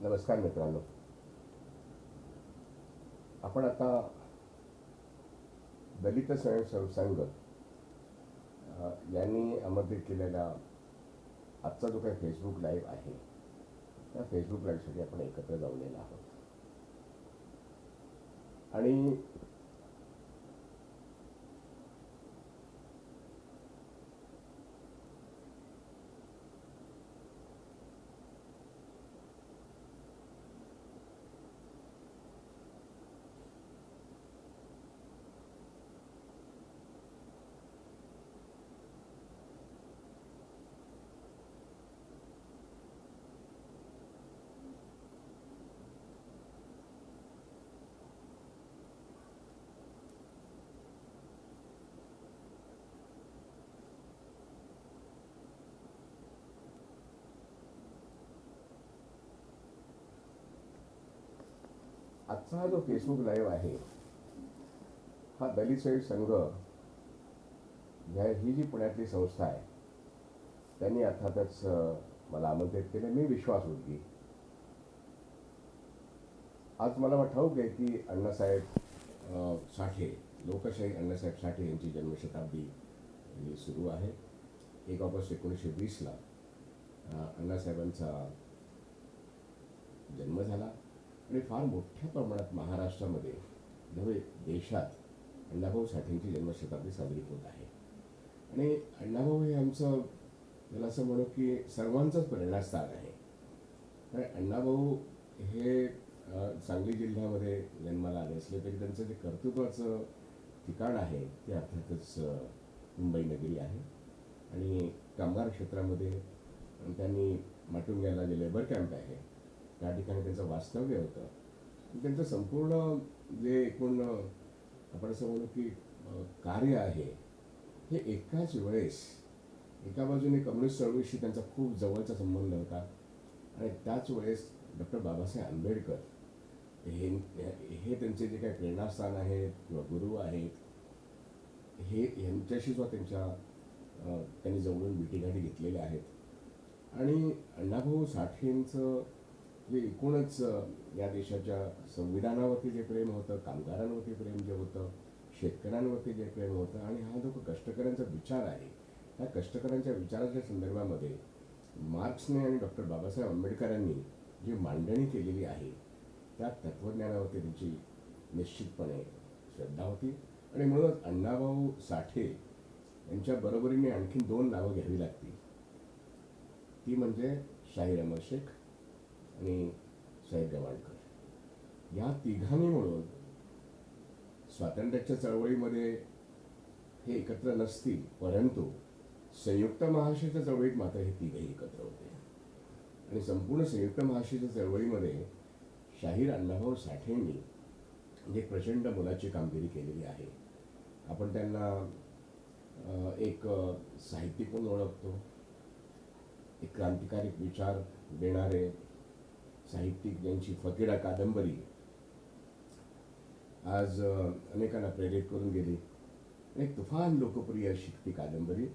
नमस्कार मित्रांनो. आपण आता दलित स्वयंसेवक संघ यांनी आमंत्रित केलेला आजचा जो काही फेसबुक लाईव्ह आहे त्या फेसबुक लाईव्हसाठी आपण एकत्र जमलेलो आहोत. आणि आजचा हा जो फेसबुक लाईव्ह आहे हा दलित सेवक संघ ही जी पुण्यातली संस्था आहे त्यांनी अर्थातच मला आमंत्रित केलं. मी विश्वासवृत्ती. आज मला ठाऊक आहे की अण्णासाहेब साठे, लोकशाही अण्णासाहेब साठे यांची जन्मशताब्दी ही सुरू आहे. 1 ऑगस्ट 1920ला अण्णासाहेबांचा जन्म झाला आणि फार मोठ्या प्रमाणात महाराष्ट्रामध्ये नव्हे देशात अण्णाभाऊ साठेंची जन्मशताब्दी साजरी होत आहे. आणि अण्णाभाऊ हे आमचं मला असं म्हणू की सर्वांचंच प्रेरणास्थान आहे. कारण अण्णाभाऊ हे सांगली जिल्ह्यामध्ये जन्माला आले असले तरी त्यांचं जे कर्तृत्वाचं ठिकाण आहे ते अर्थातच मुंबई नगरी आहे. आणि कामगार क्षेत्रामध्ये त्यांनी माटुंग्याला जे लेबर कॅम्प आहे त्या ठिकाणी त्यांचं वास्तव्य होतं. त्यांचं संपूर्ण जे एकूण आपण असं म्हणू की कार्य आहे हे एकाच वेळेस एका बाजूने कम्युनिस्ट चळवळीशी त्यांचा खूप जवळचा संबंध होता आणि त्याच वेळेस डॉक्टर बाबासाहेब आंबेडकर हे त्यांचे जे काही प्रेरणास्थान आहेत किंवा गुरु आहेत हे यांच्याशी सुद्धा त्यांनी जवळून भेटीगाठी घेतलेल्या आहेत. आणि अण्णाभाऊ साठेंचं जे एकूणच या देशाच्या संविधानावरती जे प्रेम होतं, कामगारांवरती प्रेम जे होतं, शेतकऱ्यांवरती जे प्रेम होतं आणि हा जो कष्टकऱ्यांचा विचार आहे त्या कष्टकऱ्यांच्या विचाराच्या संदर्भामध्ये मार्क्सने आणि डॉक्टर बाबासाहेब आंबेडकरांनी जी मांडणी केलेली आहे त्या तत्त्वज्ञानावरती त्यांची निश्चितपणे श्रद्धा होती. आणि म्हणूनच अण्णाभाऊ साठे यांच्या बरोबरीने आणखी 2 नावं घ्यावी लागतील. ती म्हणजे शाहीर अमर शेख आणि साहेब गवाणकर. या तिघांनी म्हणून स्वातंत्र्याच्या चळवळीमध्ये हे एकत्र नसतील परंतु संयुक्त महाराष्ट्राच्या चळवळीत मात्र हे तिघेही एकत्र होते. आणि संपूर्ण संयुक्त महाराष्ट्राच्या चळवळीमध्ये शाहीर अण्णाभाऊ साठेंनी म्हणजे प्रचंड मोलाची कामगिरी केलेली आहे. आपण त्यांना एक साहित्यिक म्हणून ओळखतो, एक क्रांतिकारी विचार देणारे साहित्यिक ज्यांची फकीरा कादंबरी आज अनेकांना प्रेरित करून गेली. एक तुफान लोकप्रिय अशी ती कादंबरी,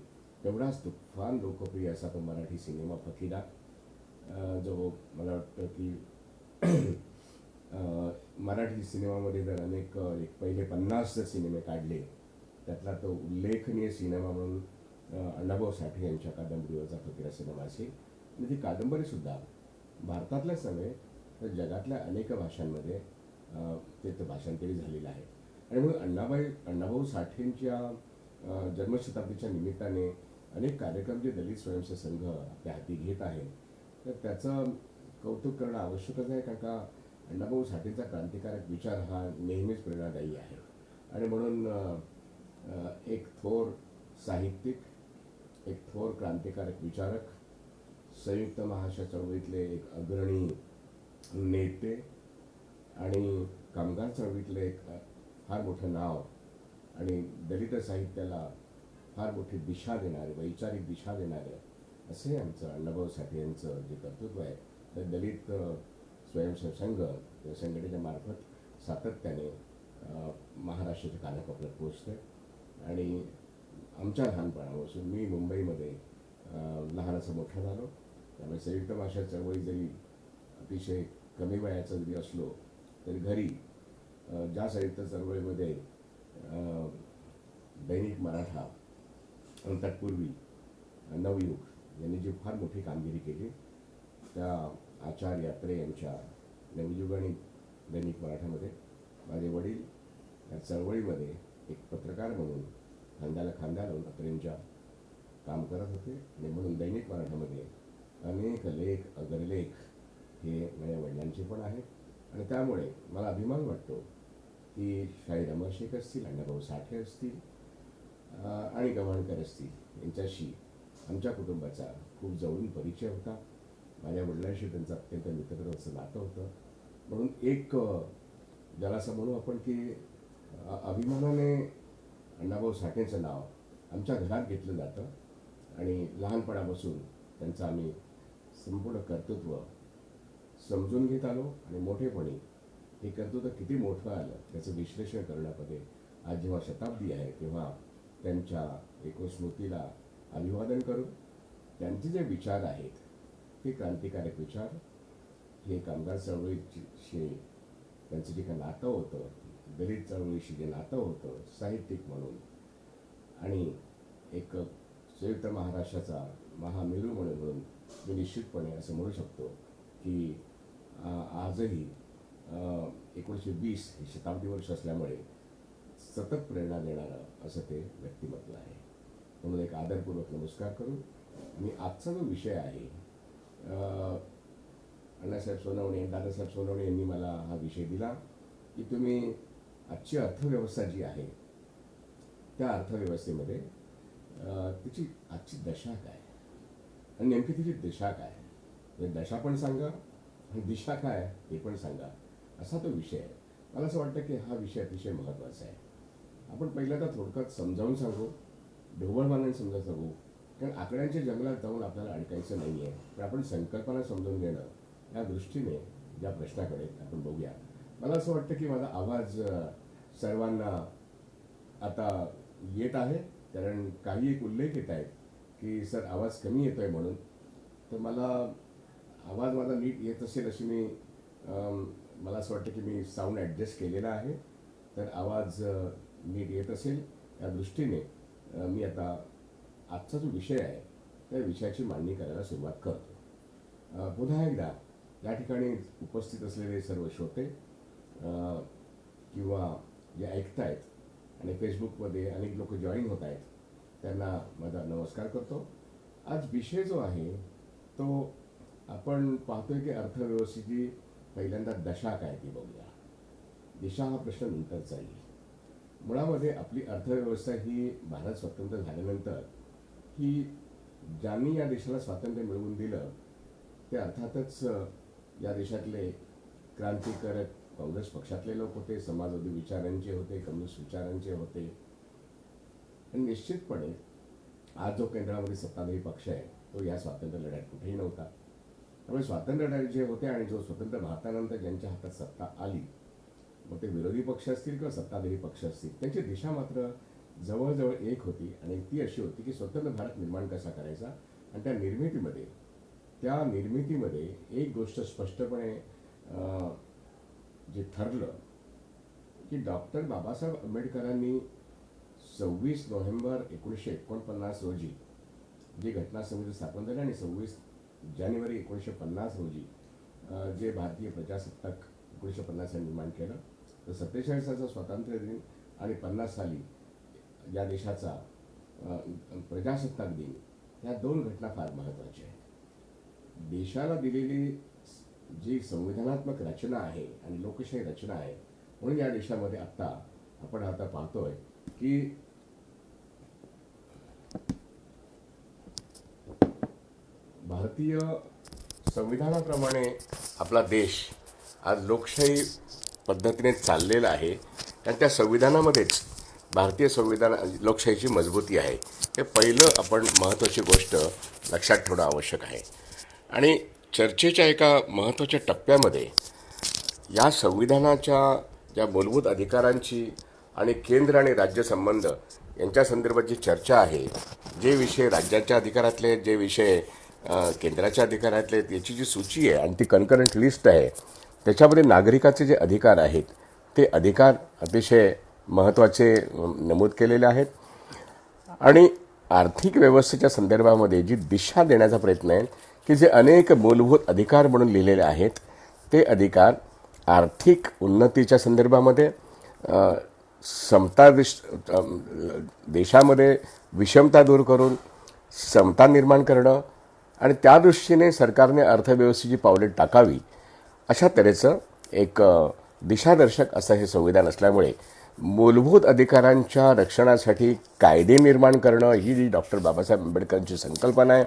तेवढाच तुफान लोकप्रिय असा तो मराठी सिनेमा फकीरा जो मला वाटतं की मराठी सिनेमामध्ये जर अनेक एक पहिले 50 सिनेमे काढले त्यातला तो उल्लेखनीय सिनेमा म्हणून अण्णाभाऊ साठे यांच्या कादंबरीवरचा फकीरा सिनेमा असेल. आणि ती कादंबरीसुद्धा भारतातल्याच नव्हे तर जगातल्या अनेक भाषांमध्ये ते भाषांतरी झालेलं आहे. आणि म्हणून अण्णाभाऊ साठेंच्या जन्मशताब्दीच्या निमित्ताने अनेक कार्यक्रम जे दलित स्वयंसेवक संघ आपल्या हाती घेत आहे तर त्याचं कौतुक करणं आवश्यकच आहे. कारण का अण्णाभाऊ साठेंचा क्रांतिकारक विचार हा नेहमीच प्रेरणादायी आहे. आणि म्हणून एक थोर साहित्यिक, एक थोर क्रांतिकारक विचारक, संयुक्त महाराष्ट्र चळवळीतले एक अग्रणी नेते आणि कामगार चळवळीतले एक फार मोठं नाव आणि दलित साहित्याला फार मोठी दिशा देणारे, वैचारिक दिशा देणारे असे आमचं अण्णाभाऊ साठे यांचं जे कर्तृत्व आहे तर दलित स्वयंसेवक संघ या संघटनेच्या मार्फत सातत्याने महाराष्ट्राच्या कानाकोपऱ्यात पोचते. आणि आमच्या लहानपणापासून मी मुंबईमध्ये लहानाचा मोठा झालो त्यामुळे संयुक्त महाराष्ट्र चळवळी जरी अतिशय कमी वयाचा जरी असलो तरी घरी ज्या साहित्य चळवळीमध्ये दैनिक मराठा आणि तत्पूर्वी नवयुग यांनी जी फार मोठी कामगिरी केली, त्या आचार्य अत्रे यांच्या नवयुग आणि दैनिक मराठामध्ये माझे वडील या चळवळीमध्ये एक पत्रकार म्हणून खांद्याला खांदा लावून अत्रेंच्या काम करत होते आणि म्हणून दैनिक मराठामध्ये अनेक लेख अग्रलेख हे माझ्या वडिलांचे पण आहेत आणि त्यामुळे मला अभिमान वाटतो की शाहीर अमर शेख असतील, अण्णाभाऊ साठे असतील आणि गव्हाणकर असतील यांच्याशी आमच्या कुटुंबाचा खूप जवळून परिचय होता. माझ्या वडिलांशी त्यांचं अत्यंत मित्रत्वाचं नातं होतं. म्हणून एक ज्याला असं म्हणू आपण की अभिमानाने अण्णाभाऊ साठेंचं नाव आमच्या घरात घेतलं जातं आणि लहानपणापासून त्यांचं आम्ही संपूर्ण कर्तृत्व समजून घेत आलो आणि मोठेपणी हे कर्तृत्व किती मोठं आलं त्याचं विश्लेषण करण्यामध्ये आज जेव्हा शताब्दी आहे तेव्हा त्यांच्या स्मृतीला अभिवादन करून त्यांचे जे विचार आहेत ते क्रांतिकारक विचार, हे कामगार चळवळीशी त्यांचं जे काही नातं होतं, दलित चळवळीशी जे नातं होतं साहित्यिक म्हणून आणि एक संयुक्त महाराष्ट्राचा महामेरू म्हणून मी निश्चितपणे असं म्हणू शकतो की आजही 1920 हे शताब्दी वर्ष असल्यामुळे सतत प्रेरणा देणारं असं ते व्यक्तिमत्व आहे. म्हणून एक आदरपूर्वक नमस्कार करून आणि आजचा जो विषय आहे, अण्णासाहेब सोनवणे, दादासाहेब सोनवणे यांनी मला हा विषय दिला की तुम्ही आजची अर्थव्यवस्था जी आहे त्या अर्थव्यवस्थेमध्ये तिची आजची दशा काय आणि नेमकी तिची दिशा काय, म्हणजे दशा पण सांगा आणि दिशा काय हे पण सांगा, असा तो विषय आहे. मला असं वाटतं की हा विषय अतिशय महत्त्वाचा आहे. आपण पहिल्यांदा थोडक्यात समजावून सांगू, ढोबळमानाने समजावून सांगू, कारण आकड्यांच्या जंगलात जाऊन आपल्याला अडकायचं नाही आहे, तर आपण संकल्पना समजून घेणं या दृष्टीने ज्या प्रश्नाकडे आपण बघूया. मला असं वाटतं की माझा आवाज सर्वांना आता येत आहे, कारण काही एक उल्लेख येत आहेत की सर आवाज कमी येतोय म्हणून. तर मला आवाज माझा नीट येत असेल अशी मला असं वाटतं की मी साऊंड ॲडजस्ट केलेला आहे, तर आवाज नीट येत असेल या दृष्टीने मी आता आजचा जो विषय आहे त्या विषयाची मांडणी करायला सुरुवात करतो. पुन्हा एकदा या ठिकाणी उपस्थित असलेले सर्व श्रोते किंवा जे ऐकतायत आणि फेसबुकमध्ये अनेक लोक जॉईन होत आहेत त्यांना माझा नमस्कार करतो. आज विषय जो आहे तो आपण पाहतोय की अर्थव्यवस्थेची पहिल्यांदा दशा काय ती बघूया. दिशा हा प्रश्न नंतरचा येईल. मुळामध्ये आपली अर्थव्यवस्था ही भारत स्वतंत्र झाल्यानंतर ही ज्यांनी या देशाला स्वातंत्र्य मिळवून दिलं ते अर्थातच या देशातले क्रांतिकारक काँग्रेस पक्षातले लोक होते, समाजवादी विचारांचे होते, कम्युनिस्ट विचारांचे होते. आणि निश्चितपणे आज जो केंद्रामध्ये सत्ताधारी पक्ष आहे तो या स्वातंत्र्य लढ्यात कुठेही नव्हता. त्यामुळे स्वातंत्र्य लढ्यात जे होते आणि जो स्वतंत्र भारतानंतर ज्यांच्या हातात सत्ता आली, मग ते विरोधी पक्ष असतील किंवा सत्ताधारी पक्ष असतील, त्यांची दिशा मात्र जवळजवळ एक होती आणि ती अशी होती की स्वतंत्र भारत निर्माण कसा करायचा. आणि त्या निर्मितीमध्ये एक गोष्ट स्पष्टपणे जे ठरलं की डॉक्टर बाबासाहेब आंबेडकरांनी 26 नोव्हेंबर 1949 रोजी जी घटना समिती स्थापन झाली आणि 26 जानेवारी 1950 रोजी जे भारतीय प्रजासत्ताक 1950 निर्माण केलं, तर 47 स्वातंत्र्य दिन आणि 50 साली या देशाचा प्रजासत्ताक दिन, ह्या दोन घटना फार महत्त्वाच्या आहेत. देशाला दिलेली जी संविधानात्मक रचना आहे आणि लोकशाही रचना आहे, म्हणून या देशामध्ये आपण आता पाहतोय की भारतीय संविधानाप्रमाणे आपला देश आज लोकशाही पद्धतीने चाललेला आहे आणि त्या संविधानामध्येच भारतीय लोकशाहीची मजबूती आहे. हे पहिलं आपण महत्त्वाची गोष्ट लक्षात ठेवणं आवश्यक आहे. आणि चर्चेच्या एका महत्त्वाच्या टप्प्यामध्ये या संविधानाच्या ज्या मूलभूत अधिकारांची आणि केंद्र आणि राज्य संबंध यांच्या संदर्भात जी चर्चा आहे, जे विषय राज्याच्या अधिकारातले, जे विषय केंद्राच्या अधिकारातले याची जी सूची आहे आणि ती कन्करंट लिस्ट आहे त्याच्यामध्ये नागरिकाचे जे अधिकार आहेत ते अधिकार अतिशय महत्त्वाचे नमूद केलेले आहेत. आणि आर्थिक व्यवस्थेच्या संदर्भामध्ये जी दिशा देण्याचा प्रयत्न आहे की जे अनेक मूलभूत अधिकार म्हणून लिहिलेले आहेत ते अधिकार आर्थिक उन्नतीच्या संदर्भामध्ये समता देशामध्ये विषमता दूर करून समता निर्माण करणं आणि त्या दृष्टीने सरकारने अर्थव्यवस्थेची पावले टाकावी अशा तऱ्हेचं एक दिशादर्शक असं हे संविधान असल्यामुळे मूलभूत अधिकारांच्या रक्षणासाठी कायदे निर्माण करणं ही जी डॉक्टर बाबासाहेब आंबेडकरांची संकल्पना आहे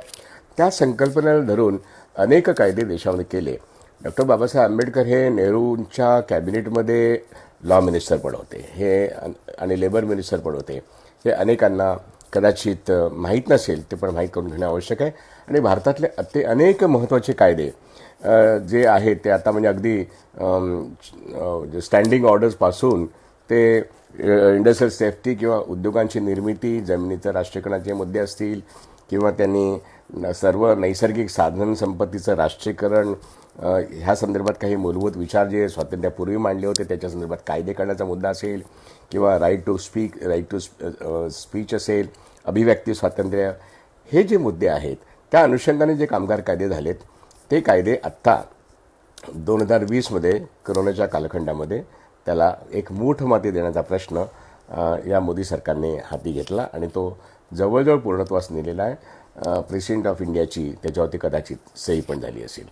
त्या संकल्पनेला धरून अनेक कायदे देशामध्ये केले. डॉक्टर बाबासाहेब आंबेडकर हे नेहरूंच्या कॅबिनेटमध्ये लॉ मिनिस्टर पण होते हे आणि लेबर मिनिस्टर पण होते. हे अनेकांना कदाचित माहीत नसेल ते पण माहीत करून घेणं आवश्यक आहे. आणि भारतातले अनेक महत्त्वाचे कायदे जे आहेत ते आता म्हणजे अगदी स्टँडिंग ऑर्डर्सपासून ते इंडस्ट्रियल सेफ्टी किंवा उद्योगांची निर्मिती, जमिनीचं राष्ट्रीयकरणाचे मुद्दे असतील किंवा त्यांनी सर्व नैसर्गिक साधन संपत्तीचं राष्ट्रीयकरण ह्या संदर्भात काही मूलभूत विचार जे स्वातंत्र्यापूर्वी मांडले होते त्याच्या संदर्भात कायदे करण्याचा मुद्दा असेल किंवा राईट टू स्पीच असेल, अभिव्यक्ती स्वातंत्र्य, हे जे मुद्दे आहेत त्या अनुषंगाने जे कामगार कायदे झालेत ते कायदे आत्ता 2020मध्ये कोरोनाच्या कालखंडामध्ये त्याला एक मूठ माती देण्याचा प्रश्न या मोदी सरकारने हाती घेतला आणि तो जवळजवळ पूर्णत्वास नेलेला आहे. प्रेसिडेंट ऑफ इंडियाची त्याच्यावरती कदाचित सही पण झाली असेल.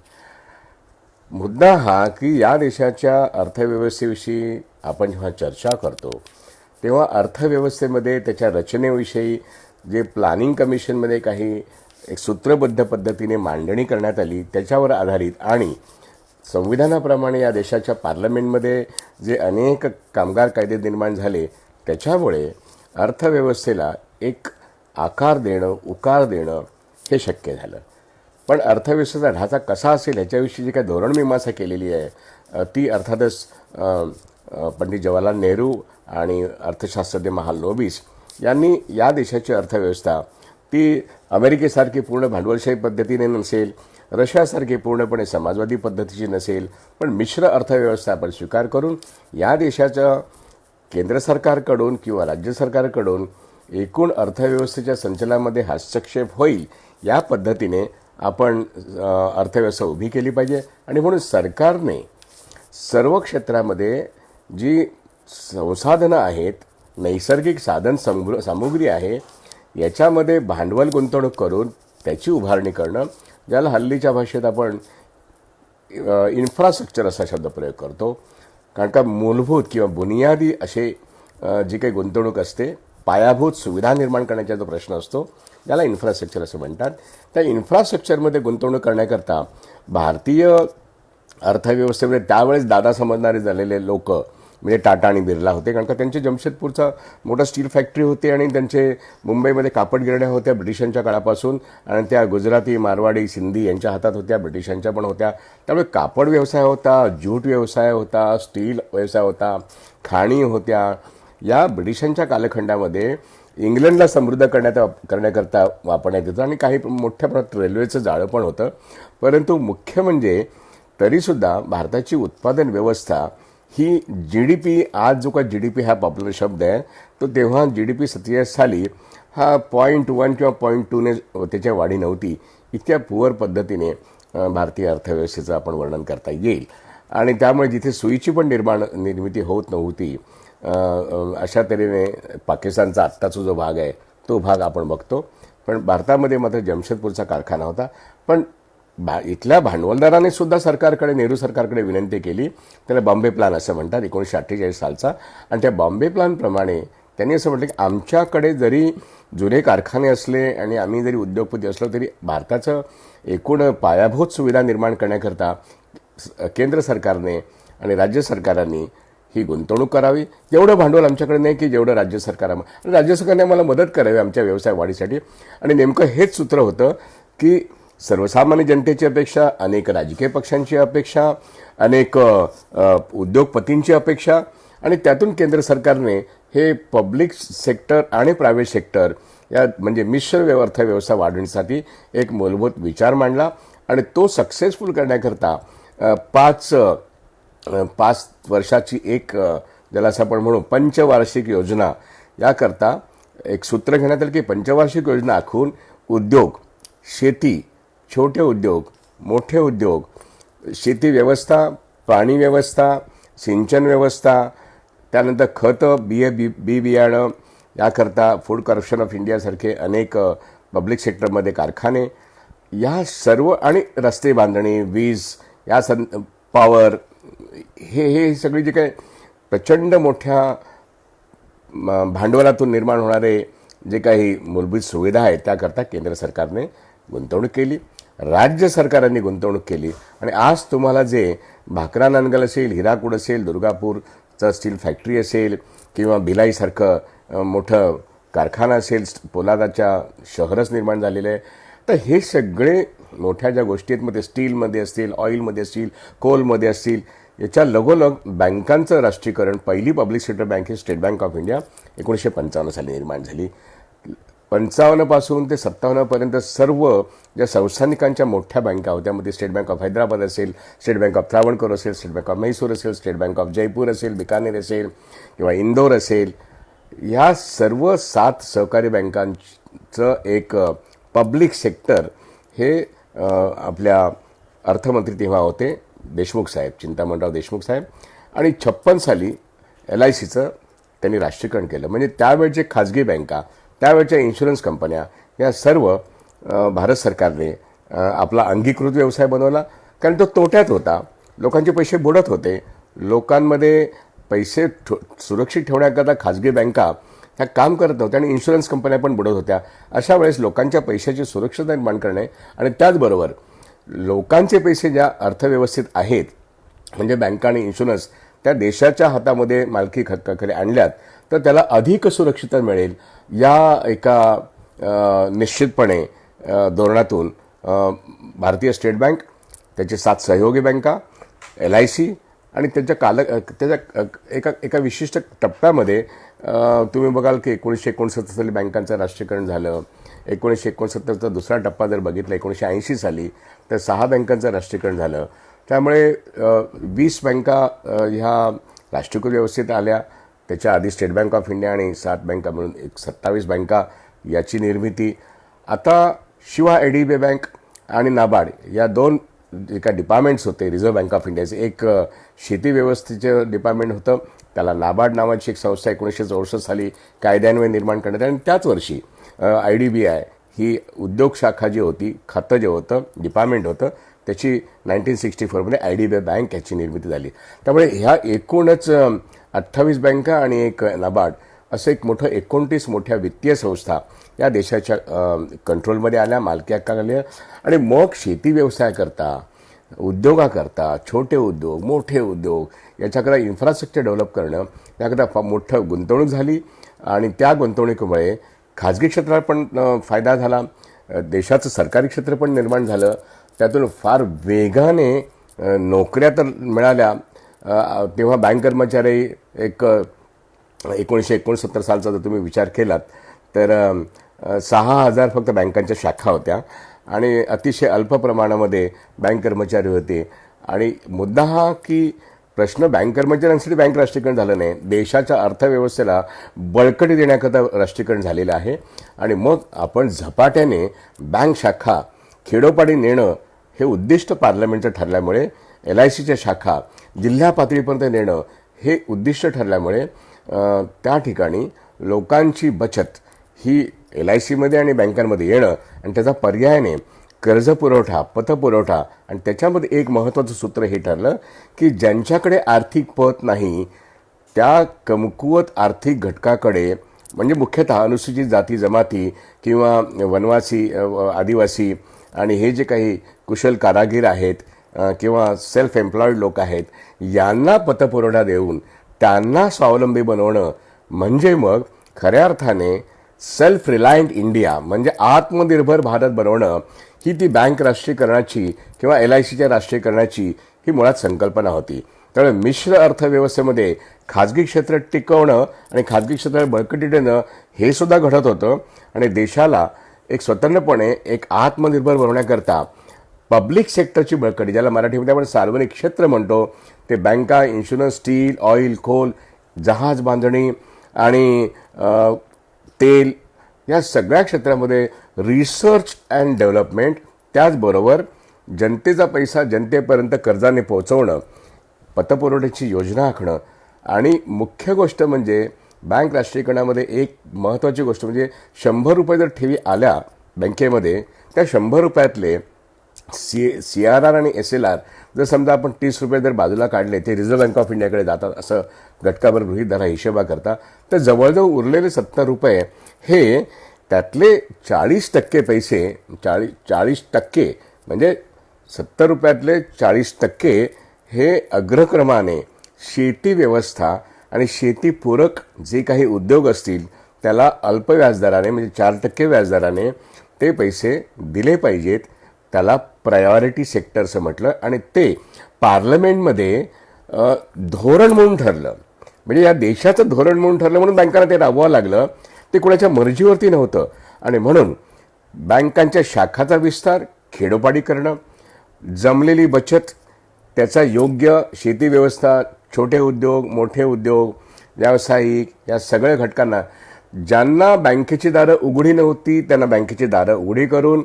मुद्दा हा की या देशाच्या अर्थव्यवस्थेविषयी आपण जेव्हा चर्चा करतो तेव्हा अर्थव्यवस्थेमध्ये त्याच्या रचनेविषयी जे प्लॅनिंग कमिशनमध्ये काही एक सूत्रबद्ध पद्धतीने मांडणी करण्यात आली त्याच्यावर आधारित आणि संविधानाप्रमाणे या देशाच्या पार्लमेंटमध्ये जे अनेक कामगार कायदे निर्माण झाले त्याच्यामुळे अर्थव्यवस्थेला एक आकार देणं, उकार देणं हे शक्य झालं. पण अर्थव्यवस्थेचा ढाचा कसा असेल ह्याच्याविषयी जी काही धोरणमीमांसा केलेली आहे ती अर्थातच पंडित जवाहरलाल नेहरू आणि अर्थशास्त्रज्ञ महालनोबिस यांनी या देशाची अर्थव्यवस्था ती अमेरिकेसारखी पूर्ण भांडवलशाही पद्धतीने नसेल, रशियासारखी पूर्णपणे समाजवादी पद्धतीची नसेल, पण मिश्र अर्थव्यवस्था आपण स्वीकार करून या देशाच्या केंद्र सरकारकडून किंवा राज्य सरकारकडून एकूण अर्थव्यवस्थेच्या संचलनामध्ये हस्तक्षेप होईल या पद्धतीने आपण अर्थव्यवस्था उभी केली पाहिजे. आणि म्हणून सरकारने सर्व क्षेत्रामध्ये जी संसाधनं आहेत, नैसर्गिक साधन सामुग्री आहे याच्यामध्ये भांडवल गुंतवणूक करून त्याची उभारणी करणं, ज्याला हल्लीच्या भाषेत आपण इन्फ्रास्ट्रक्चर असा शब्दप्रयोग करतो. कारण का मूलभूत किंवा बुनियादी असे जी काही गुंतवणूक असते, पायाभूत सुविधा निर्माण करण्याचा जो प्रश्न असतो ज्याला इन्फ्रास्ट्रक्चर असं म्हणतात, त्या इन्फ्रास्ट्रक्चरमध्ये गुंतवणूक करण्याकरता भारतीय अर्थव्यवस्थेमध्ये त्यावेळेस दादा समजणारे झालेले लोक म्हणजे टाटा आणि बिर्ला होते. कारण का त्यांचे जमशेदपूरचा मोठा स्टील फॅक्टरी होते आणि त्यांचे मुंबईमध्ये कापड गिरण्या होत्या ब्रिटिशांच्या काळापासून आणि त्या गुजराती, मारवाडी, सिंधी यांच्या हातात होत्या, ब्रिटिशांच्या पण होत्या. त्यामुळे कापड व्यवसाय होता, ज्यूट व्यवसाय होता, स्टील व्यवसाय होता, खाणी होत्या. या ब्रिटिशांच्या कालखंडामध्ये इंग्लंडला समृद्ध करण्याकरता वापरण्यात येतं आणि काही मोठ्या प्रमाणात रेल्वेचं जाळं पण होतं. परंतु मुख्य म्हणजे तरीसुद्धा भारताची उत्पादन व्यवस्था ही GDP, आज जो का GDP हा पॉप्युलर शब्द आहे तो तेव्हा GDP 47 साली हा 0.1 किंवा 0.2ने त्याच्या वाढी नव्हती. इतक्या पुअर पद्धतीने भारतीय अर्थव्यवस्थेचं आपण वर्णन करता येईल. आणि त्यामुळे जिथे सुईची पण निर्मिती होत नव्हती अशा तऱ्हेने पाकिस्तानचा आत्ताचा जो भाग आहे तो भाग आपण बघतो. पण भारतामध्ये मात्र जमशेदपूरचा कारखाना होता. पण इथल्या भांडवलदाराने सुद्धा सरकारकडे, नेहरू सरकारकडे विनंती केली. त्याला बॉम्बे प्लॅन असं म्हणतात 1948 सालचा. आणि त्या बॉम्बे प्लॅनप्रमाणे त्यांनी असं म्हटलं की आमच्याकडे जरी जुने कारखाने असले आणि आम्ही जरी उद्योगपती असलो तरी भारताचं एकूण पायाभूत सुविधा निर्माण करण्याकरता केंद्र सरकारने आणि राज्य सरकारांनी ही गुंतवणूक करावी. एवढं भांडवल आमच्याकडे नाही की जेवढं राज्य सरकारने आम्हाला मदत करावी आमच्या व्यवसाय वाढीसाठी. आणि नेमकं हेच सूत्र होतं की सर्वसामान्य जनतेची अपेक्षा, अनेक राजकीय पक्षांची अपेक्षा, अनेक उद्योगपतींची अपेक्षा आणि त्यातून केंद्र सरकारने हे पब्लिक सेक्टर आणि प्रायव्हेट सेक्टर या म्हणजे मिश्र अर्थव्यवस्था वाढवण्यासाठी एक मूलभूत विचार मांडला आणि तो सक्सेसफुल करण्याकरता 5 वर्षाची एक ज्याला असं आपण म्हणू पंचवार्षिक योजना याकरता एक सूत्र घेण्यात आलं की पंचवार्षिक योजना आखून उद्योग, शेती, छोटे उद्योग, मोठे उद्योग, शेती व्यवस्था, पाणी व्यवस्था, सिंचन व्यवस्था, त्यानंतर खतं, बी बियाणं याकरता फूड कॉर्पोरेशन ऑफ इंडियासारखे अनेक पब्लिक सेक्टरमध्ये कारखाने, या सर्व आणि रस्ते बांधणी, वीज, या पॉवर, हे सगळी जे काही प्रचंड मोठ्या भांडवलातून निर्माण होणारे जे काही मूलभूत सुविधा आहेत त्याकरता केंद्र सरकारने गुंतवणूक केली, राज्य सरकारांनी गुंतवणूक केली आणि आज तुम्हाला जे भाकरा नांगल असेल, हिराकूड असेल, दुर्गापूरचं स्टील फॅक्टरी असेल किंवा भिलाईसारखं मोठं कारखाना असेल, पोलादाच्या शहरच निर्माण झालेलं आहे. तर हे सगळे मोठ्या ज्या गोष्टी आहेत, मग ते स्टीलमध्ये असतील, ऑइलमध्ये असतील, कोलमध्ये असतील, याच्या लगोलग बँकांचं राष्ट्रीयकरण, पहिली public sector bank he state Bank of India 1955 साली निर्माण झाली. 55 पासून ते 57 पर्यंत सर्व ज्या संस्थानिकांच्या मोठ्या बँका होत्या, मध्ये स्टेट बँक ऑफ हैदराबाद असेल, स्टेट बँक ऑफ त्रावणकोर असेल, स्टेट बँक ऑफ म्हैसूर असेल, स्टेट बँक ऑफ जयपूर असेल, बिकानेर असेल किंवा इंदोर असेल, ह्या सर्व 7 सहकारी बँकांचं एक पब्लिक सेक्टर हे आपल्या अर्थमंत्री तेव्हा होते देशमुख साहेब, चिंतामणराव देशमुख साहेब, आणि 56 साली LICचं त्यांनी राष्ट्रीयकरण केलं. म्हणजे त्यावेळचे खाजगी बँका, त्यावेळच्या इन्शुरन्स कंपन्या, या सर्व भारत सरकारने आपला अंगीकृत व्यवसाय बनवला. कारण तो तोट्यात होता, लोकांचे पैसे बुडत होते, लोकांमध्ये पैसे सुरक्षित ठेवण्याकरता खाजगी बँका ह्या काम करत नव्हत्या आणि इन्शुरन्स कंपन्या पण बुडत होत्या. अशा वेळेस लोकांच्या पैशाची सुरक्षितता निर्माण करणे आणि त्याचबरोबर लोकांचे पैसे ज्या अर्थव्यवस्थेत आहेत म्हणजे बँका आणि इन्शुरन्स त्या देशाच्या हातामध्ये मालकी हक्काखाली आणल्यात तर त्याला अधिक सुरक्षितता मिळेल या एका निश्चितपणे धोरणातून भारतीय स्टेट बँक, त्याचे 7 सहयोगी बँका, LIC आणि त्याच्या एका विशिष्ट टप्प्यामध्ये तुम्ही बघाल की 1969 साली बँकांचं राष्ट्रीयकरण झालं. 1969चा दुसरा टप्पा जर बघितला 1980 साली तर 6 बँकांचं राष्ट्रीयकरण झालं. त्यामुळे 20 बँका ह्या राष्ट्रीयकृत व्यवस्थेत आल्या. त्याच्या आधी स्टेट बँक ऑफ इंडिया आणि 7 बँका मिळून 27 बँका याची निर्मिती. आता शिवाय IDBI बँक आणि नाबार्ड या 2 जे काही डिपार्टमेंट्स होते रिझर्व्ह बँक ऑफ इंडियाचे, एक शेती व्यवस्थेचं डिपार्टमेंट होतं, त्याला नाबार्ड नावाची एक संस्था 1964 साली कायद्यान्वये निर्माण करण्यात आली आणि त्याच वर्षी IDBI ही उद्योग शाखा जी होती, खातं जे होतं, डिपार्टमेंट होतं, त्याची 1964 IDBI बँक याची निर्मिती झाली. त्यामुळे ह्या एकूणच 28 बँका आणि एक नाबार्ड असं एक मोठं 29 मोठ्या वित्तीय संस्था या देशाच्या कंट्रोलमध्ये आल्या, मालकी हक्काखाली. आणि मग शेती व्यवसायाकरता, उद्योगाकरता, छोटे उद्योग, मोठे उद्योग याच्याकरता इन्फ्रास्ट्रक्चर डेव्हलप करणं याकरता मोठं गुंतवणूक झाली आणि त्या गुंतवणुकीमुळे खाजगी क्षेत्राला पण फायदा झाला, देशाचं सरकारी क्षेत्र पण निर्माण झालं. त्यातून फार वेगाने नोकऱ्या तर मिळाल्या. तेव्हा बँक कर्मचारी एक 1969 सालचा जर तुम्ही विचार केलात तर 6,000 फक्त बँकांच्या शाखा होत्या आणि अतिशय अल्प प्रमाणामध्ये बँक कर्मचारी होते. आणि मुद्दा हा की प्रश्न बँक कर्मचाऱ्यांसाठी बँक राष्ट्रीयकरण झालं नाही, देशाच्या अर्थव्यवस्थेला बळकटी देण्याकरता राष्ट्रीयकरण झालेलं आहे. आणि मग आपण झपाट्याने बँक शाखा खेडोपाडी नेणं हे उद्दिष्ट पार्लमेंटचं ठरल्यामुळे, LICच्या शाखा जिल्हा पातळीपर्यंत नेणं हे उद्दिष्ट ठरल्यामुळे त्या ठिकाणी लोकांची बचत ही LICमध्ये आणि बँकांमध्ये येणं आणि त्याचा पर्यायाने कर्ज पुरवठा, पतपुरवठा आणि त्याच्यामध्ये एक महत्त्वाचं सूत्र हे ठरलं की ज्यांच्याकडे आर्थिक पत नाही त्या कमकुवत आर्थिक घटकाकडे, म्हणजे मुख्यतः अनुसूचित जाती जमाती किंवा वनवासी, आदिवासी आणि हे जे काही कुशल कारागीर आहेत किंवा सेल्फ एम्प्लॉईड लोक आहेत यांना पतपुरवठा देऊन त्यांना स्वावलंबी बनवणं म्हणजे मग खऱ्या अर्थाने सेल्फ रिलायंट इंडिया म्हणजे आत्मनिर्भर भारत बनवणं ही ती बँक राष्ट्रीयकरणाची किंवा LICच्या राष्ट्रीयकरणाची ही मुळात संकल्पना होती. त्यामुळे मिश्र अर्थव्यवस्थेमध्ये खाजगी क्षेत्र टिकवणं आणि खाजगी क्षेत्राला बळकटी देणं हे सुद्धा घडत होतं आणि देशाला एक स्वतंत्रपणे एक आत्मनिर्भर बनवण्याकरता पब्लिक सेक्टरची बळकटी, ज्याला मराठीमध्ये आपण सार्वजनिक क्षेत्र म्हणतो, ते बँका, इन्शुरन्स, स्टील, ऑइल, कोल, जहाज बांधणी आणि तेल या सगळ्या क्षेत्रामध्ये रिसर्च अँड डेव्हलपमेंट, त्याचबरोबर जनतेचा पैसा जनतेपर्यंत कर्जाने पोहोचवणं, पतपुरवठ्याची योजना आखणं आणि मुख्य गोष्ट म्हणजे बँक राष्ट्रीयकरणामध्ये एक महत्त्वाची गोष्ट म्हणजे 100 रुपये जर ठेवी आल्या बँकेमध्ये, त्या 100 रुपयातले CRR आणि SLR जर समजा आपण 30 रुपये जर बाजूला काढले, ते रिझर्व्ह बँक ऑफ इंडियाकडे जातात असं घटकाभर गृहीत धरा हिशोबाकरता, तर जवळजवळ उरलेले 70 रुपये हे त्यातले 40% पैसे 40% म्हणजे 70 रुपयातले 40% हे अग्रक्रमाने शेती व्यवस्था आणि शेतीपूरक जे काही उद्योग असतील त्याला अल्प व्याजदराने म्हणजे 4% व्याजदराने ते पैसे दिले पाहिजेत. त्याला प्रायोरिटी सेक्टर असं म्हटलं आणि ते पार्लमेंटमध्ये धोरण म्हणून ठरलं. म्हणजे या देशाचं धोरण म्हणून ठरलं म्हणून बँकांना ते राबवावं लागलं. ते कुणाच्या मर्जीवरती नव्हतं आणि म्हणून बँकांच्या शाखाचा विस्तार, खेडोपाडी करणं, जमलेली बचत, त्याचा योग्य शेती व्यवस्था, छोटे उद्योग, मोठे उद्योग, व्यावसायिक या सगळ्या घटकांना ज्यांना बँकेची दारं उघडी नव्हती त्यांना बँकेची दारं उघडी करून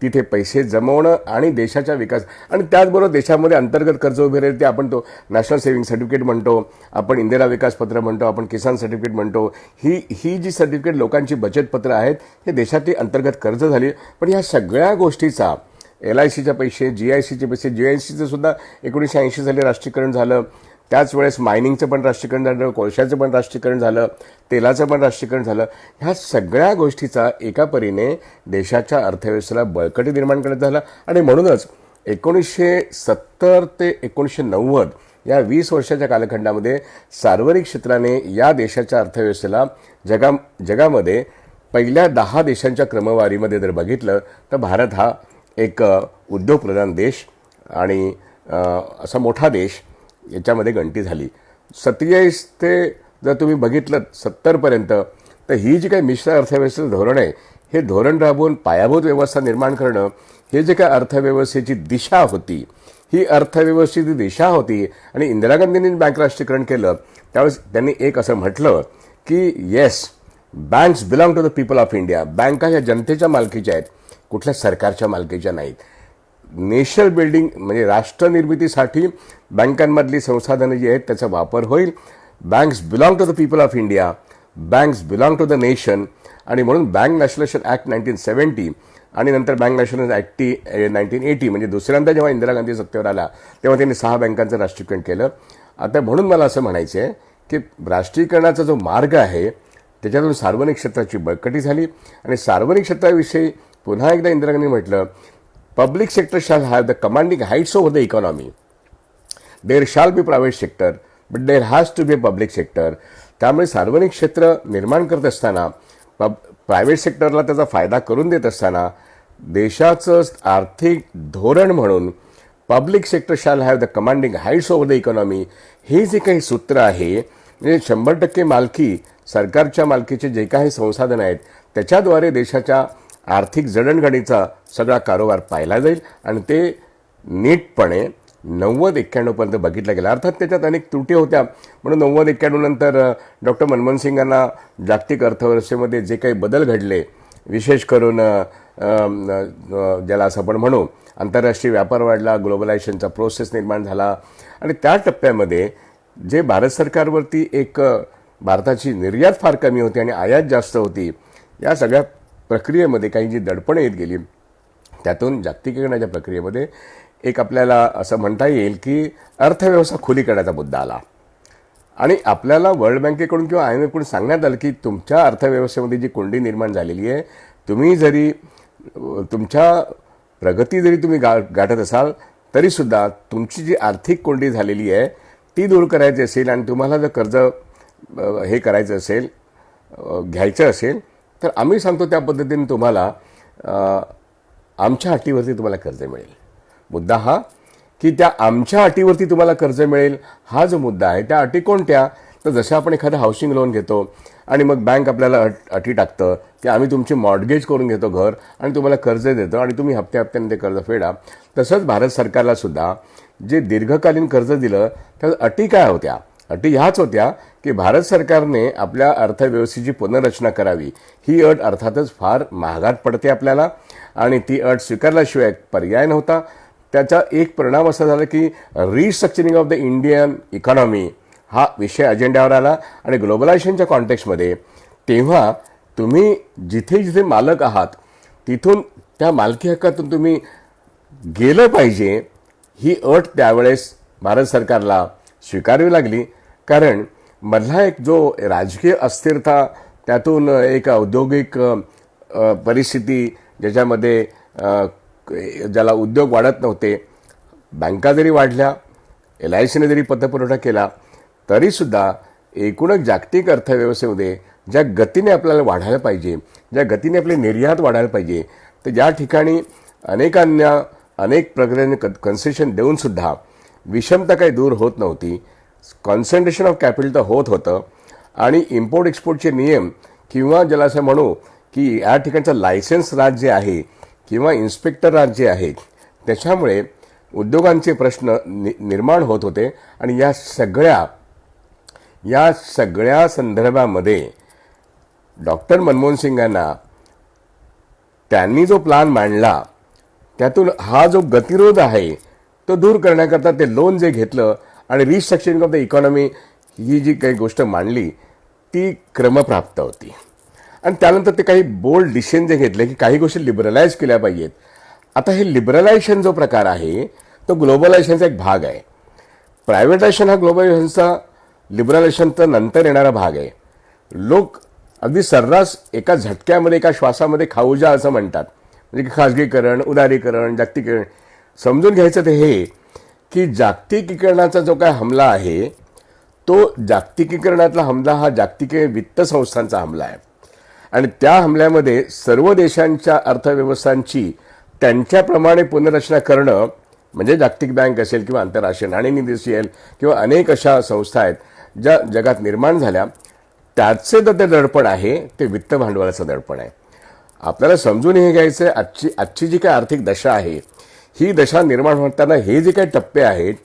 तिथे पैसे जमवणं आणि देशाच्या विकास आणि त्याचबरोबर देशामध्ये अंतर्गत कर्ज उभे राहील ते आपण तो नॅशनल सेव्हिंग सर्टिफिकेट म्हणतो, आपण इंदिरा विकास पत्र म्हणतो, आपण किसान सर्टिफिकेट म्हणतो. ही जी सर्टिफिकेट लोकांची बचत पत्र आहेत हे देशातली अंतर्गत कर्ज झाली. पण ह्या सगळ्या गोष्टीचा LICचे पैसे, GICचे पैसे, GICचं सुद्धा 1980 साली राष्ट्रीयकरण झालं. त्याच वेळेस मायनिंगचं पण राष्ट्रीयकरण झालं, कोळशाचं पण राष्ट्रीयकरण झालं, तेलाचं पण राष्ट्रीयकरण झालं. ह्या सगळ्या गोष्टीचा एका परीने देशाच्या अर्थव्यवस्थेला बळकटी निर्माण करण्यात झाला आणि म्हणूनच 1970 ते 1990 या 20 वर्षाच्या कालखंडामध्ये सार्वजनिक क्षेत्राने या देशाच्या अर्थव्यवस्थेला जगामध्ये पहिल्या 10 देशांच्या क्रमवारीमध्ये जर बघितलं तर भारत हा एक उद्योगप्रधान देश आणि असा मोठा देश याच्यामध्ये गणती झाली. 47 ते जर तुम्ही बघितलं 70पर्यंत तर ही जी काही मिश्र अर्थव्यवस्थेचं धोरण आहे हे धोरण राबवून पायाभूत व्यवस्था निर्माण करणं हे जे काय अर्थव्यवस्थेची दिशा होती, ही अर्थव्यवस्थेची दिशा होती आणि इंदिरा गांधींनी बँक राष्ट्रीयकरण केलं त्यावेळेस त्यांनी एक असं म्हटलं की yes, banks belong to the people of India. बँका ह्या जनतेच्या मालकीच्या आहेत, कुठल्या सरकारच्या मालकीच्या नाहीत. नेशनल बिल्डिंग म्हणजे राष्ट्र निर्मितीसाठी बँकांमधली संसाधनं जी आहेत त्याचा वापर होईल. Banks belong to the people of India, banks belong to the nation आणि म्हणून बँक नॅशनलायझेशन ॲक्ट 1970 आणि नंतर बँक नॅशनलायझेशन ॲक्ट 1980 म्हणजे दुसऱ्यांदा जेव्हा इंदिरा गांधी सत्तेवर आला तेव्हा त्यांनी 6 बँकांचं राष्ट्रीयकरण केलं. आता म्हणून मला असं म्हणायचं आहे की राष्ट्रीयकरणाचा जो मार्ग आहे त्याच्यातून सार्वजनिक क्षेत्राची बळकटी झाली आणि सार्वजनिक क्षेत्राविषयी पुन्हा एकदा इंदिरा गांधी म्हटलं, public sector shall have the commanding heights over the economy. There shall be private sector but there has to be a public sector. त्यामुळे सार्वजनिक क्षेत्र निर्माण करत असताना प्रायव्हेट सेक्टरला त्याचा फायदा करून देत असताना देशाचं आर्थिक धोरण म्हणून public sector shall have the commanding heights over the economy हे जे काही सूत्र आहे म्हणजे 100% मालकी, सरकारच्या मालकीचे जे काही संसाधन आहेत त्याच्याद्वारे देशाच्या आर्थिक जडणघडणीचा सगळा कारोबार पाहिला जाईल आणि ते नीटपणे 90-91 पर्यंत बघितलं गेलं. अर्थात त्याच्यात अनेक त्रुटी होत्या म्हणून 90-91 नंतर डॉक्टर मनमोहन सिंगांना जागतिक अर्थव्यवस्थेमध्ये जे काही बदल घडले, विशेष करून ज्याला असं आपण म्हणू आंतरराष्ट्रीय व्यापार वाढला, ग्लोबलायझेशनचा प्रोसेस निर्माण झाला आणि त्या टप्प्यामध्ये जे भारत सरकारवरती एक भारताची निर्यात फार कमी होती आणि आयात जास्त होती, या सगळ्या प्रक्रियेमध्ये काही जी दडपणं येत गेली त्यातून जागतिकीकरणाच्या प्रक्रियेमध्ये एक आपल्याला असं म्हणता येईल की अर्थव्यवस्था खुली करण्याचा मुद्दा आला आणि आपल्याला वर्ल्ड बँकेकडून किंवा IMF कडून सांगण्यात आलं की तुमच्या अर्थव्यवस्थेमध्ये जी कोंडी निर्माण झालेली आहे, तुम्ही जरी तुमच्या प्रगती जरी तुम्ही गाठत असाल तरीसुद्धा तुमची जी आर्थिक कोंडी झालेली आहे ती दूर करायची असेल आणि तुम्हाला जर कर्ज हे करायचं असेल, घ्यायचं असेल तर आम्ही सांगतो त्या पद्धतीने तुम्हाला आमच्या अटीवरती तुम्हाला कर्ज मिळेल. मुद्दा हा की त्या आमच्या अटीवरती तुम्हाला कर्ज मिळेल हा जो मुद्दा आहे, त्या अटी कोणत्या? तर जसं आपण एखादं हाऊसिंग लोन घेतो आणि मग बँक आपल्याला अटी टाकतं की आम्ही तुमची मॉर्टगेज करून घेतो घर आणि तुम्हाला कर्ज देतो आणि तुम्ही हप्त्या हप्त्याने ते कर्ज फेडा. तसंच भारत सरकारला सुद्धा जे दीर्घकालीन कर्ज दिलं त्या अटी काय होत्या? अटी ह्याच होत्या की भारत सरकारने आपल्या अर्थव्यवस्थेची पुनर्रचना करावी. ही अट अर्थातच फार महागात पडते आपल्याला आणि ती अट स्वीकारल्याशिवाय पर्याय नव्हता. त्याचा एक परिणाम असा झाला की restructuring of the Indian economy हा विषय अजेंड्यावर आला आणि ग्लोबलायझेशनच्या कॉन्टेक्स्टमध्ये तेव्हा तुम्ही जिथे जिथे मालक आहात तिथून त्या मालकी हक्कातून तुम्ही गेलं पाहिजे ही अट त्यावेळेस भारत सरकारला स्वीकारावी लागली. कारण मधला एक जो राजकीय अस्थिरता, त्यातून एक औद्योगिक परिस्थिती ज्याच्यामध्ये ज्याला उद्योग वाढत नव्हते, बँका जरी वाढल्या, LICने जरी पतपुरवठा केला तरीसुद्धा एकूणच जागतिक अर्थव्यवस्थेमध्ये ज्या गतीने आपल्याला वाढायला पाहिजे, ज्या गतीने आपले निर्यात वाढायला पाहिजे, तर ज्या ठिकाणी अनेकांना अनेक प्रकारे कन्सेशन देऊनसुद्धा विषमता काही दूर होत नव्हती. कॉन्सन्ट्रेशन ऑफ कॅपिटल तर होत होतं आणि इम्पोर्ट एक्सपोर्टचे नियम किंवा ज्याला असं म्हणू की या ठिकाणचं लायसन्स राज जे आहे किंवा इन्स्पेक्टर राज जे आहे त्याच्यामुळे उद्योगांचे प्रश्न निर्माण होत होते. आणि या सगळ्या संदर्भामध्ये डॉक्टर मनमोहन सिंगांना त्यांनी जो प्लान मांडला त्यातून हा जो गतिरोध आहे तो दूर करण्याकरता ते लोन जे घेतलं आणि रिस्ट्रक्चरिंग ऑफ द इकॉनॉमी ही जी काही गोष्ट मांडली ती क्रमप्राप्त होती. आणि त्यानंतर ते काही बोल्ड डिसिजन जे घेतले की काही गोष्टी लिबरलाइज केल्या पाहिजेत. आता हे लिबरलायझेशन जो प्रकार आहे तो ग्लोबलायझेशनचा एक भाग आहे. प्रायव्हेटायझेशन हा ग्लोबलायझेशनचा लिबरलायझेशनचा नंतर येणारा भाग आहे. लोक अगदी सर्रास एका झटक्यामध्ये एका श्वासामध्ये खाऊजा असं म्हणतात. म्हणजे खाजगीकरण, उदारीकरण, जागतिकीकरण. समजून घ्यायचं ते हे की जागतिकीकरणाचा जो काय हमला आहे तो जागतिकीकरणातला हमला हा जागतिक वित्त संस्थांचा हमला आहे. आणि त्या हमल्यामध्ये सर्व देशांच्या अर्थव्यवस्थांची त्यांच्याप्रमाणे पुनर्रचना करणं म्हणजे जागतिक बँक असेल किंवा आंतरराष्ट्रीय नाणेनिधी असेल किंवा अनेक अशा संस्था आहेत ज्या जगात निर्माण झाल्या, त्याचे ते दडपण आहे ते वित्त भांडवलाचं दडपण आहे. आपल्याला समजून हे घ्यायचं आहे आजची जी काही आर्थिक दशा आहे ही दशा निर्माण होताना हे जे काही टप्पे आहेत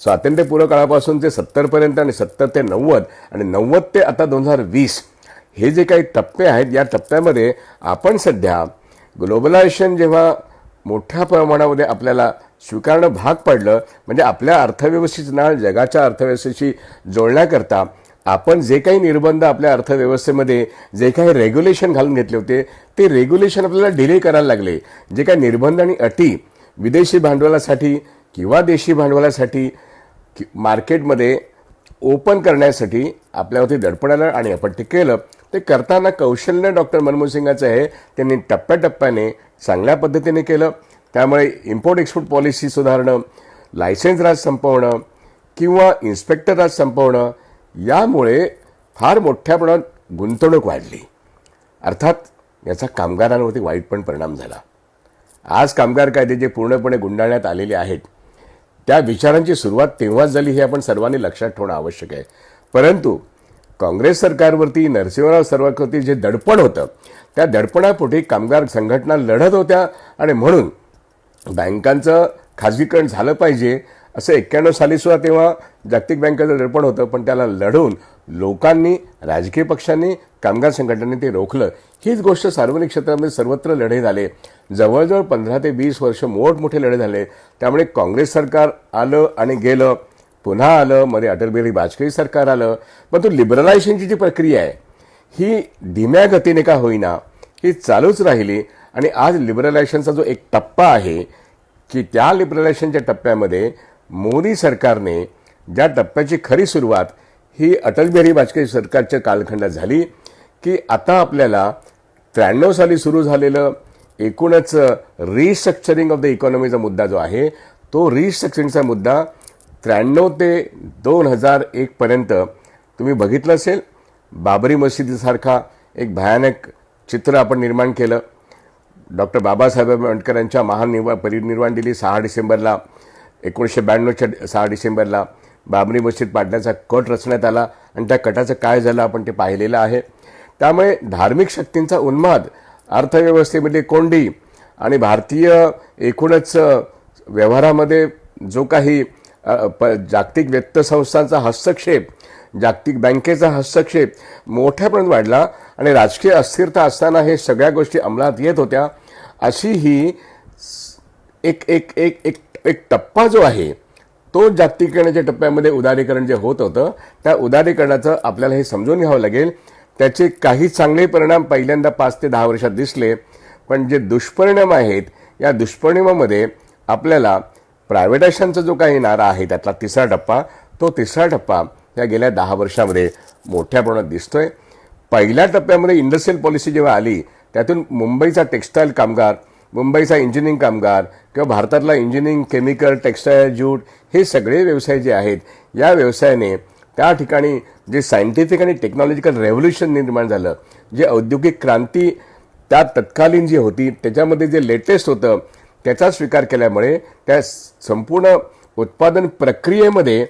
स्वातंत्र्यपूर्व काळापासून ते 70पर्यंत आणि 70 ते 90 आणि 90 ते आता 2020 हे जे काही टप्पे आहेत या टप्प्यामध्ये आपण सध्या ग्लोबलायझेशन जेव्हा मोठ्या प्रमाणामध्ये आपल्याला स्वीकारणं भाग पडलं म्हणजे आपल्या अर्थव्यवस्थेचं नाळ जगाच्या अर्थव्यवस्थेशी जोडण्याकरता आपण जे काही निर्बंध आपल्या अर्थव्यवस्थेमध्ये जे काही रेग्युलेशन घालून घेतले होते ते रेग्युलेशन आपल्याला डिले करायला लागले. जे काही निर्बंध आणि अटी विदेशी भांडवलासाठी किंवा देशी भांडवलासाठी मार्केटमध्ये ओपन करण्यासाठी आपल्यावरती दडपण आलं आणि आपण ते केलं. ते करताना कौशल्य डॉक्टर मनमोहन सिंगाचं आहे. त्यांनी टप्प्याटप्प्याने चांगल्या पद्धतीने केलं. त्यामुळे इम्पोर्ट एक्सपोर्ट पॉलिसी सुधारणं, लायसन्स राज संपवणं किंवा इन्स्पेक्टर राज संपवणं यामुळे फार मोठ्या प्रमाणात गुंतवणूक वाढली. अर्थात याचा कामगारांवरती वाईट पण परिणाम झाला. आज कामगार कायदे जे पूर्णपणे गुंडाळण्यात आलेले आहेत त्या विचारांची सुरुवात तेव्हाच झाली हे आपण सर्वांनी लक्षात ठेवणं आवश्यक आहे. परंतु काँग्रेस सरकारवरती नरसिंहराव सरकारवरती जे दडपण होतं त्या दडपणापोटी कामगार संघटना लढत होत्या आणि म्हणून बँकांचं खाजगीकरण झालं पाहिजे असं 91 साली सुद्धा तेव्हा जागतिक बँकेचं दडपण होतं. पण त्याला लढून लोकांनी, राजकीय पक्षांनी, कामगार संघटनांनी ते रोखलं. हीच गोष्ट सार्वजनिक क्षेत्रामध्ये सर्वत्र लढे झाले. जवळजवळ 15 ते 20 वर्ष मोठमोठे लढे झाले. त्यामुळे काँग्रेस सरकार आलं आणि गेलं, पुन्हा आलं, मध्ये अटल बिहारी वाजपेयी सरकार आलं. पण तो लिबरलायझेशनची जी प्रक्रिया आहे ही धीम्या गतीने का होईना ही चालूच राहिली. आणि आज लिबरलायझेशनचा जो एक टप्पा आहे की त्या लिबरलायझेशनच्या टप्प्यामध्ये मोदी सरकारने ज्या टप्प्याची खरी सुरुवात ही अटल बिहारी वाजपेयी सरकारच्या कालखंडात झाली की आता आपल्याला 93 साली सुरू झालेलं एकूणच रिस्ट्रक्चरिंग ऑफ द इकॉनॉमीचा मुद्दा जो आहे तो रिस्ट्रक्चरिंगचा मुद्दा 93 ते 2001 पर्यंत तुम्ही बघितलं असेल. बाबरी मशिदीसारखा एक भयानक चित्र आपण निर्माण केलं. डॉक्टर बाबासाहेब आंबेडकरांच्या महान परिनिर्वाण दिली 6 डिसेंबरला. 1992च्या 6 डिसेंबरला बाबरी मशीद पाडण्याचा कट रचण्यात आला आणि त्या कटाचं काय झालं आपण ते पाहिलेलं आहे. त्यामुळे धार्मिक शक्तींचा उन्माद, अर्थव्यवस्थेमध्ये कोंडी आणि भारतीय एकूणच व्यवहारामध्ये जो काही जागतिक वित्तसंस्थांचा हस्तक्षेप, जागतिक बँकेचा हस्तक्षेप मोठ्या प्रमाणात वाढला आणि राजकीय अस्थिरता असताना हे सगळ्या गोष्टी अंमलात येत होत्या. अशी ही एक एक एक एक एक टप्पा जो आहे तो जागतिकीकरणाच्या टप्प्यामध्ये उदारीकरण जे होत होतं त्या उदारीकरणाचं आपल्याला हे समजून घ्यावं लागेल. त्याचे काही चांगले परिणाम पहिल्यांदा 5 ते 10 वर्षात दिसले, पण जे दुष्परिणाम आहेत या दुष्परिणामामध्ये आपल्याला प्रायव्हेटायझेशनचा जो काही नारा आहे त्यातला तिसरा टप्पा या गेल्या 10 वर्षामध्ये मोठ्या प्रमाणात दिसतोय. पहिल्या टप्प्यामध्ये इंडस्ट्रियल पॉलिसी जेव्हा आली त्यातून मुंबईचा टेक्स्टाईल कामगार, मुंबईचा इंजिनिअरिंग कामगार किंवा भारतातला इंजिनिअरिंग, केमिकल, टेक्स्टाईल, ज्यूट हे सगळे व्यवसाय जे आहेत या व्यवसायाने त्या ठिकाणी जे सायंटिफिक आणि टेक्नॉलॉजिकल रेव्होल्युशन निर्माण झालं, जे औद्योगिक क्रांती त्या तत्कालीन जी होती त्याच्यामध्ये जे लेटेस्ट होतं त्याचा स्वीकार केल्यामुळे त्या संपूर्ण उत्पादन प्रक्रियेमध्ये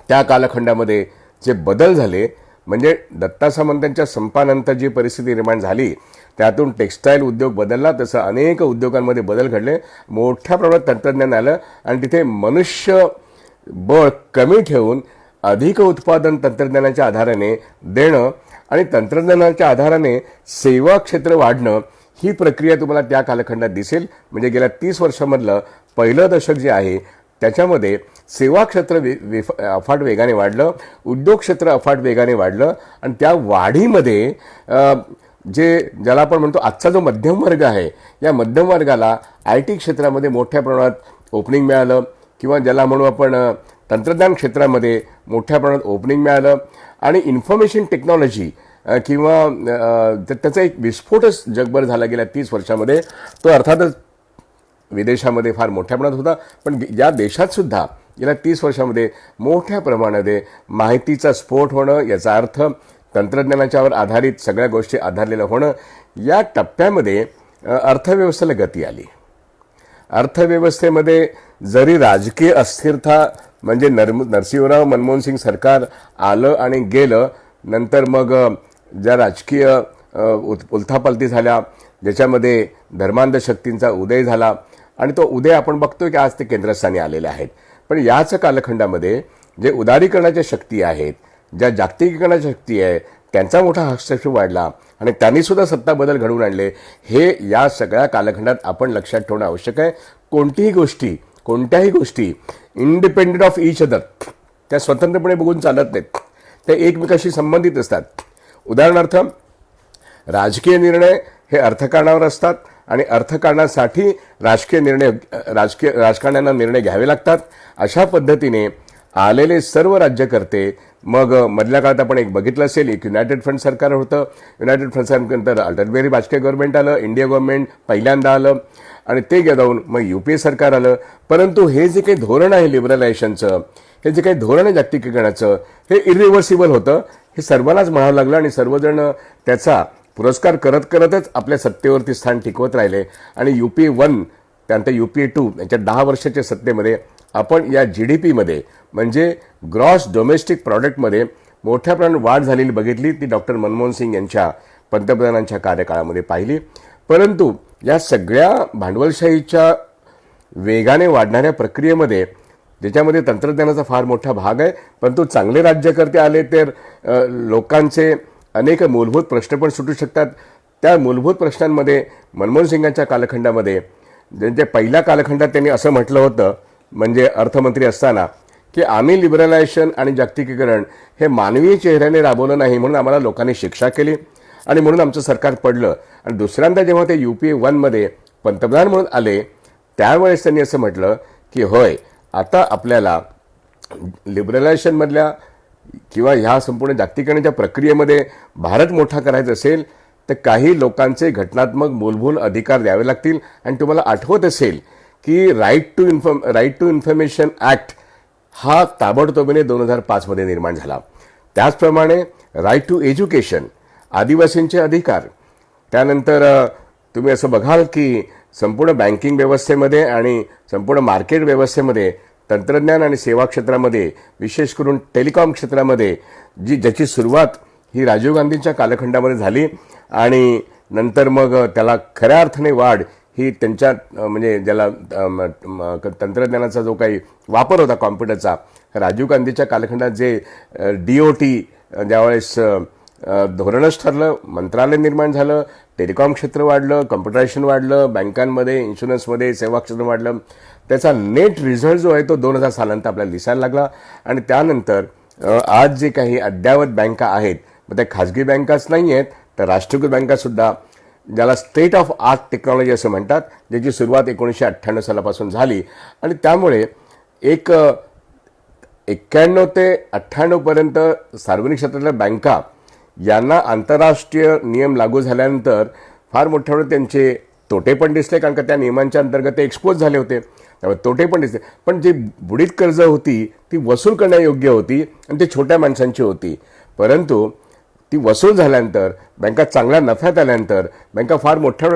त्या कालखंडामध्ये जे बदल झाले, म्हणजे दत्ता सामंतांच्या संपानंतर जी परिस्थिती निर्माण झाली त्यातून टेक्स्टाईल उद्योग बदलला, तसं अनेक उद्योगांमध्ये बदल घडले. मोठ्या प्रमाणात तंत्रज्ञान आलं आणि तिथे मनुष्य बळ कमी ठेवून अधिक उत्पादन तंत्रज्ञानाच्या आधाराने देणं आणि तंत्रज्ञानाच्या आधाराने सेवा क्षेत्र वाढणं ही प्रक्रिया तुम्हाला त्या कालखंडात दिसेल. म्हणजे गेल्या 30 वर्षामधलं पहिलं दशक जे आहे त्याच्यामध्ये सेवा क्षेत्र अफाट वेगाने वाढलं, उद्योग क्षेत्र अफाट वेगाने वाढलं आणि त्या वाढीमध्ये ज्याला आपण म्हणतो आजचा जो मध्यम वर्ग आहे या मध्यम वर्गाला IT क्षेत्रामध्ये मोठ्या प्रमाणात ओपनिंग मिळालं किंवा ज्याला म्हणू आपण तंत्रज्ञान क्षेत्रामध्ये मोठ्या प्रमाणात ओपनिंग मिळालं आणि इन्फॉर्मेशन टेक्नॉलॉजी किंवा त्याचा एक विस्फोटच जगभर झाला गेल्या 30 वर्षामध्ये. तो अर्थातच विदेशामध्ये फार मोठ्या प्रमाणात होता, पण या देशात सुद्धा गेल्या 30 वर्षामध्ये मोठ्या प्रमाणामध्ये माहितीचा स्फोट होणं, याचा अर्थ तंत्रज्ञानाच्यावर आधारित सगळ्या गोष्टी आधारलेलं होणं, या टप्प्यामध्ये अर्थव्यवस्थेला गती आली. अर्थव्यवस्थेमध्ये जरी राजकीय अस्थिरता म्हणजे नरसिंहराव मनमोहन सिंग सरकार आलं आणि गेलं, नंतर मग ज्या राजकीय उलथापालथी झाल्या ज्याच्यामध्ये धर्मांध शक्तींचा उदय झाला आणि तो उदय आपण बघतोय की आज ते केंद्रस्थानी आलेले आहेत. पण याच कालखंडामध्ये जे उदारीकरणाच्या शक्ती आहेत, ज्या जागतिकीकरणाच्या शक्ती आहे त्यांचा मोठा हस्तक्षेप वाढला आणि त्यांनी सुद्धा सत्ता बदल घडवून आणले. हे या सगळ्या कालखंडात आपण लक्षात ठेवणं आवश्यक आहे. कोणत्याही गोष्टी इंडिपेंडेंट ऑफ ईच अदर, त्या स्वतंत्रपणे बघून चालत नाहीत, ते एकमेकाशी संबंधित असतात. उदाहरणार्थ राजकीय निर्णय हे अर्थकारणावर असतात आणि अर्थकारणासाठी राजकारण्यांना निर्णय घ्यावे लागतात. अशा पद्धतीने आलेले सर्व राज्यकर्ते, मग मधल्या काळात आपण एक बघितलं असेल, एक युनायटेड फ्रंट सरकार होतं. युनायटेड फ्रंट सरकारनंतर अटल बिहारी वाजपेयी गव्हर्नमेंट आलं, इंडिया गव्हर्नमेंट पहिल्यांदा आलं आणि ते जाऊन मग UPA सरकार आलं. परंतु हे जे काही धोरण आहे लिबरलायझेशनचं, हे जे काही धोरण आहे जागतिकीकरणाचं, हे इरिव्हर्सिबल होतं. हे सर्वांनाच म्हणावं लागलं आणि सर्वजण त्याचा पुरस्कार करतच आपल्या सत्तेवरती स्थान टिकवत राहिले. आणि UPA 1 त्यानंतर UPA 2 यांच्या 10 वर्षाच्या सत्तेमध्ये आपण या GDP मध्ये म्हणजे ग्रॉस डोमेस्टिक प्रॉडक्टमध्ये मोठ्या प्रमाणात वाढ झालेली बघितली. ती डॉक्टर मनमोहन सिंग यांच्या पंतप्रधानांच्या कार्यकाळामध्ये पाहिली. परंतु या सगळ्या भांडवलशाहीच्या वेगाने वाढणाऱ्या प्रक्रियेमध्ये ज्याच्यामध्ये तंत्रज्ञानाचा फार मोठा भाग आहे, परंतु चांगले राज्यकर्ते आले तर लोकांचे अनेक मूलभूत प्रश्न पण सुटू शकतात. त्या मूलभूत प्रश्नांमध्ये मनमोहन सिंगांच्या कालखंडामध्ये, ज्यांच्या पहिल्या कालखंडात त्यांनी असं म्हटलं होतं, म्हणजे अर्थमंत्री असताना, की आम्ही लिबरलायझेशन आणि जागतिकीकरण हे मानवी चेहऱ्याने राबवलं नाही म्हणून आम्हाला लोकांनी शिक्षा केली आणि म्हणून आमचं सरकार पडलं. आणि दुसऱ्यांदा जेव्हा ते UPA 1 मध्ये पंतप्रधान म्हणून आले त्यावेळेस त्यांनी असं म्हटलं की होय, आता आपल्याला लिबरलायझेशनमधल्या किंवा ह्या संपूर्ण जागतिकीकरणाच्या प्रक्रियेमध्ये भारत मोठा करायचा असेल तर काही लोकांचे घटनात्मक मूलभूत अधिकार द्यावे लागतील. आणि तुम्हाला आठवत असेल की राईट टू इन्फॉर्मेशन ॲक्ट हा ताबडतोबीने 2005 मध्ये निर्माण झाला. त्याचप्रमाणे राईट टू एज्युकेशन, आदिवासींचे अधिकार, त्यानंतर तुम्ही असं बघाल की संपूर्ण बँकिंग व्यवस्थेमध्ये आणि संपूर्ण मार्केट व्यवस्थेमध्ये तंत्रज्ञान आणि सेवा क्षेत्रामध्ये विशेष करून टेलिकॉम क्षेत्रामध्ये ज्याची सुरुवात ही राजीव गांधींच्या कालखंडामध्ये झाली आणि नंतर मग त्याला खऱ्या अर्थाने वाढ ही त्यांच्या म्हणजे ज्याला तंत्रज्ञानाचा जो काही वापर होता कॉम्प्युटरचा राजीव गांधीच्या कालखंडात जे DOT ज्यावेळेस धोरणच ठरलं, मंत्रालय निर्माण झालं, टेलिकॉम क्षेत्र वाढलं, कम्प्युटरायझेशन वाढलं, बँकांमध्ये इन्शुरन्समध्ये सेवा क्षेत्र वाढलं, त्याचा नेट रिझल्ट जो आहे तो 2000 सालानंतर आपल्याला दिसायला लागला. आणि त्यानंतर आज जे काही अद्ययावत बँका आहेत मग त्या खाजगी बँकाच नाही आहेत तर राष्ट्रीयकृत बँकासुद्धा ज्याला स्टेट ऑफ आर्ट टेक्नॉलॉजी असं म्हणतात, ज्याची सुरुवात 1998 सालापासून झाली. आणि त्यामुळे एक 91 ते 98 पर्यंत सार्वजनिक क्षेत्रातल्या बँका यांना आंतरराष्ट्रीय नियम लागू झाल्यानंतर फार मोठ्या प्रमाणात त्यांचे तोटे पण दिसले, कारण का त्या नियमांच्या अंतर्गत ते एक्सपोज झाले होते, त्यामुळे तोटे पण दिसले. पण जी बुडीत कर्ज होती ती वसूल करण्यायोग्य होती आणि ती छोट्या माणसांची होती. परंतु ती वसूल झाल्यानंतर बँका चांगल्या नफ्यात आल्यानंतर बँका फार मोठ्या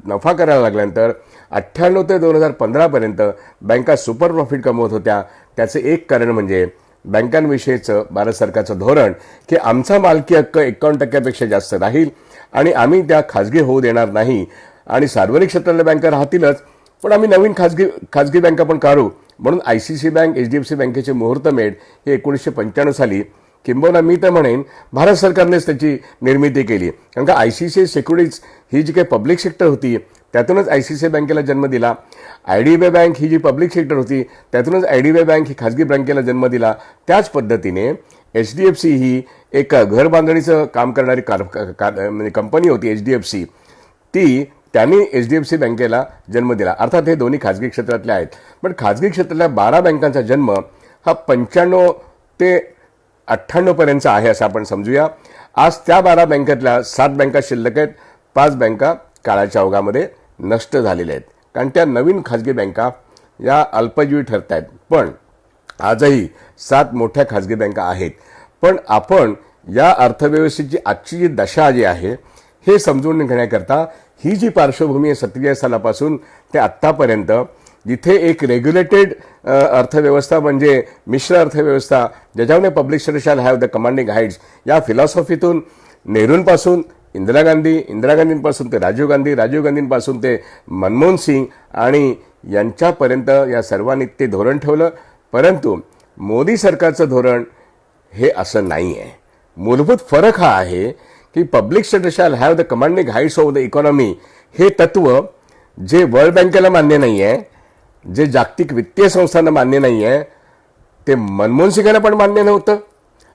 नफा करायला लागल्यानंतर 98 ते 2015 पर्यंत बँका सुपर प्रॉफिट कमवत होत्या. त्याचं एक कारण म्हणजे बँकांविषयीचं भारत सरकारचं धोरण की आमचा मालकी हक्क 51% जास्त राहील आणि आम्ही त्या खाजगी होऊ देणार नाही आणि सार्वजनिक क्षेत्रातल्या बँका राहतीलच पण आम्ही नवीन खाजगी बँका पण काढू. म्हणून ICICI बँक, HDFC बँकेचे मुहूर्तमेढ हे 1995 साली किंबहुना मी तर म्हणेन भारत सरकारनेच त्याची निर्मिती केली. कारण का ICICI सिक्युरिटीज ही जी काही पब्लिक सेक्टर होती त्यातूनच ICICI बँकेला जन्म दिला. IDBI बँक ही जी पब्लिक सेक्टर होती त्यातूनच IDBI बँक ही खाजगी बँकेला जन्म दिला. त्याच पद्धतीने HDFC ही एक घर बांधणीचं काम करणारी म्हणजे कंपनी होती HDFC, ती त्यांनी HDFC बँकेला जन्म दिला. अर्थात हे दोन्ही खाजगी क्षेत्रातले आहेत. पण खाजगी क्षेत्रातल्या 12 बँकांचा जन्म हा 95 ते 98 पर्यंतचा आहे असं आपण समजूया. आज त्या 12 बँकेतल्या 7 बँका शिल्लक आहेत, 5 बँका काळाच्या ओघामध्ये नष्ट झालेल्या आहेत, कारण त्या नवीन खाजगी बँका या अल्पजीवी ठरत आहेत. पण आजही 7 मोठ्या खाजगी बँका आहेत. पण आपण या अर्थव्यवस्थेची आजची जी दशा जी आहे हे समजून घेण्याकरता ही जी पार्श्वभूमी आहे 47 सालापासून ते आत्तापर्यंत, जिथे एक रेग्युलेटेड अर्थव्यवस्था म्हणजे मिश्र अर्थव्यवस्था ज्याच्यामध्ये public sector shall have the commanding heights या फिलॉसॉफीतून नेहरूंपासून इंदिरा गांधींपासून ते राजीव गांधींपासून ते मनमोहन सिंग आणि यांच्यापर्यंत या सर्वांनी ते धोरण ठेवलं. परंतु मोदी सरकारचं धोरण हे असं नाही आहे. मूलभूत फरक हा आहे की public sector shall have the commanding heights of the economy हे तत्व जे वर्ल्ड बँकेला मान्य नाही आहे, जे जागतिक वित्तीय संस्थांना मान्य नाही आहे, ते मनमोहन सिंगांना पण मान्य नव्हतं.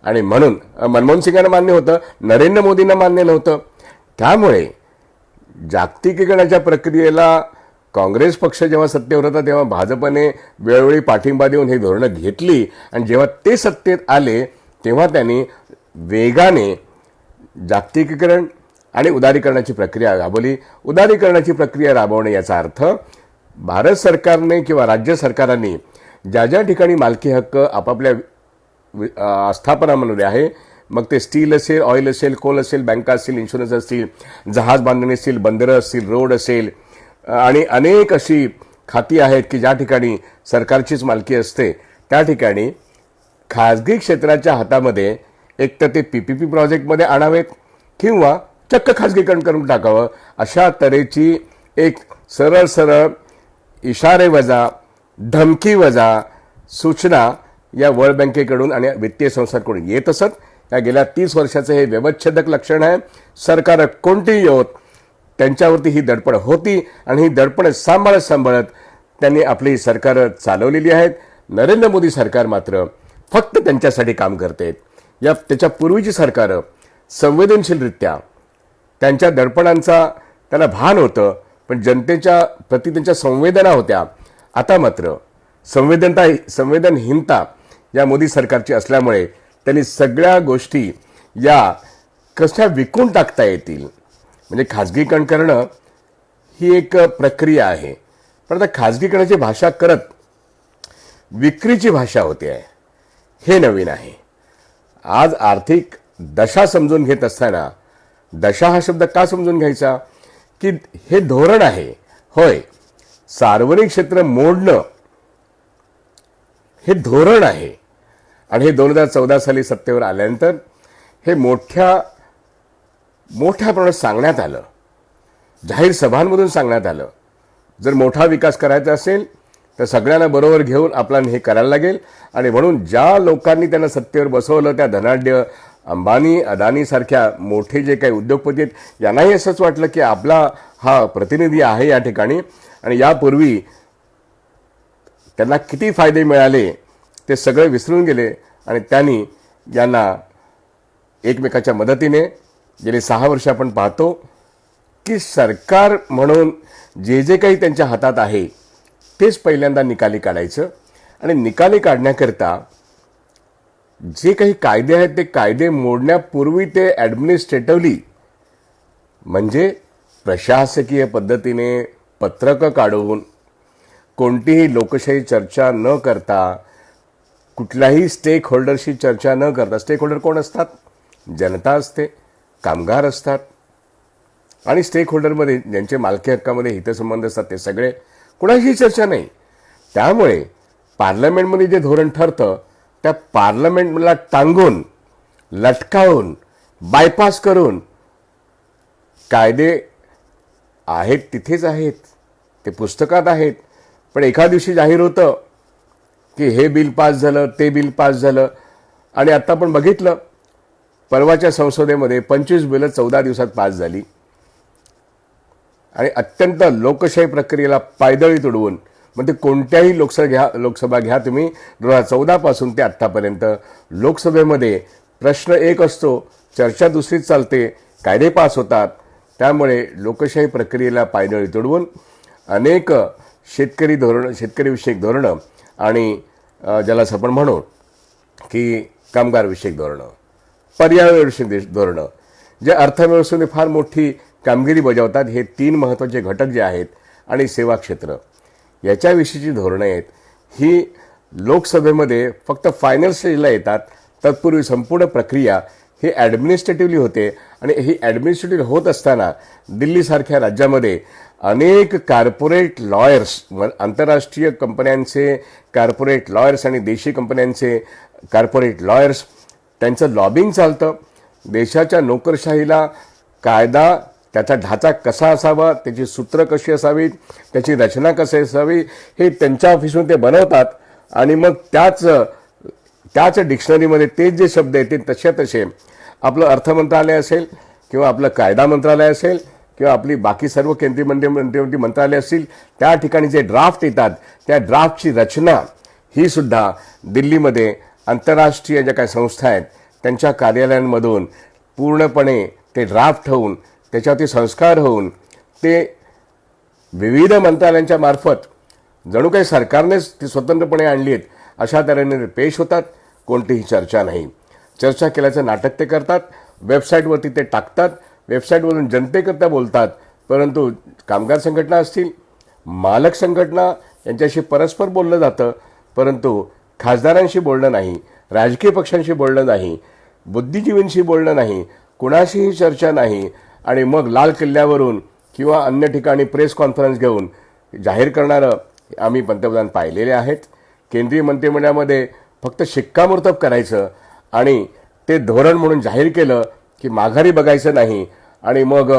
आणि म्हणून मनमोहन सिंगांना मान्य होतं, नरेंद्र मोदींना मान्य नव्हतं. त्यामुळे जागतिकीकरणाच्या प्रक्रियेला काँग्रेस पक्ष जेव्हा सत्तेवर होता तेव्हा भाजपने वेळोवेळी पाठिंबा देऊन हे धोरणं घेतली आणि जेव्हा ते सत्तेत आले तेव्हा त्यांनी वेगाने जागतिकीकरण आणि उदारीकरणाची प्रक्रिया राबवली. उदारीकरणाची प्रक्रिया राबवणे याचा अर्थ भारत सरकारने किंवा राज्य सरकारांनी ज्या ज्या ठिकाणी मालकी हक्क आपापल्या आस्थापनामध्ये आहे, मग ते स्टील असेल, ऑइल असेल, कोल असेल, बँका असतील, इन्शुरन्स असतील, जहाज बांधणी असतील, बंदरं असतील, रोड असेल आणि अनेक अशी खाती आहेत की ज्या ठिकाणी सरकारचीच मालकी असते, त्या ठिकाणी खाजगी क्षेत्राच्या हातामध्ये एक तर ते PPP प्रोजेक्टमध्ये आणावेत किंवा चक्क खाजगीकरण करून टाकावं. अशा तऱ्हेची एक सरळ सरळ इशारे वजा, धमकी वजा सूचना या वर्ल्ड बँकेकडून आणि वित्तीय संस्थांकडून येत असत. या गेल्या 30 वर्षाचं हे व्यवच्छेदक लक्षण आहे. सरकार कोणतीही होत त्यांच्यावरती ही दडपण होती आणि ही दडपण सांभाळत त्यांनी आपली सरकार चालवलेली आहेत. नरेंद्र मोदी सरकार मात्र फक्त त्यांच्यासाठी काम करते. त्याच्या पूर्वीची सरकारं संवेदनशीलरित्या त्यांच्या दडपणांचा त्यांना भान होतं, पण जनतेच्या प्रति त्यांच्या संवेदना होत्या. आता मात्र संवेदनहीनता या मोदी सरकारची असल्यामुळे त्यांनी सगळ्या गोष्टी या कशा विकून टाकता येतील. म्हणजे खाजगीकरण करणं ही एक प्रक्रिया आहे, पण आता खाजगीकरणाची भाषा करत विक्रीची भाषा होते आहे, हे नवीन आहे. आज आर्थिक दशा समजून घेत असताना, दशा हा शब्द का समजून घ्यायचा की हे धोरण आहे. होय, सार्वजनिक क्षेत्र मोडणं हे धोरण आहे आणि हे 2014 साली सत्तेवर आल्यानंतर हे मोठ्या प्रमाणात सांगण्यात आलं, जाहीर सभांमधून सांगण्यात आलं. जर मोठा विकास करायचा असेल तर सगळ्यांना बरोबर घेऊन आपल्याला हे करायला लागेल. आणि म्हणून ज्या लोकांनी त्यांना सत्तेवर बसवलं, त्या धनाढ्य अंबानी अदानी सारख्या मोठे जे काही उद्योगपती आहेत, यांनाही असंच वाटलं की आपला हा प्रतिनिधी आहे या ठिकाणी आणि यापूर्वी त्यांना किती फायदे मिळाले ते सगळे विसरून गेले आणि त्यांनी यांना एकमेकाच्या मदतीने गेली 6 वर्ष आपण पाहतो की सरकार म्हणून जे जे काही त्यांच्या हातात आहे तेच पहिल्यांदा निकाली काढायचं आणि निकाली काढण्याकरता जे काही कायदे आहेत ते कायदे मोडण्यापूर्वी ते ॲडमिनिस्ट्रेटिव्हली म्हणजे प्रशासकीय पद्धतीने पत्रकं काढून कोणतीही लोकशाही चर्चा न करता, कुठल्याही स्टेक होल्डरशी चर्चा न करता, स्टेक होल्डर कोण असतात? जनता असते, कामगार असतात आणि स्टेक होल्डरमध्ये ज्यांचे मालकी हक्कामध्ये हितसंबंध असतात ते सगळे, कुणाशीही चर्चा नाही. त्यामुळे पार्लमेंटमध्ये जे धोरण ठरतं त्या पार्लमेंटला टांगून, लटकावून, बायपास करून कायदे आहेत तिथेच आहेत, ते पुस्तकात आहेत, पण एका दिवशी जाहीर होतं की हे बिल पास झालं, ते बिल पास झालं. आणि आता आपण बघितलं परवाच्या संसदेमध्ये 25 बिलं 14 दिवसात पास झाली आणि अत्यंत लोकशाही प्रक्रियेला पायदळी तुडवून, म्हणजे कोणत्याही लोकसभा घ्या तुम्ही 2014 पासून ते आत्तापर्यंत लोकसभेमध्ये प्रश्न एक असतो, चर्चा दुसरीच चालते, कायदे पास होतात. त्यामुळे लोकशाही प्रक्रियेला पायदळी तुडवून अनेक शेतकरी विषयक धोरणं आणि ज्याला आपण म्हणू की कामगार विषयक धोरणं, पर्यावरण विषयक धोरणं, जे अर्थव्यवस्थेने फार मोठी कामगिरी बजावतात, हे 3 महत्त्वाचे घटक जे आहेत आणि सेवा क्षेत्र याच्याविषयीची धोरणं आहेत, ही लोकसभेमध्ये फक्त फायनल स्टेजला येतात. तत्पूर्वी संपूर्ण प्रक्रिया ही ॲडमिनिस्ट्रेटिव्हली होते आणि ही ॲडमिनिस्ट्रेटिव्ह होत असताना दिल्लीसारख्या राज्यामध्ये अनेक कॉर्पोरेट लॉयर्स, आंतरराष्ट्रीय कंपन्यांचे कॉर्पोरेट लॉयर्स आणि देशी कंपन्यांचे कॉर्पोरेट लॉयर्स, त्यांचं लॉबिंग चालतं. देशाच्या नोकरशाहीला कायदा, त्याचा ढाचा कसा असावा, त्याची सूत्र कशी असावीत, त्याची रचना कशी असावी, हे त्यांच्या ऑफिसमध्ये ते बनवतात आणि मग त्याच डिक्शनरीमध्ये तेच जे शब्द येतील तसे आपलं अर्थ मंत्रालय असेल किंवा आपलं कायदा मंत्रालय असेल किंवा आपली बाकी सर्व केंद्रीय मंत्रालय असतील, त्या ठिकाणी जे ड्राफ्ट येतात त्या ड्राफ्टची रचना ही सुद्धा दिल्लीमध्ये आंतरराष्ट्रीय ज्या काही संस्था आहेत त्यांच्या कार्यालयांमधून पूर्णपणे ते ड्राफ्ट होऊन, त्याच्यावरती संस्कार होऊन ते विविध मंत्रालयांच्या मार्फत जणू काही सरकारनेच ती स्वतंत्रपणे आणली आहेत अशा तऱ्हेने पेश होतात. कोणतीही चर्चा नाही. चर्चा केल्याचं नाटक ते करतात, वेबसाईटवरती ते टाकतात, वेबसाईटवरून जनतेकरता बोलतात. परंतु कामगार संघटना असतील, मालक संघटना यांच्याशी परस्पर बोललं जातं, परंतु खासदारांशी बोलणं नाही, राजकीय पक्षांशी बोलणं नाही, बुद्धिजीवींशी बोलणं नाही, कुणाशीही चर्चा नाही. आणि मग लाल किल्ल्यावरून किंवा अन्य ठिकाणी प्रेस कॉन्फरन्स घेऊन जाहीर करणारं आम्ही पंतप्रधान पाहिलेले आहेत. केंद्रीय मंत्रिमंडळामध्ये फक्त शिक्कामोर्तब करायचं आणि ते धोरण म्हणून जाहीर केलं की माघारी बघायचं नाही. आणि मग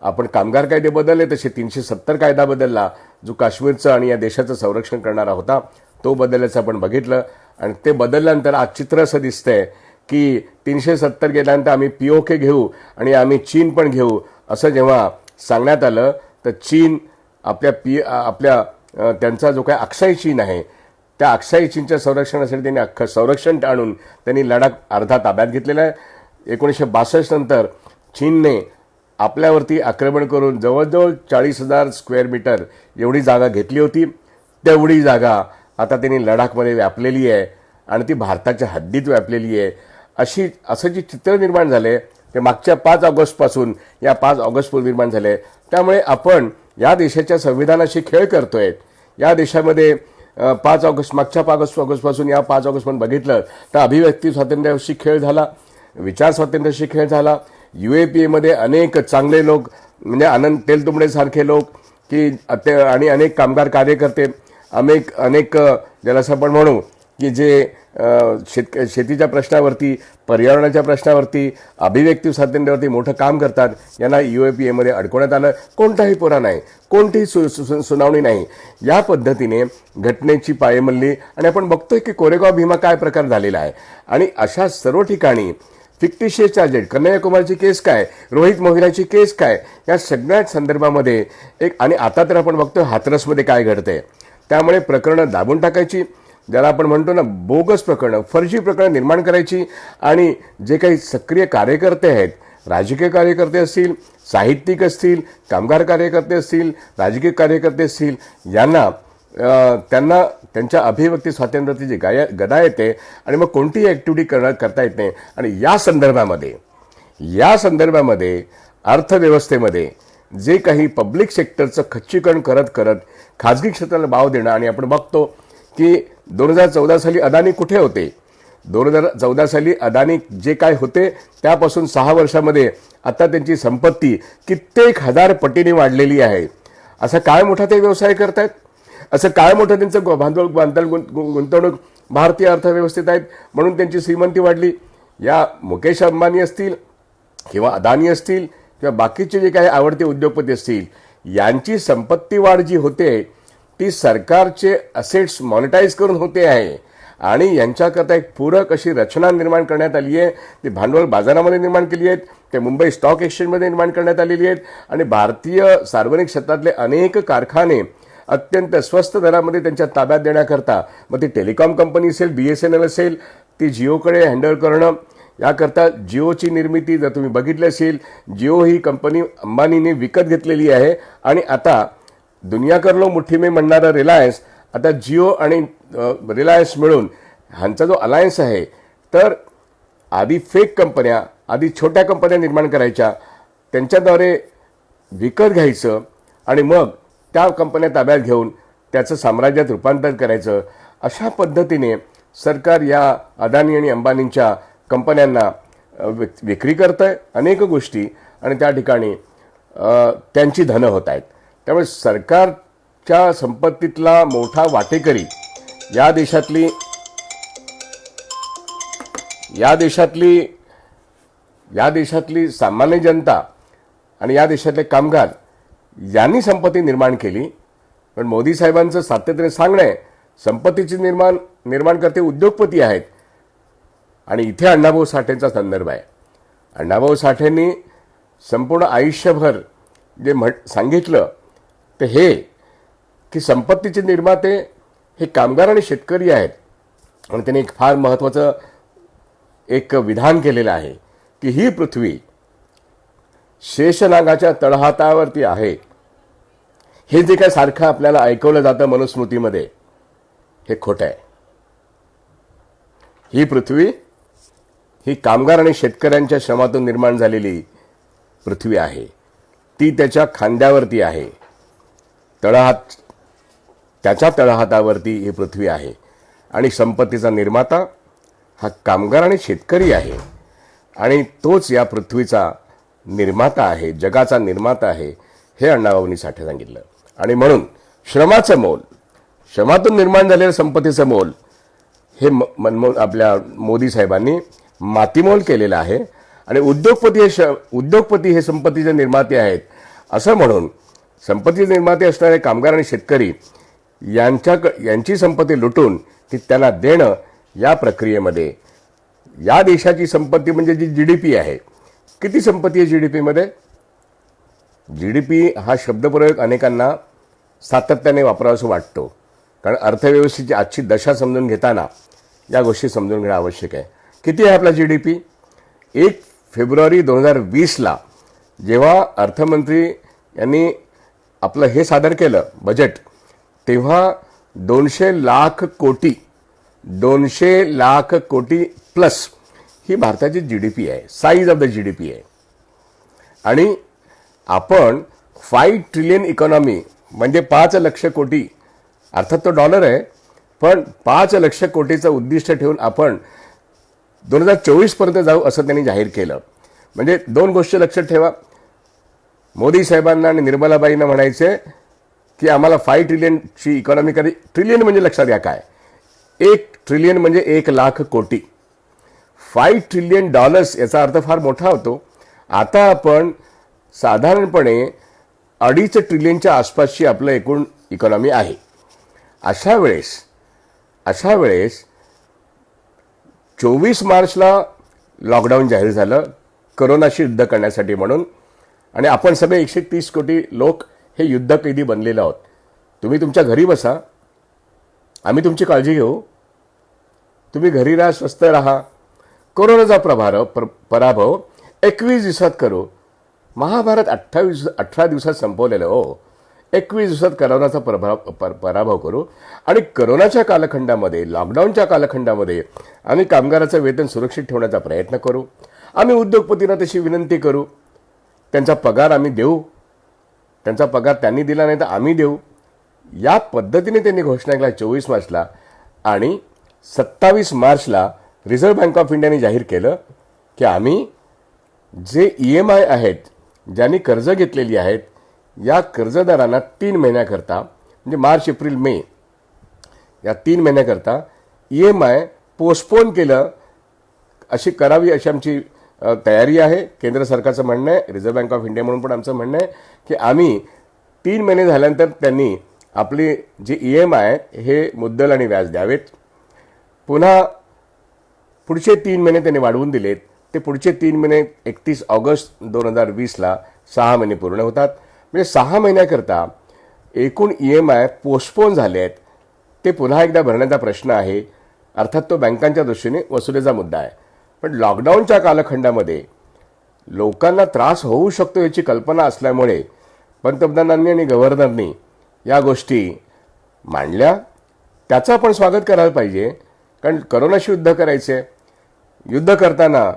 आपण कामगार कायदे बदलले, तसे 370 कायदा बदलला, जो काश्मीरचं आणि या देशाचं संरक्षण करणारा होता तो बदलल्याचं आपण बघितलं. आणि ते बदलल्यानंतर आज चित्र असं दिसतंय की 370 गेल्यानंतर आम्ही POK घेऊ आणि आम्ही चीन पण घेऊ असं जेव्हा सांगण्यात आलं, तर चीन आपल्या त्यांचा जो काही अक्साई चीन आहे त्या अक्साई चीनच्या संरक्षणासाठी त्यांनी अख्खं संरक्षण टाळून त्यांनी लडाख अर्धा ताब्यात घेतलेला आहे. 1962 नंतर चीनने आपल्यावरती आक्रमण करून जवळजवळ 40,000 स्क्वेअर मीटर एवढी जागा घेतली होती. तेवढी जागा आता त्यांनी लडाखमध्ये व्यापलेली आहे आणि ती भारताच्या हद्दीत व्यापलेली आहे. असं जे चित्र निर्माण झाले ते मागच्या 5 ऑगस्टपासून या 5 ऑगस्टपूर्वी निर्माण झाले. त्यामुळे आपण या देशाच्या संविधानाशी खेळ करतोय. या देशामध्ये 5 ऑगस्ट, मागच्या 5 ऑगस्टपासून या 5 ऑगस्टपर्यंत बघितलं तर अभिव्यक्ती स्वातंत्र्याशी खेळ झाला, विचार स्वातंत्र्याशी खेळ झाला. UAPAमध्ये अनेक चांगले लोक, म्हणजे आनंद तेलतुंबडे सारखे लोक की आणि अनेक कामगार कार्यकर्ते अनेक ज्याला असं आपण म्हणू की जे शेतीच्या प्रश्नावरती, पर्यावरणाच्या प्रश्नावरती, अभिव्यक्ती स्वातंत्र्यावरती मोठं काम करतात, यांना UAPAमध्ये अडकवण्यात आलं. कोणताही पुरा नाही, कोणतीही सुनावणी नाही. या पद्धतीने घटनेची पायमल्ली आणि आपण बघतोय की कोरेगाव भीमा काय प्रकार झालेला आहे. आणि अशा सर्व ठिकाणी फिक्टिशियस चार्जेस, कन्हैयाकुमारची केस काय, रोहित मोहिलाची केस काय, या सगळ्या संदर्भामध्ये आणि आता तर आपण बघतोय हाथरसमध्ये काय घडतंय. त्यामुळे प्रकरणं दाबून टाकायची, ज्याला आपण म्हणतो ना बोगस प्रकरणं, फर्जी प्रकरणं निर्माण करायची आणि जे काही सक्रिय कार्यकर्ते आहेत, राजकीय कार्यकर्ते असतील, साहित्यिक असतील, कामगार कार्यकर्ते असतील, राजकीय कार्यकर्ते असतील, त्यांना त्यांच्या अभिव्यक्ती स्वातंत्र्याची जी गदा येते आणि मग कोणतीही ॲक्टिव्हिटी करता येत नाही. आणि या संदर्भामध्ये अर्थव्यवस्थेमध्ये जे काही पब्लिक सेक्टरचं खच्चीकरण करत खाजगी क्षेत्राला वाव देणं. आणि आपण बघतो की 2014 साली अदानी कुठे होते, 2014 साली अदानी जे काय होते त्यापासून 6 वर्षामध्ये आता त्यांची संपत्ती कित्येक हजार पटीने वाढलेली आहे. असं काय मोठा ते व्यवसाय करतायत, असं काय मोठं त्यांचं भांडवल गुंतवणूक भारतीय अर्थव्यवस्थेत आहेत म्हणून त्यांची श्रीमंती वाढली. या मुकेश अंबानी असतील किंवा अदानी असतील किंवा बाकीचे जे काही आवडते उद्योगपती असतील, यांची संपत्ती वाढ जी होते ती सरकारचे असेट्स मॉनिटाईज करून होते आहे. आणि यांच्याकरता एक पूरक अशी रचना निर्माण करण्यात आली आहे. ती भांडवल बाजारामध्ये निर्माण केली आहेत, ते मुंबई स्टॉक एक्सचेंजमध्ये निर्माण करण्यात आलेली आहेत. आणि भारतीय सार्वजनिक क्षेत्रातले अनेक कारखाने अत्यंत स्वस्त दरामध्ये त्यांच्या ताब्यात देण्याकरता, मग ती टेलिकॉम कंपनी असेल, BSNL असेल, ती जिओकडे हँडल करणं, याकरता जिओची निर्मिती जर तुम्ही बघितली असेल, जिओ ही कंपनी अंबानीने विकत घेतलेली आहे. आणि आता दुनिया कर लो मुठ्ठी में म्हणणारा रिलायन्स, आता जिओ आणि रिलायन्स मिळून ह्यांचा जो अलायन्स आहे, तर आधी फेक कंपन्या, आधी छोट्या कंपन्या निर्माण करायच्या, त्यांच्याद्वारे विकत घ्यायचं आणि मग त्या कंपन्या ताब्यात घेऊन त्याचं साम्राज्यात रूपांतर करायचं. अशा पद्धतीने सरकार या अदानी आणि अंबानींच्या कंपन्यांना विक्री करतंय अनेक गोष्टी आणि त्या ठिकाणी त्यांची धनं होत आहेत. त्यामुळे सरकारच्या संपत्तीतला मोठा वाटेकरी या देशातली सामान्य जनता आणि या देशातले कामगार यांनी संपत्ती निर्माण केली. पण मोदी साहेबांचं सातत्याने सांगणं आहे, संपत्तीची निर्माण करते उद्योगपती आहेत. आणि इथे अण्णाभाऊ साठेंचा संदर्भ आहे. अण्णाभाऊ साठेंनी संपूर्ण आयुष्यभर जे सांगितलं ते हे की संपत्तीचे निर्माते हे कामगार आणि शेतकरी आहेत. आणि त्यांनी एक फार महत्त्वाचं एक विधान केलेलं आहे की ही पृथ्वी शेषनागाच्या तळहातावरती आहे. हे जे काय सारखं आपल्याला ऐकवलं जातं मनुस्मृतीमध्ये, हे खोटं आहे. ही पृथ्वी ही कामगार आणि शेतकऱ्यांच्या श्रमातून निर्माण झालेली पृथ्वी आहे. ती त्याच्या खांद्यावरती आहे, त्याच्या तळहातावरती ही पृथ्वी आहे. आणि संपत्तीचा निर्माता हा कामगार आणि शेतकरी आहे. आणि तोच या पृथ्वीचा निर्माता आहे, जगाचा निर्माता आहे, हे अण्णाभाऊंनी साठे सांगितलं. आणि म्हणून श्रमाचं मोल, श्रमातून निर्माण झालेल्या संपत्तीचं मोल हे आपल्या मोदी साहेबांनी मातीमोल केलेलं आहे. आणि उद्योगपती हे संपत्तीचे निर्माते आहेत असं म्हणून संपत्ती निर्माते असणारे कामगार आणि शेतकरी यांची संपत्ती लुटून ती त्यांना देणं, या प्रक्रियेमध्ये या देशाची संपत्ती म्हणजे जी GDP आहे, किती संपत्ती आहे GDPमध्ये? GDP हा शब्दप्रयोग अनेकांना सातत्याने वापरावासा वाटतो, कारण अर्थव्यवस्थेची आजची दशा समजून घेताना या गोष्टी समजून घेणं आवश्यक आहे. किती आहे आपला GDP? 1 फेब्रुवारी 2020ला जेव्हा अर्थमंत्री यांनी आपलं हे सादर केलं बजेट, तेव्हा 200 लाख कोटी प्लस ही भारताची GDP आहे, साईज ऑफ द GDP आहे. आणि आपण 5 ट्रिलियन इकॉनॉमी म्हणजे 5 लक्ष कोटी, अर्थात तो डॉलर आहे, पण 5 लक्ष कोटीचं उद्दिष्ट ठेवून आपण 2024 पर्यंत जाऊ असं त्यांनी जाहीर केलं. म्हणजे 2 गोष्टी लक्षात ठेवा. मोदी साहेबांना आणि निर्मलाबाईंना म्हणायचे की आम्हाला 5 ट्रिलियनची इकॉनॉमी कधी, ट्रिलियन म्हणजे लक्षात घ्या काय, 1 ट्रिलियन म्हणजे 1,00,000 कोटी, $5 ट्रिलियन याचा अर्थ फार मोठा होतो. आता आपण साधारणपणे 2.5 ट्रिलियनच्या आसपासची आपलं एकूण इकॉनॉमी आहे. अशा वेळेस 24 मार्चला लॉकडाऊन जाहीर झालं करोनाशी युद्ध करण्यासाठी म्हणून, आणि आपण सगळे 130 कोटी लोक हे युद्धकैदी बनलेलो आहोत. तुम्ही तुमच्या घरी बसा, आम्ही तुमची काळजी घेऊ, तुम्ही घरी राहा, स्वस्थ राहा, कोरोनाचा पराभव 21 दिवसात करू. महाभारत 18 दिवसात संपवलेलं हो, 21 दिवसात करोनाचा पराभव करू. आणि करोनाच्या कालखंडामध्ये, लॉकडाऊनच्या कालखंडामध्ये आम्ही कामगाराचं वेतन सुरक्षित ठेवण्याचा प्रयत्न करू. आम्ही उद्योगपतींना तशी विनंती करू, त्यांचा पगार आम्ही देऊ, त्यांचा पगार त्यांनी दिला नाही तर आम्ही देऊ. या पद्धतीने त्यांनी घोषणा केला 24 मार्चला. आणि 27 मार्चला रिझर्व्ह बँक ऑफ इंडियाने जाहीर केलं की आम्ही जे EMI आहेत, ज्यांनी कर्ज घेतलेली आहेत, या कर्जदारांना 3 महिन्याकरता, म्हणजे मार्च, एप्रिल, मे या 3 महिन्याकरता EMI पोस्टपोन केलं अशी करावी, अशी आमची तयारी आहे. केंद्र सरकारचं म्हणणं आहे, रिझर्व्ह बँक ऑफ इंडिया म्हणून पण आमचं म्हणणं आहे की आम्ही 3 महिने झाल्यानंतर त्यांनी आपले जे EMI हे मुद्दल आणि व्याज द्यावेत. पुन्हा पुढचे 3 महिने त्यांनी वाढवून दिलेत. ते पुढचे 3 महिने 31 ऑगस्ट 2020ला 6 महिने पूर्ण होतात. म्हणजे 6 महिन्याकरता एकूण EMI पोस्टपोन झाले आहेत. ते पुन्हा एकदा भरण्याचा प्रश्न आहे. अर्थात तो बँकांच्या दृष्टीने वसुलीचा मुद्दा आहे. पण लॉकडाऊनच्या कालखंडामध्ये लोकांना त्रास होऊ शकतो याची कल्पना असल्यामुळे पंतप्रधानांनी आणि गव्हर्नरनी या गोष्टी मांडल्या. त्याचं आपण स्वागत करायला पाहिजे, कारण करोनाशी युद्ध करायचे. युद्ध करताना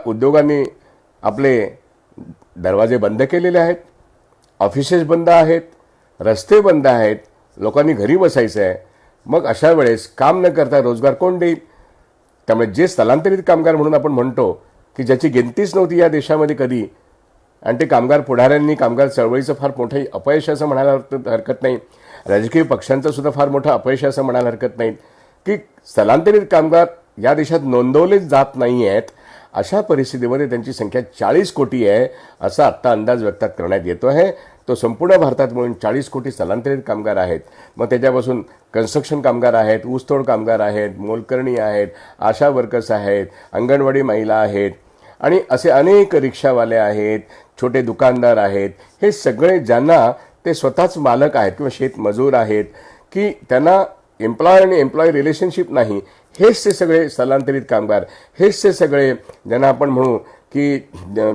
उद्योगांनी आपले दरवाजे बंद केलेले आहेत, ऑफिसेस बंद आहेत, रस्ते बंद आहेत, लोकांनी घरी बसायचं आहे. मग अशा वेळेस काम न करता रोजगार कोण देईल? त्यामुळे जे स्थलांतरित कामगार म्हणून आपण म्हणतो की ज्याची गिनतीच नव्हती या देशामध्ये कधी, आणि ते कामगार पुढाऱ्यांनी कामगार चळवळीचं फार मोठं अपयश असं म्हणायला हरकत नाही, राजकीय पक्षांचं सुद्धा फार मोठं अपयश असं म्हणायला हरकत नाही की स्थलांतरित कामगार या देशात नोंदवलेच जात नाही आहेत. अशा परिस्थितीमध्ये त्यांची संख्या 40 कोटी आहे असा आत्ता अंदाज व्यक्त करण्यात येतो आहे. तो संपूर्ण भारतात मिळून 40 कोटी स्थलांतरित कामगार आहेत. मग त्याच्यापासून कन्स्ट्रक्शन कामगार आहेत, ऊसतोड कामगार आहेत, मोलकरणी आहेत, आशा वर्कर्स आहेत, अंगणवाडी महिला आहेत, आणि असे अनेक रिक्षावाले आहेत, छोटे दुकानदार आहेत. हे सगळे ज्यांना ते स्वतःच मालक आहेत किंवा शेतमजूर आहेत की त्यांना एम्प्लॉय आणि एम्प्लॉय रिलेशनशिप नाही, हेच ते सगळे स्थलांतरित कामगार, हेच ते सगळे ज्यांना आपण म्हणू की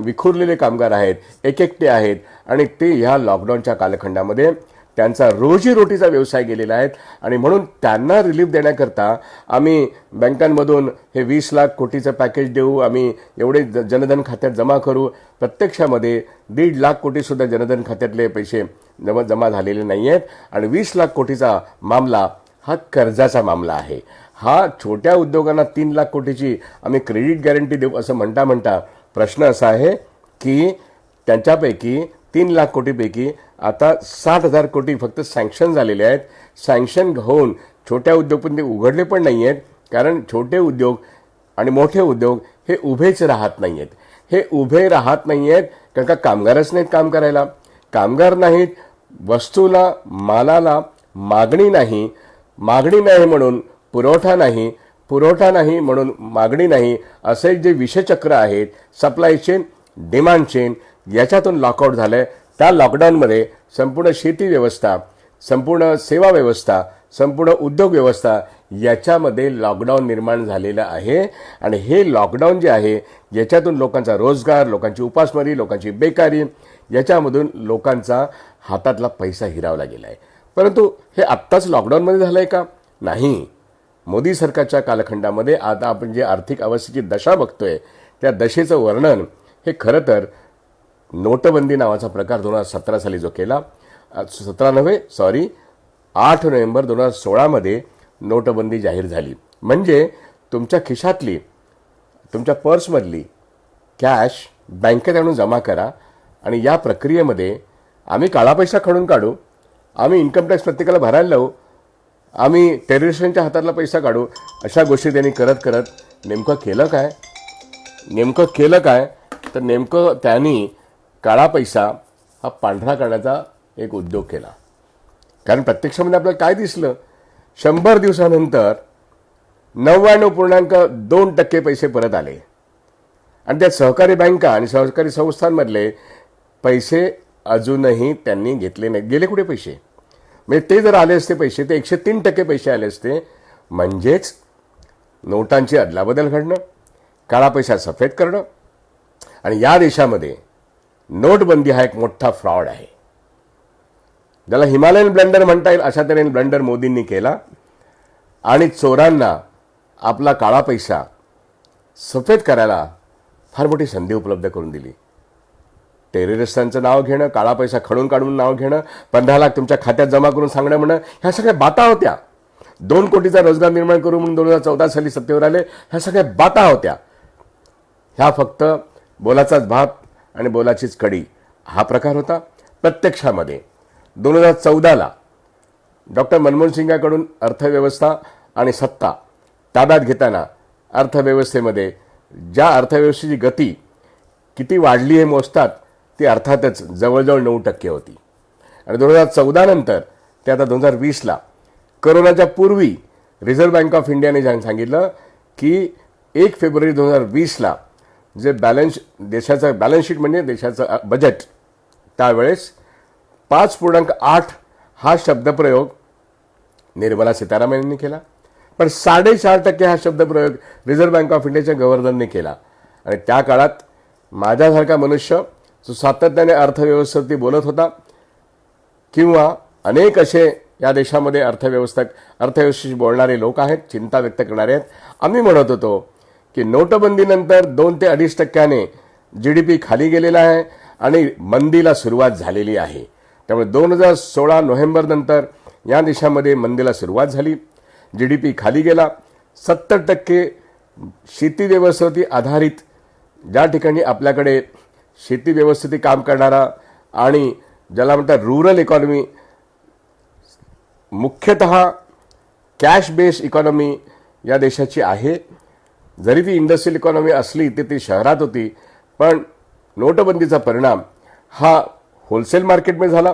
विखुरलेले कामगार आहेत, एकटे आहेत. आणि ते ह्या लॉकडाऊनच्या कालखंडामध्ये त्यांचा रोजीरोटीचा व्यवसाय गेलेला आहे. आणि म्हणून त्यांना रिलीफ देण्याकरता आम्ही बँकांमधून हे 20 लाख कोटीचं पॅकेज देऊ, आम्ही एवढे जनधन खात्यात जमा करू. प्रत्यक्षामध्ये 1.5 लाख कोटीसुद्धा जनधन खात्यातले पैसे जमा झालेले नाही आहेत. आणि 20 लाख कोटीचा मामला हा कर्जाचा मामला आहे. हा छोट्या उद्योगांना 3 लाख कोटीची आम्ही क्रेडिट गॅरंटी देऊ असं म्हणता प्रश्न असा आहे की त्यांच्यापैकी 3 लाख कोटीपैकी आता 60,000 कोटी फक्त सँक्शन झालेले आहेत. सँक्शन होऊन छोट्या उद्योगपती उघडले पण नाही आहेत, कारण छोटे उद्योग आणि मोठे उद्योग हे उभेच राहत नाही आहेत. हे उभे राहत नाही आहेत कारण का कामगारच नाहीत काम करायला. कामगार नाहीत, वस्तूला मालाला मागणी नाही, मागणी नाही म्हणून पुरवठा नाही, पुरवठा नाही म्हणून मागणी नाही, असे जे विषचक्र आहेत, सप्लाय चेन, डिमांड चेन, याच्यातून लॉकआउट झालं आहे. त्या लॉकडाऊनमध्ये संपूर्ण शेती व्यवस्था, संपूर्ण सेवा व्यवस्था, संपूर्ण उद्योग व्यवस्था याच्यामध्ये लॉकडाऊन निर्माण झालेलं आहे. आणि हे लॉकडाऊन जे आहे याच्यातून लोकांचा रोजगार, लोकांची उपासमारी, लोकांची बेकारी, याच्यामधून लोकांचा हातातला पैसा हिरावला गेला आहे. परंतु हे आत्ताच लॉकडाऊनमध्ये झालं आहे का? नाही. मोदी सरकारच्या कालखंडामध्ये आता आपण जे आर्थिक अवस्थेची दशा बघतोय त्या दशेचं वर्णन हे खरं तर नोटबंदी नावाचा प्रकार 2017 साली जो केला, 8 नोव्हेंबर 2016मध्ये नोटबंदी जाहीर झाली. म्हणजे तुमच्या खिशातली, तुमच्या पर्समधली कॅश बँकेत आणून जमा करा आणि या प्रक्रियेमध्ये आम्ही काळा पैसा खणून काढू, आम्ही इन्कम टॅक्स प्रत्येकाला भरायला लावू, आम्ही टेररिस्टांच्या हातातला पैसा काढू, अशा गोष्टी त्यांनी करत करत नेमकं केलं काय तर नेमकं त्यांनी काळा पैसा हा पांढरा करण्याचा एक उद्योग केला. कारण प्रत्यक्षामध्ये आपल्याला काय दिसलं, 100 दिवसानंतर 99.2% पैसे परत आले आणि त्यात सहकारी बँका आणि सहकारी संस्थांमधले पैसे अजूनही त्यांनी घेतले नाही. गेले कुठे पैसे? म्हणजे ते जर आले असते पैसे ते 103% पैसे आले असते. म्हणजेच नोटांची अदलाबदल घडणं, काळा पैसा सफेद करणं. आणि या देशामध्ये नोटबंदी हा एक मोठा फ्रॉड आहे. ज्याला हिमालयन ब्लंडर म्हणता येईल अशा तऱ्हेने ब्लंडर मोदींनी केला आणि चोरांना आपला काळा पैसा सफेद करायला फार मोठी संधी उपलब्ध करून दिली. टेररिस्टांचं नाव घेणं, काळा पैसा खडून काढून नाव घेणं, 15 लाख तुमच्या खात्यात जमा करून सांगणं म्हणणं, ह्या सगळ्या बाता होत्या. 2 कोटीचा रोजगार निर्माण करू म्हणून 2014 साली सत्तेवर आले, ह्या सगळ्या बाता होत्या. ह्या फक्त बोलाचाच भात आणि बोलाचीच कडी हा प्रकार होता. प्रत्यक्षामध्ये 2014ला डॉक्टर मनमोहन सिंगाकडून अर्थव्यवस्था आणि सत्ता ताब्यात घेताना अर्थव्यवस्थेमध्ये ज्या अर्थव्यवस्थेची गती किती वाढली हे मोजतात ती अर्थातच जवळजवळ 9% होती. आणि 2014 नंतर ते आता 2020ला कोरोनाच्या पूर्वी रिझर्व्ह बँक ऑफ इंडियाने सांगितलं की 1 फेब्रुवारी 2020ला जे देशाचं बॅलन्स शीट म्हणजे देशाचं बजेट त्यावेळेस 5.8 हा शब्दप्रयोग निर्मला सीतारामन यांनी केला. पण 4.5% हा शब्दप्रयोग रिझर्व्ह बँक ऑफ इंडियाच्या गव्हर्नरने केला. आणि त्या काळात माझ्यासारखा मनुष्य जो सातत्याने अर्थव्यवस्थेवरती बोलत होता किंवा अनेक असे या देशामध्ये अर्थव्यवस्थेशी बोलणारे लोक आहेत, चिंता व्यक्त करणारे आहेत, आम्ही म्हणत होतो की नोटबंदीनंतर 2 ते 2.5% GDP खाली गेलेला आहे आणि मंदीला सुरुवात झालेली आहे. त्यामुळे 2016 नोव्हेंबरनंतर या देशामध्ये मंदीला सुरुवात झाली, GDP खाली गेला. 70% शेती व्यवस्थेवरती आधारित, ज्या ठिकाणी आपल्याकडे शेती व्यवस्थेवरती काम करणारा आणि ज्याला म्हणतात रुरल इकॉनॉमी, मुख्यतः कॅश बेस्ड इकॉनॉमी या देशाची आहे. जरी ती इंडस्ट्रियल इकॉनॉमी असली तर ती शहरात होती, पण नोटबंदीचा परिणाम हा होलसेल मार्केटमध्ये झाला,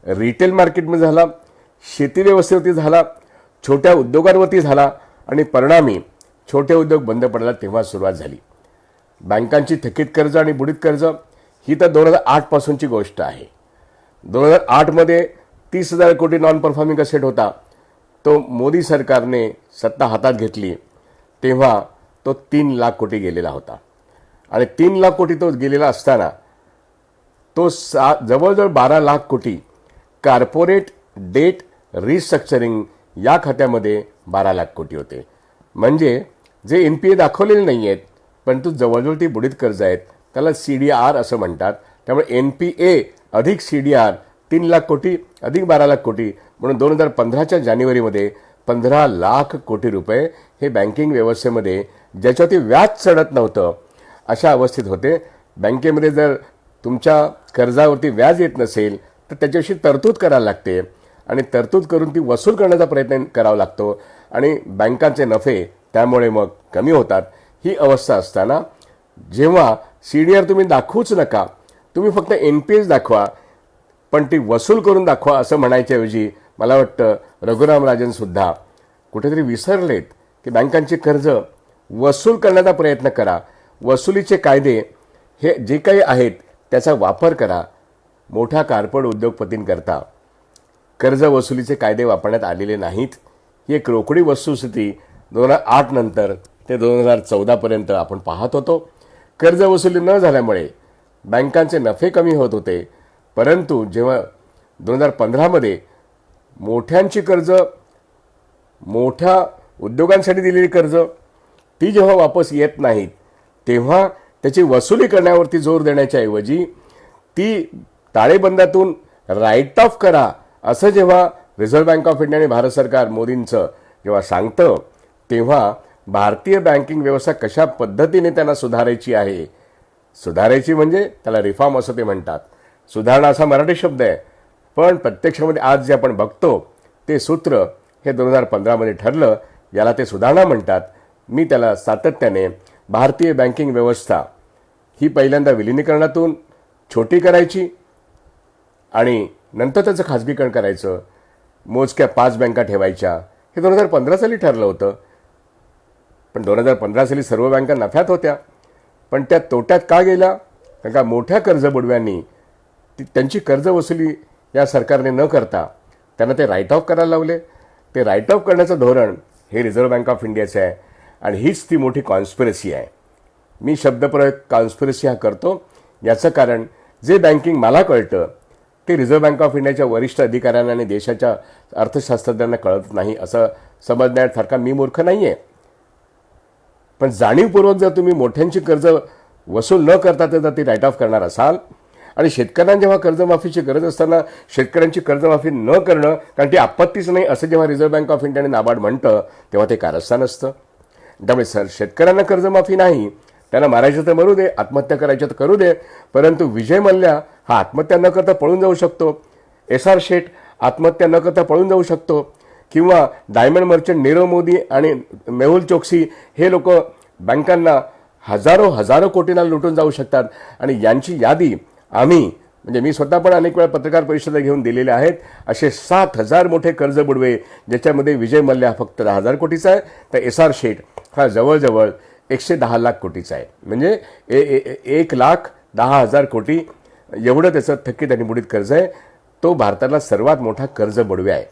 रिटेल मार्केटमध्ये झाला, शेती व्यवस्थेवरती झाला, छोट्या उद्योगांवरती झाला आणि परिणामी छोटे उद्योग बंद पडायला तेव्हा सुरुवात झाली. बँकांची थकीत कर्ज आणि बुडीत कर्ज ही तर 2008 पासूनची गोष्ट आहे. 2008 मध्ये 30,000 कोटी नॉन परफॉर्मिंग असेट होता. तो मोदी सरकारने सत्ता हातात घेतली तेव्हा तो 3 लाख कोटी गेलेला होता. आणि 3 लाख कोटी तो गेलेला असताना तो जवळजवळ 12 लाख कोटी कॉर्पोरेट डेट रिस्ट्रक्चरिंग या खात्यामध्ये 12 लाख कोटी होते. म्हणजे जे NPA दाखवलेले नाही आहेत परंतु जवळजवळ ती बुडीत कर्ज आहेत, त्याला CDR असं म्हणतात. त्यामुळे NPA अधिक CDR 3 लाख कोटी अधिक 12 लाख कोटी म्हणून 2015च्या जानेवारीमध्ये 15 लाख कोटी रुपये हे बँकिंग व्यवस्थेमध्ये ज्याच्यावरती व्याज चढत नव्हतं अशा अवस्थेत होते. बँकेमध्ये जर तुमच्या कर्जावरती व्याज येत नसेल तर त्याच्याविषयी तरतूद करायला लागते आणि तरतूद करून ती वसूल करण्याचा प्रयत्न करावा लागतो आणि बँकांचे नफे त्यामुळे मग कमी होतात. ही अवस्था असताना जेव्हा CDR तुम्ही दाखवूच नका, तुम्ही फक्त NPAच दाखवा पण ती वसूल करून दाखवा असं म्हणायच्याऐवजी मला वाटतं रघुराम राजनसुद्धा कुठेतरी विसरलेत की बँकांची कर्ज वसूल करण्याचा प्रयत्न करा. वसुलीचे कायदे हे जे काही आहेत त्याचा वापर करा. मोठ्या कॉर्पोरेट उद्योगपतींकरता कर्ज वसुलीचे कायदे वापरण्यात आलेले नाहीत. ही एक रोकडी वस्तुस्थिती 2008 नंतर ते 2014पर्यंत आपण पाहत होतो. कर्ज वसुली न झाल्यामुळे बँकांचे नफे कमी होत होते. परंतु जेव्हा 2015मध्ये मोठ्यांची कर्ज, मोठ्या उद्योगांसाठी दिलेली कर्ज ती जेव्हा वापस येत नाहीत तेव्हा त्याची वसुली करण्यावरती जोर देण्याच्या ऐवजी ती ताळेबंदातून राईट ऑफ करा असं जेव्हा रिझर्व्ह बँक ऑफ इंडिया आणि भारत सरकार मोदींचं जेव्हा सांगतं तेव्हा भारतीय बँकिंग व्यवस्था कशा पद्धतीने त्यांना सुधारायची आहे, सुधारायची म्हणजे त्याला रिफॉर्म असं ते म्हणतात. सुधारणा असा मराठी शब्द आहे. पण प्रत्यक्षामध्ये आज जे आपण बघतो ते सूत्र हे 2015मध्ये ठरलं. याला ते सुधारणा म्हणतात. मी त्याला सातत्याने भारतीय बँकिंग व्यवस्था ही पहिल्यांदा विलिनीकरणातून छोटी करायची आणि नंतर त्याचं खाजगीकरण करायचं, मोजक्या 5 बँका ठेवायच्या, हे 2015 साली ठरलं होतं. पण 2015 साली सर्व बँका नफ्यात होत्या, पण त्या तोट्यात का गेल्या? कारण का मोठ्या कर्जबुडव्यांनी त्यांची कर्जवसुली या सरकारने न करता त्यांना ते राईट ऑफ करायला लावले. ते राईट ऑफ करण्याचं धोरण हे रिझर्व्ह बँक ऑफ इंडियाचं आहे आणि हीच ती मोठी कॉन्स्पिरसी आहे. मी शब्दप्रयोग कॉन्स्पिरसी हा करतो याचं कारण जे बँकिंग मला कळतं ते रिझर्व्ह बँक ऑफ इंडियाच्या वरिष्ठ अधिकाऱ्यांना आणि देशाच्या अर्थशास्त्रज्ञांना कळत नाही असं समजण्यासारखा मी मूर्ख नाही आहे. पण जाणीवपूर्वक जर तुम्ही मोठ्यांची कर्ज वसूल न करता जर ती राईट ऑफ करणार असाल आणि शेतकऱ्यांना जेव्हा कर्जमाफीची गरज असताना शेतकऱ्यांची कर्जमाफी न करणं, कारण ती आपत्तीच नाही असं जेव्हा रिझर्व्ह बँक ऑफ इंडिया आणि नाबार्ड म्हणतं तेव्हा ते कारस्थान असतं. त्यामुळे शेतकऱ्यांना कर्जमाफी नाही, त्यांना मारायचं तर मरू दे, आत्महत्या करायचं तर करू दे, परंतु विजय मल्ल्या हा आत्महत्या न करता पळून जाऊ शकतो, एस.आर. शेठ आत्महत्या न करता पळून जाऊ शकतो, किंवा डायमंड मर्चंट नीरव मोदी आणि मेहुल चोक्सी हे लोक बँकांना हजारो कोटींना लुटून जाऊ शकतात. आणि यांची यादी आम्ही म्हणजे मी स्वतः पण अनेक वेळा पत्रकार परिषदा घेऊन दिलेल्या आहेत. असे 7,000 मोठे कर्ज बुडवे ज्याच्यामध्ये विजय मल्ल्या फक्त 10,000 कोटीचा आहे, तर एस.आर. शेठ हा जवळजवळ 110 लाख कोटीचा आहे. म्हणजे 1,10,000 कोटी एवढं त्याचं थकीत आणि बुडीत कर्ज आहे. तो भारताला सर्वात मोठा कर्ज बुडवे आहे.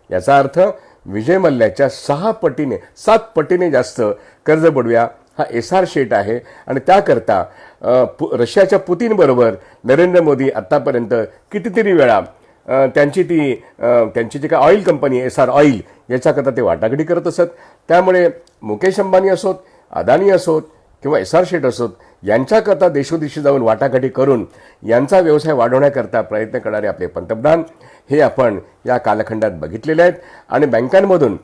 याचा अर्थ विजय मल्ल्याच्या 7 पटीने जास्त कर्ज बुडव्या हा एस.आर. शेठ आहे. आणि त्याकरता रशियाच्या पुतीनबरोबर नरेंद्र मोदी आत्तापर्यंत कितीतरी वेळा त्यांची जी काय ऑइल कंपनी एस.आर. ऑइल याच्याकरता ते वाटाघाटी करत असत. त्यामुळे मुकेश अंबानी असोत, अदानी असोत किंवा एस.आर. शेठ असोत यांच्याकरता देशोदेशी जाऊन वाटाघाटी करून यांचा व्यवसाय वाढवण्याकरता प्रयत्न करणारे आपले पंतप्रधान हे आपण या कालखंडात बघितलेले आहेत. आणि बँकांमधून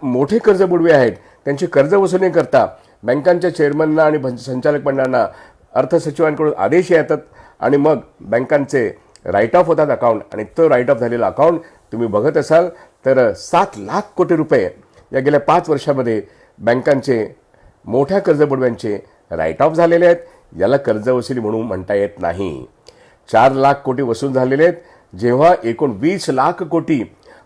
मोठे कर्ज बुडवे आहेत त्यांची कर्ज वसुली करता बँकांच्या चेअरमनना आणि संचालक मंडळांना अर्थसचिवांकडून आदेश येतात आणि मग बँकांचे राईट ऑफ होतात अकाउंट. आणि तो राईट ऑफ झालेला अकाउंट तुम्ही बघत असाल तर 7 लाख कोटी रुपये या गेल्या 5 वर्षामध्ये बँकांचे मोठ्या कर्जबुडव्यांचे राईट ऑफ झालेले आहेत. याला कर्जवसुली म्हणून म्हणता येत नाही. 4 लाख कोटी वसूल झालेले आहेत, जेव्हा एकूण 20 लाख कोटी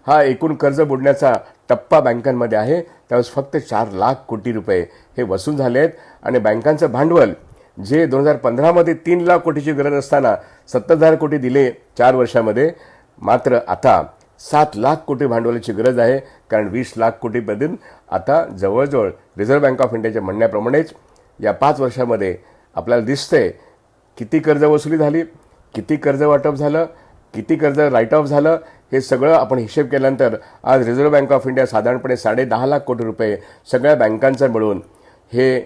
हा एकूण कर्ज बुडण्याचा टप्पा बँकांमध्ये आहे, त्यावेळेस फक्त 4 लाख कोटी रुपये हे वसूल झाले आहेत. आणि बँकांचं भांडवल जे 2015मध्ये 3 लाख कोटीची गरज असताना 70,000 कोटी दिले 4 वर्षामध्ये, मात्र आता 7 लाख कोटी भांडवलाची गरज आहे. कारण 20 लाख कोटीपर्यंत आता जवळजवळ रिझर्व्ह बँक ऑफ इंडियाच्या म्हणण्याप्रमाणेच या 5 वर्षामध्ये आपल्याला दिसतंय किती कर्ज वसुली झाली, किती कर्ज वाटप झालं, किती कर्ज राईट ऑफ झालं. हे सगळं आपण हिशेब केल्यानंतर आज रिझर्व्ह बँक ऑफ इंडिया साधारणपणे 10.5 लाख कोटी रुपये सगळ्या बँकांचं मिळून हे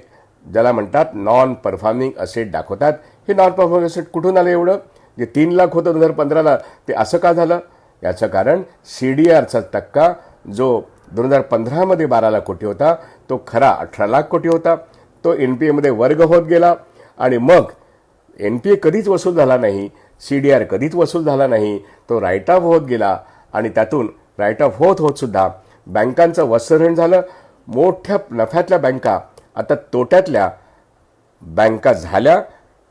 ज्याला म्हणतात नॉन परफॉर्मिंग असेट दाखवतात. हे नॉन परफॉर्मिंग असेट कुठून आलं एवढं? जे 3 लाख होतं 2015ला ते असं का झालं? याचं कारण CDRचा टक्का जो 2015मध्ये 12 लाख कोटी होता तो खरा 18 लाख कोटी होता. तो NPAमध्ये वर्ग होत गेला आणि मग NPA कधीच वसूल झाला नाही, CDR कधीच वसूल झाला नाही, तो राईट ऑफ होत गेला. आणि त्यातून राईट ऑफ होत सुद्धा बँकांचं वसरण झालं. मोठ्या नफ्यातल्या बँका आता तोट्यातल्या बँका झाल्या.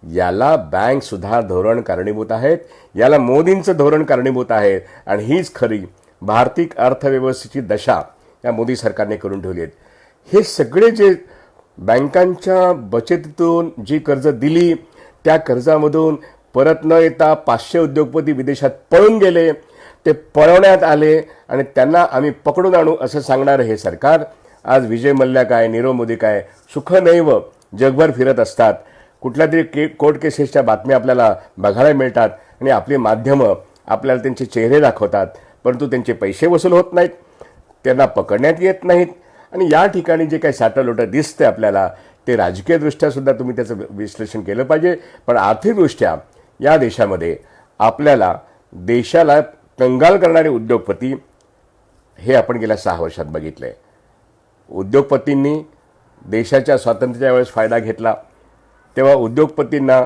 याला बँक सुधार धोरण कारणीभूत आहेत, याला मोदींचं धोरण कारणीभूत आहे. आणि हीच खरी भारतीय अर्थव्यवस्थेची दशा या मोदी सरकारने करून ठेवली आहेत. हे सगळे जे बँकांच्या बचतीतून जी कर्ज दिली त्या कर्जामधून परत न येता 500 उद्योगपती विदेशात पळून गेले, ते पळवण्यात आले आणि त्यांना आम्ही पकडून आणू असं सांगणारं हे सरकार आज विजय मल्ल्या काय, नीरव मोदी काय, सुखनैव जगभर फिरत असतात. कुठल्या तरी कोर्ट केसेसच्या बातम्या आपल्याला बघायला मिळतात आणि आपली माध्यमं आपल्याला त्यांचे चेहरे दाखवतात, परंतु त्यांचे पैसे वसूल होत नाहीत, त्यांना पकडण्यात येत नाहीत. आणि या ठिकाणी जे काही साठलोटं दिसते आपल्याला ते राजकीयदृष्ट्या सुद्धा तुम्ही त्याचं विश्लेषण केलं पाहिजे. पण आर्थिकदृष्ट्या या देशामध्ये आपल्याला देशाला कंगाल करणारे उद्योगपती हे आपण गेल्या 6 वर्षात बघितले. उद्योगपतींनी देशाच्या स्वातंत्र्याच्या वेळेस फायदा घेतला, तेव्हा उद्योगपतींना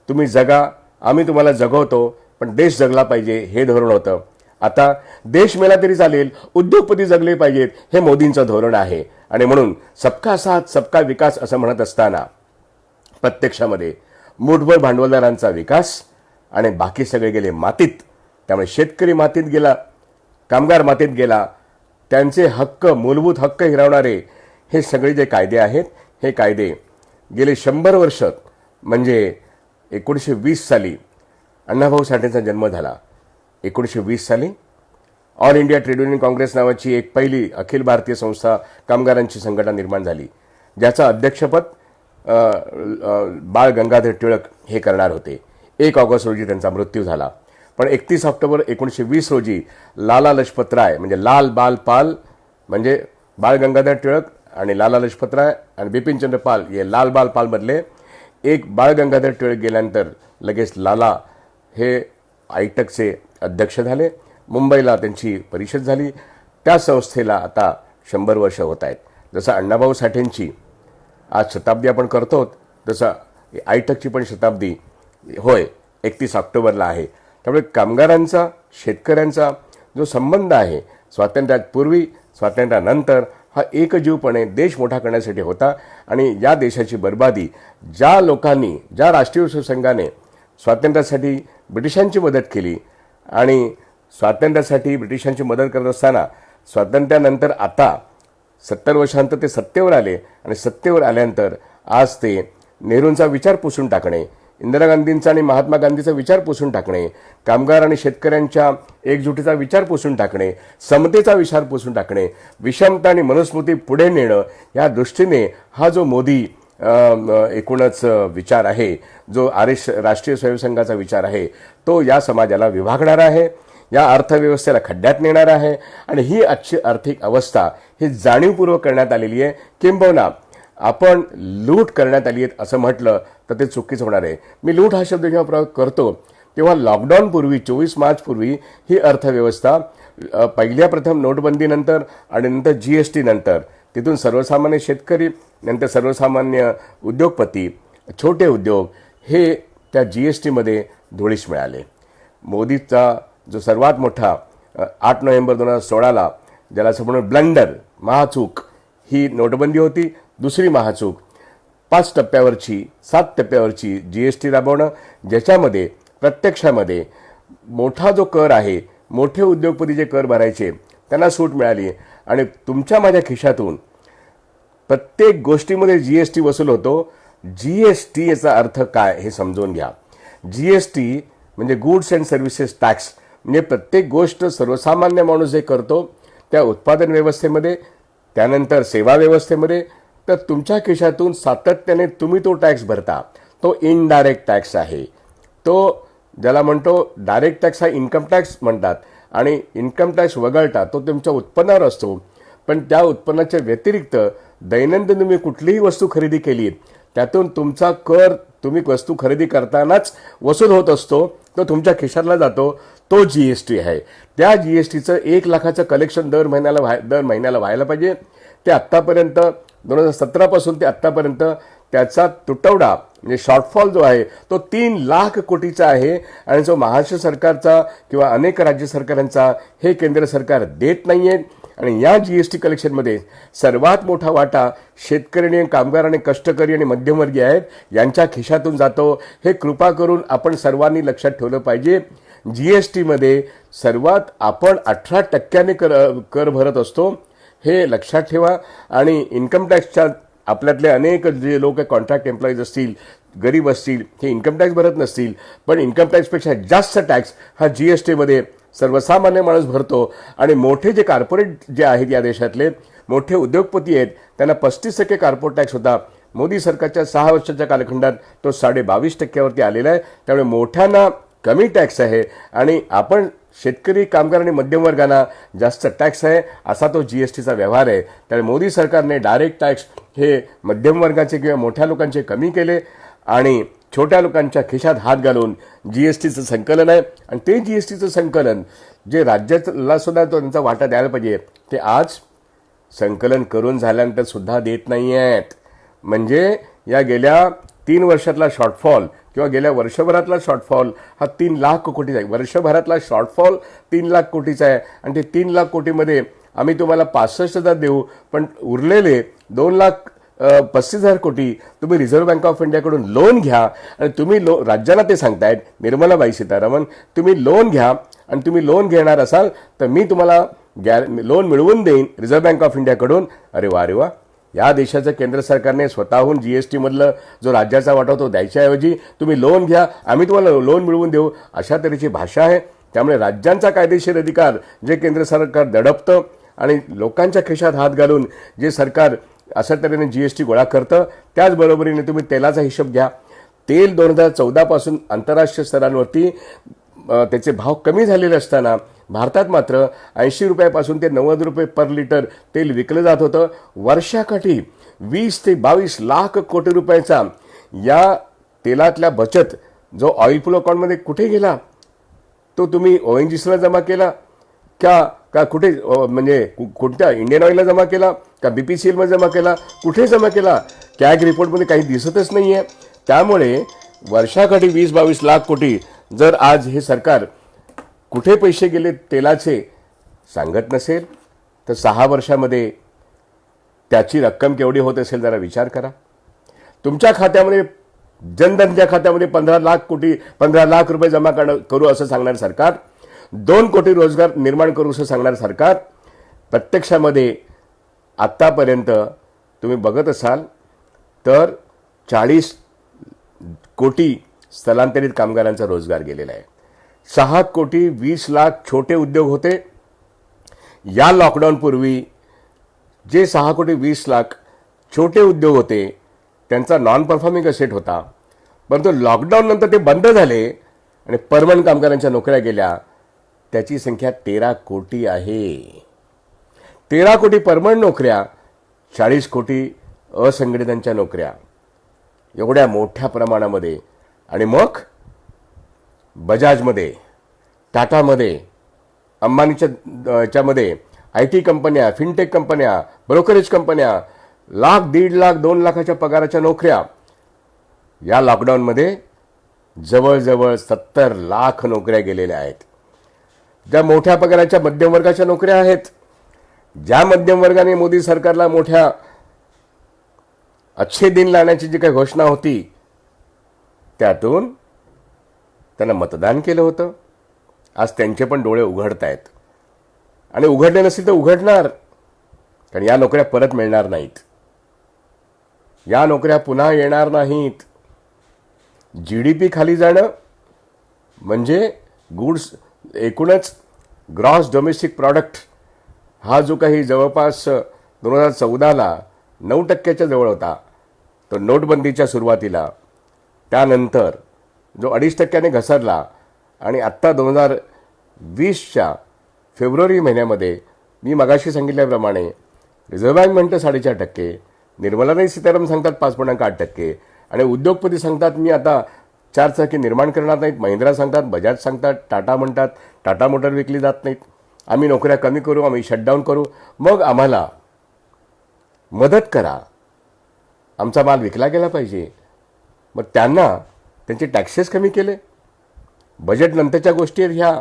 तुम्ही जगा, आम्ही तुम्हाला जगवतो पण देश जगला पाहिजे हे धोरण होतं. आता देश मेला तरी चालेल, उद्योगपती जगले पाहिजेत हे मोदींचं धोरण आहे. आणि म्हणून सबका साथ सबका विकास असं म्हणत असताना प्रत्यक्षामध्ये मूठभर भांडवलदारांचा विकास आणि बाकी सगळे गेले मातीत. त्यामुळे शेतकरी मातीत गेला, कामगार मातीत गेला. त्यांचे हक्क, मूलभूत हक्क हिरावणारे हे सगळे जे कायदे आहेत, हे कायदे गेले 100 वर्ष, म्हणजे 1920 साली अण्णाभाऊ साठेंचा जन्म झाला. 1920 साली all India trade union Congress नावाची एक पहिली अखिल भारतीय संस्था, कामगारांची संघटना निर्माण झाली, ज्याचं अध्यक्षपद बाळ गंगाधर टिळक हे करणार होते. 1 ऑगस्ट रोजी त्यांचा मृत्यू झाला. पण 31 ऑक्टोबर 1920 रोजी लाला लजपत राय, म्हणजे लाल बाल पाल, म्हणजे बाळ गंगाधर टिळक आणि लाला लजपत राय आणि बिपिनचंद्र पाल हे लाल बाल पाल मधले एक बाळ गंगाधर टिळक गेल्यानंतर लगेच लाला हे आयटकचे अध्यक्ष झाले. मुंबईला त्यांची परिषद झाली. त्या संस्थेला आता 100 वर्ष होत आहेत. जसं अण्णाभाऊ साठेंची आज शताब्दी आपण करतो, तसं आयटकची पण शताब्दी होय 31 ऑक्टोबरला आहे. त्यामुळे कामगारांचा, शेतकऱ्यांचा जो संबंध आहे स्वातंत्र्यापूर्वी स्वातंत्र्यानंतर हा एकजीवपणे देश मोठा करण्यासाठी होता. आणि या देशाची बर्बादी ज्या लोकांनी, ज्या राष्ट्रीय संघाने स्वातंत्र्यासाठी ब्रिटिशांची मदत केली आणि स्वातंत्र्यासाठी ब्रिटिशांची मदत करत असताना स्वातंत्र्यानंतर आता 70 वर्षांनंतर ते सत्तेवर आले आणि सत्तेवर आल्यानंतर आज ते नेहरूंचा विचार पुसून टाकणे, इंदिरा गांधींचा आणि महात्मा गांधीचा विचार पुसून टाकणे, कामगार आणि शेतकऱ्यांच्या एकजुटीचा विचार पुसून टाकणे, समतेचा विचार पुसून टाकणे, विषमता आणि मनुस्मृती पुढे नेणं, या दृष्टीने हा जो मोदी एकूणच विचार आहे, जो राष्ट्रीय स्वयंसेवकांचा विचार आहे, तो या समाजाला विभागणारा आहे, या अर्थव्यवस्थेला खड्ड्यात नेणार आहे. आणि ही आजची आर्थिक अवस्था ही जाणीवपूर्वक करण्यात आलेली आहे. किंबहुना आपण लूट करण्यात आली आहे असं म्हटलं तर ते चुकीचं होणार आहे. मी लूट हा शब्द जेव्हा प्रयोग करतो तेव्हा लॉकडाऊनपूर्वी 24 मार्चपूर्वी ही अर्थव्यवस्था पहिल्या प्रथम नोटबंदीनंतर आणि नंतर GST नंतर, तिथून सर्वसामान्य शेतकरी, नंतर सर्वसामान्य उद्योगपती, छोटे उद्योग हे त्या GSTमध्ये धुळीस मिळाले. मोदीचा जो सर्वात मोठा 8 नोव्हेंबर 2016ला ज्याला असं म्हणून ब्लंडर, महाचूक ही नोटबंदी होती. दुसरी महाचूक 5 टप्प्यावरची, 7 टप्प्यावरची GST राबवणं, ज्याच्यामध्ये प्रत्यक्षामध्ये मोठा जो कर आहे, मोठे उद्योगपती जे कर भरायचे त्यांना सूट मिळाली. आणि तुमच्या माझ्या खिशातून प्रत्येक गोष्टीमध्ये GST वसूल होतो. GST याचा अर्थ काय हे समजून घ्या. GST म्हणजे गुड्स अँड सर्व्हिसेस टॅक्स, म्हणजे प्रत्येक गोष्ट सर्वसामान्य माणूस जे करतो त्या उत्पादन व्यवस्थेमध्ये, त्यानंतर सेवा व्यवस्थेमध्ये, तर तुमच्या खिशातून सातत्याने तुम्ही तो टॅक्स भरता. तो इनडायरेक्ट टॅक्स आहे. तो ज्याला म्हणतो डायरेक्ट टॅक्स हा इन्कम टॅक्स म्हणतात आणि इन्कम टॅक्स वगळता तो तुमच्या उत्पन्नावर असतो. पण त्या उत्पन्नाच्या व्यतिरिक्त दैनंदिन तुम्ही कुठलीही वस्तू खरेदी केली त्यातून तुमचा कर तुम्ही वस्तू खरेदी करतानाच वसूल होत असतो, तो तुमच्या खिशातला जातो. तो GST आहे. त्या GSTचं 1 लाखाचं कलेक्शन दर महिन्याला व्हायला पाहिजे. ते आत्तापर्यंत 2017 पासून ते आत्तापर्यंत त्याचा तुटवडा म्हणजे शॉर्टफॉल जो आहे तो 3 लाख कोटीचा आहे. आणि जो महाराष्ट्र सरकारचा किंवा अनेक राज्य सरकारांचा हे केंद्र सरकार देत नाहीये. आणि या GST कलेक्शनमध्ये सर्वात मोठा वाटा शेतकरी आणि कामगार आणि कष्टकरी आणि मध्यमवर्गीय आहेत यांच्या खिशातून जातो. हे कृपा करून आपण सर्वांनी लक्षात ठेवलं पाहिजे. GSTमध्ये सर्वात आपण 18% कर भरत असतो, हे लक्षात ठेवा. आणि इन्कम टॅक्सच्या आपल्यातले अनेक जे लोक कॉन्ट्रॅक्ट एम्प्लॉईज असतील, गरीब असतील, हे इन्कम टॅक्स भरत नसतील, पण इन्कम टॅक्सपेक्षा जास्त टॅक्स हा GSTमध्ये सर्वसामान्य माणूस भरतो. आणि मोठे जे कॉर्पोरेट जे आहेत या देशातले मोठे उद्योगपती आहेत त्यांना 35% कॉर्पोरेट टॅक्स होता. मोदी सरकारच्या 6 वर्षाच्या कालखंडात तो 22.5%वरती आलेला आहे. त्यामुळे मोठ्यांना कमी टॅक्स आहे आणि आपण शेतकरी, कामगार आणि मध्यमवर्गांना जास्त टॅक्स आहे असा तो GSTचा व्यवहार आहे. त्यामुळे मोदी सरकारने डायरेक्ट टॅक्स हे मध्यमवर्गाचे किंवा मोठ्या लोकांचे कमी केले आणि छोट्या लोकांच्या खिशात हात घालून GSTचं संकलन आहे. आणि ते GSTचं संकलन जे राज्याला सुद्धा तो त्यांचा वाटा द्यायला पाहिजे ते आज संकलन करून झाल्यानंतर सुद्धा देत नाही आहेत. म्हणजे या गेल्या 3 वर्षातला शॉर्टफॉल किंवा गेल्या वर्षभरातला शॉर्टफॉल हा 3,00,000 कोटीचा आहे. वर्षभरातला शॉर्टफॉल 3,00,000 कोटीचा आहे आणि ते 3,00,000 कोटीमध्ये आम्ही तुम्हाला 65,000 देऊ, पण उरलेले 2,35,000 कोटी तुम्ही रिझर्व्ह बँक ऑफ इंडियाकडून लोन घ्या आणि तुम्ही राज्यांना ते सांगतायत, निर्मलाबाई सीतारामन, तुम्ही लोन घ्या आणि तुम्ही लोन घेणार असाल तर मी तुम्हाला लोन मिळवून देईन रिझर्व्ह बँक ऑफ इंडियाकडून. अरे वा रे वा, या देशाचं केंद्र सरकारने स्वतःहून जीएसटी मधलं जो राज्याचा वाटा तो द्यायच्याऐवजी तुम्ही लोन घ्या, आम्ही तुम्हाला लोन मिळवून देऊ, अशा तऱ्हेची भाषा आहे. त्यामुळे राज्यांचा कायदेशीर अधिकार जे केंद्र सरकार दडपतं आणि लोकांच्या खिशात हात घालून जे सरकार अशा तऱ्हेने जीएसटी गोळा करतं, त्याचबरोबरीने तुम्ही तेलाचा हिशोब घ्या. तेल 2014 पासून आंतरराष्ट्रीय स्तरांवरती त्याचे भाव कमी झालेले असताना भारतात मात्र 80 रुपयापासून ते 90 रुपये पर लिटर तेल विकलं जात होतं. वर्षाकाठी 20 ते 22 लाख कोटी रुपयाचा या तेलातल्या बचत जो ऑइल फ्लो अकाउंटमध्ये कुठे गेला, तो तुम्ही ONGCला जमा केला का कुठे, म्हणजे कोणत्या इंडियन ऑइलला जमा केला का BPCL मध्ये जमा केला, कुठे जमा केला, कॅग रिपोर्टमध्ये काही दिसतच नाहीये. त्यामुळे वर्षाकाठी 20-22 लाख कोटी जर आज हे सरकार कुठे पैसे गेले तेलाचे सांगत नसेल तर 6 वर्षामध्ये त्याची रक्कम केवढी होत असेल जरा विचार करा. तुमच्या खात्यामध्ये जनधनच्या खात्यामध्ये 15 लाख रुपये जमा करू असं सांगणार सरकार, 2 कोटी रोजगार निर्माण करू असं सांगणार सरकार, प्रत्यक्षामध्ये आत्तापर्यंत तुम्ही बघत असाल तर 40 कोटी स्थलांतरित कामगारांचा रोजगार गेलेला आहे. 6 कोटी 20 लाख छोटे उद्योग होते. या लॉकडाऊनपूर्वी जे 6 कोटी 20 लाख छोटे उद्योग होते त्यांचा नॉन परफॉर्मिंग असेट होता, परंतु लॉकडाऊन नंतर ते बंद झाले आणि परमनंट कामगारांच्या नोकऱ्या गेल्या. त्याची संख्या 13 कोटी आहे. 13 कोटी परमनंट नोकऱ्या, 40 कोटी असंघटितांच्या नोकऱ्या, एवढ्या मोठ्या प्रमाणामध्ये. आणि मग बजाजमध्ये, टाटामध्ये, अंबानीच्या याच्यामध्ये IT कंपन्या, फिनटेक कंपन्या, ब्रोकरेज कंपन्या, 1,00,000, 1.5 लाख, 2 लाखाच्या पगाराच्या नोकऱ्या. या लॉकडाऊनमध्ये जवळजवळ 70 लाख नोकऱ्या गेलेल्या आहेत. ज्या मोठ्या पगाराच्या मध्यम वर्गाच्या नोकऱ्या आहेत, ज्या मध्यम वर्गाने मोदी सरकारला मोठ्या अच्छे दिन लावण्याची जी काही घोषणा होती त्यातून त्यांना मतदान केलं होतं, आज त्यांचे पण डोळे उघडत आहेत. आणि उघडले नसतील तर उघडणार, कारण या नोकऱ्या परत मिळणार नाहीत, या नोकऱ्या पुन्हा येणार नाहीत. GDP खाली जाणं म्हणजे गुड्स, एकूणच ग्रॉस डोमेस्टिक प्रॉडक्ट हा जो काही जवळपास 2014ला 9% जवळ होता, तो नोटबंदीच्या सुरुवातीला, त्यानंतर जो 2.5% घसरला आणि आत्ता 2020च्या फेब्रुवारी महिन्यामध्ये मी मगाशी सांगितल्याप्रमाणे रिझर्व्ह बँक म्हणतं 4.5%, निर्मलाबाई सीतारामन सांगतात 5.8% आणि उद्योगपती सांगतात मी आता 4 चाकी निर्माण करणार नाहीत, महिंद्रा सांगतात, बजाज सांगतात, टाटा म्हणतात टाटा मोटर विकली जात नाहीत, आम्ही नोकऱ्या कमी करू, आम्ही शटडाऊन करू, मग आम्हाला मदत करा, आमचा माल विकला गेला पाहिजे. मग त्यांना त्यांचे टॅक्सेस कमी केले. बजेट नंतरच्या गोष्टी आहेत ह्या.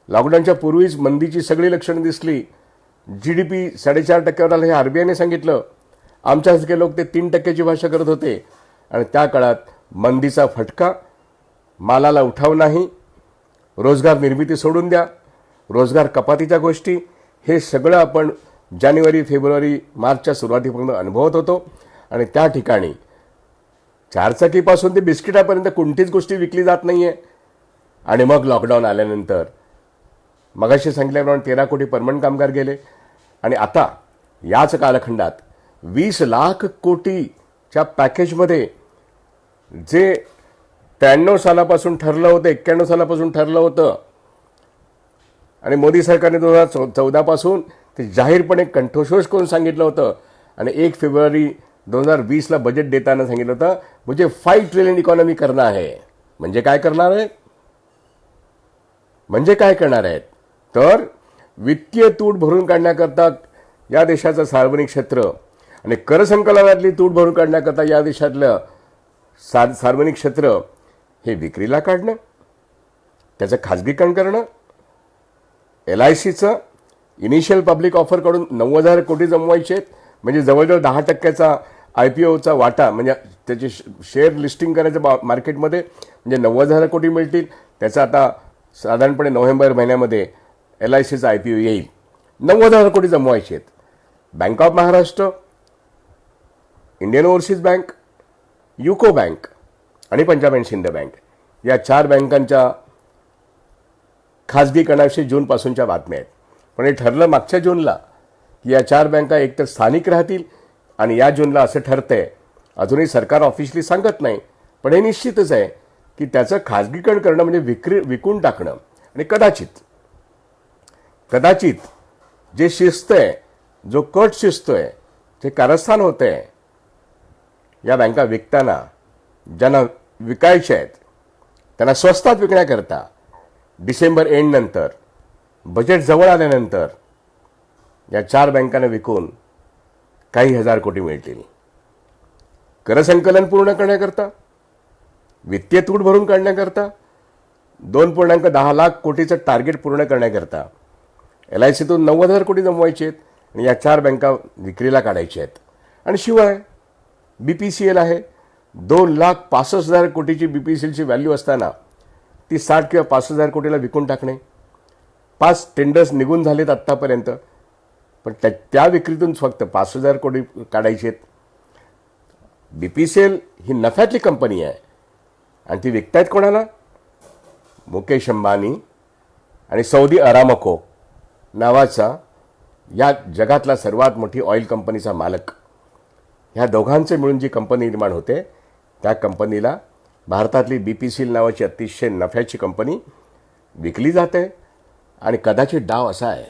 लॉकडाऊनच्या पूर्वीच मंदीची सगळी लक्षणं दिसली. GDP 4.5%वर आलं हे RBIने सांगितलं. आमच्यासारखे लोक ते 3%ची भाषा करत होते आणि त्या काळात मंदीचा फटका, मालाला उठाव नाही, रोजगार निर्मिती सोडून द्या, रोजगार कपातीच्या गोष्टी, हे सगळं आपण जानेवारी, फेब्रुवारी, मार्चच्या सुरुवातीपर्यंत अनुभवत होतो. आणि त्या ठिकाणी 4 चाकीपासून ते बिस्किटापर्यंत कोणतीच गोष्टी विकली जात नाहीये. आणि मग लॉकडाऊन आल्यानंतर मगाशी सांगितल्याप्रमाणे 13 कोटी परमनंट कामगार गेले. आणि आता याच कालखंडात 20 लाख कोटीच्या पॅकेजमध्ये जे 93 सालापासून ठरलं होतं, 91 सालापासून ठरलं होतं आणि मोदी सरकारने 2014 पासून ते जाहीरपणे कंठोशोष करून सांगितलं होतं आणि 1 फेब्रुवारी 2020ला बजेट देताना सांगितलं होतं मुझे 5 ट्रिलियन इकॉनॉमी करना है. म्हणजे काय करणार आहे? म्हणजे काय करणार आहेत? तर वित्तीय तूट भरून काढण्याकरता या देशाचं सार्वजनिक क्षेत्र आणि कर संकलनातली तूट भरून काढण्याकरता या देशातलं सार्वजनिक क्षेत्र हे विक्रीला काढणं, त्याचं खाजगीकरण करणं, LICचं इनिशियल पब्लिक ऑफरकडून 90,000 कोटी जमवायचे आहेत, म्हणजे जवळजवळ 10% IPOचा वाटा, म्हणजे त्याचे शेअर लिस्टिंग करायचं मार्केटमध्ये, म्हणजे 90,000 कोटी मिळतील. त्याचा आता साधारणपणे नोव्हेंबर महिन्यामध्ये LICचा IPO येईल. 90,000 कोटी जमवायचे आहेत. Bank of Maharashtra, Indian overseas bank, UCO bank आणि पंजाब अँड सिंध बँक या 4 बँकांच्या खाजगीकरणाविषयी जूनपासूनच्या बातम्या आहेत. पण हे ठरलं मागच्या जूनला की या 4 बँका एकतर स्थानिक राहतील, आणि या जूनला असं ठरतंय, अजूनही सरकार ऑफिशियली सांगत नाही, पण हे निश्चितच आहे की त्याचं खाजगीकरण करणं म्हणजे विकून टाकणं. आणि कदाचित जे शिजतंय, जो कट शिजतोय, जे कारस्थान होतंय, या बँका विकताना ज्यांना विकायच्या आहेत त्यांना स्वस्तात विकण्याकरता डिसेंबर एंड नंतर, बजेट जवळ आल्यानंतर या 4 बँकांना विकून काही हजार कोटी मिळतील. करसंकलन पूर्ण करण्याकरता, वित्तीय तूट भरून काढण्याकरता, 2.10 लाख कोटीचं टार्गेट पूर्ण करण्याकरता LICतून 90,000 कोटी जमवायचे आहेत आणि या 4 बँका विक्रीला काढायच्या आहेत. आणि शिवाय BPCL आहे, 2,65,000 कोटीची BPCLची व्हॅल्यू असताना ती 60 किंवा 65,000 कोटीला विकून टाकणे. 5 टेंडर्स निघून झालेत आत्तापर्यंत, पण त्या विक्रीतून फक्त 5,000 कोटी काढायचे आहेत. BPCL ही नफ्यातली कंपनी आहे आणि ती विकतायत कोणाला? मुकेश अंबानी आणि सौदी अरामको नावाचा या जगातला सर्वात मोठी ऑइल कंपनीचा मालक. ह्या दोघांचे मिळून जी कंपनी निर्माण होते, त्या कंपनीला भारतातली BPCL नावाची अतिशय नफ्याची कंपनी विकली जाते. आणि कदाचित डाव असा आहे,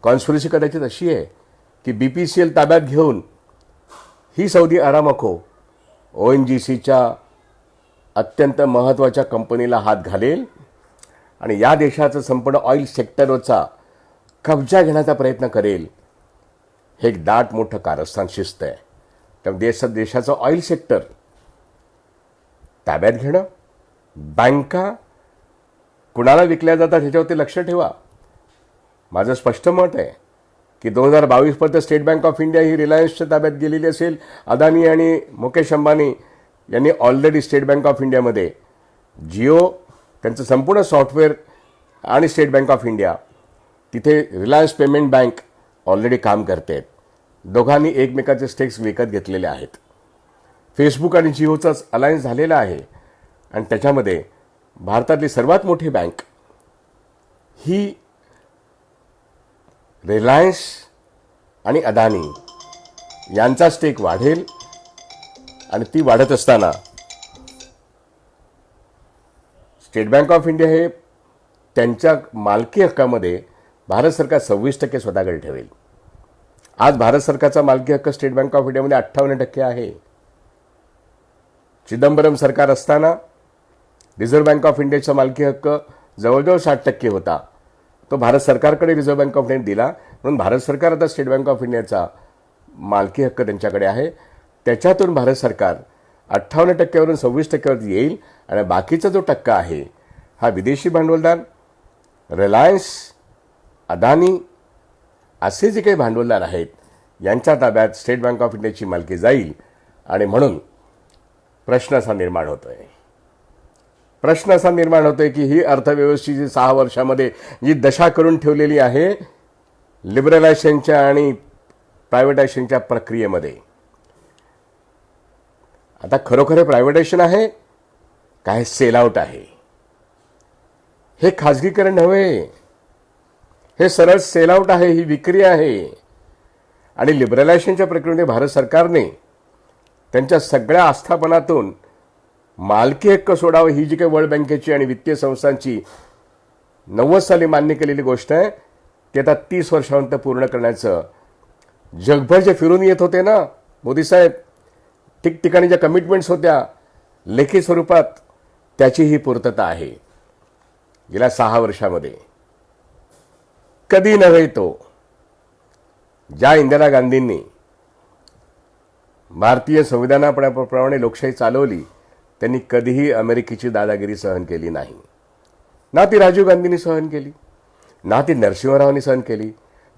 कॉन्स्पिरसी कदाचित अशी आहे की BPCL ताब्यात घेऊन ही सौदी अरामको ONGCच्या अत्यंत महत्त्वाच्या कंपनीला हात घालेल आणि या देशाचं संपूर्ण ऑइल सेक्टरचा कब्जा घेण्याचा प्रयत्न करेल. हे एक दाट मोठं कारस्थान शिस्त आहे. त्यामुळे देशाचं ऑइल सेक्टर ताब्यात घेणं, बँका कुणाला विकल्या जातात ह्याच्यावरती लक्ष ठेवा. माझं स्पष्ट मत आहे की 2022 पर्यंत स्टेट बँक ऑफ इंडिया ही रिलायन्सच्या ताब्यात गेलेली असेल. अदानी आणि मुकेश अंबानी यांनी ऑलरेडी स्टेट बँक ऑफ इंडियामध्ये जिओ, त्यांचं संपूर्ण सॉफ्टवेअर आणि स्टेट बँक ऑफ इंडिया, तिथे रिलायन्स पेमेंट बँक ऑलरेडी काम करते आहेत. दोघांनी एकमेकाचे स्टेक्स विकत घेतलेले आहेत. फेसबुक आणि जिओचाच अलायन्स झालेला आहे आणि त्याच्यामध्ये भारतातली सर्वात मोठी बँक ही रिलायन्स आणि अदानी यांचा स्टेक वाढेल. आणि ती वाढत असताना स्टेट बँक ऑफ इंडिया हे त्यांच्या मालकी हक्कामध्ये भारत सरकार 26% स्वतःकडे ठेवेल. आज भारत सरकारचा मालकी हक्क स्टेट बँक ऑफ इंडियामध्ये 58% आहे. चिदंबरम सरकार असताना रिझर्व्ह बँक ऑफ इंडियाचा मालकी हक्क जवळजवळ 60% होता. तो भारत सरकारकडे रिझर्व्ह बँक ऑफ इंडियाने दिला, म्हणून भारत सरकार आता स्टेट बँक ऑफ इंडियाचा मालकी हक्क त्यांच्याकडे आहे. त्याच्यातून भारत सरकार 58%वरून 26%वरती येईल आणि बाकीचा जो टक्का आहे हा विदेशी भांडवलदार, रिलायन्स, अदानी असे जे काही भांडवलदार आहेत यांच्या ताब्यात स्टेट बँक ऑफ इंडियाची मालकी जाईल. आणि म्हणून प्रश्न असा निर्माण होतोय की ही अर्थव्यवस्थेची 6 वर्षामध्ये जी दशा करून ठेवलेली आहे लिबरलायझेशनच्या आणि प्रायव्हेटायझेशनच्या प्रक्रियेमध्ये, आता खरोखर प्रायव्हेटायझेशन आहे काय सेल आउट आहे? हे खाजगीकरण नव्हे, हे सरळ सेल आउट आहे, ही विक्री आहे. आणि लिबरलायझेशनच्या प्रक्रियेमध्ये भारत सरकारने त्यांच्या सगळ्या आस्थापनातून मालकी हक्क सोडावं, ही जी काही वर्ल्ड बँकेची आणि वित्तीय संस्थांची 90 साली मान्य केलेली गोष्ट आहे, ती आता 30 वर्षांत पूर्ण करण्याचं जगभर जे फिरून येत होते ना मोदी साहेब, ठिकठिकाणी ज्या कमिटमेंट्स होत्या लेखी स्वरूपात, त्याची ही पूर्तता आहे. गेल्या 6 वर्षामध्ये कधी नव्हे तो ज्या इंदिरा गांधींनी भारतीय संविधानाप्रमाणे लोकशाही चालवली त्यांनी कधीही अमेरिकेची दादागिरी सहन केली नाही. ना ती राजीव गांधींनी सहन केली, ना ती नरसिंहरावांनी सहन केली,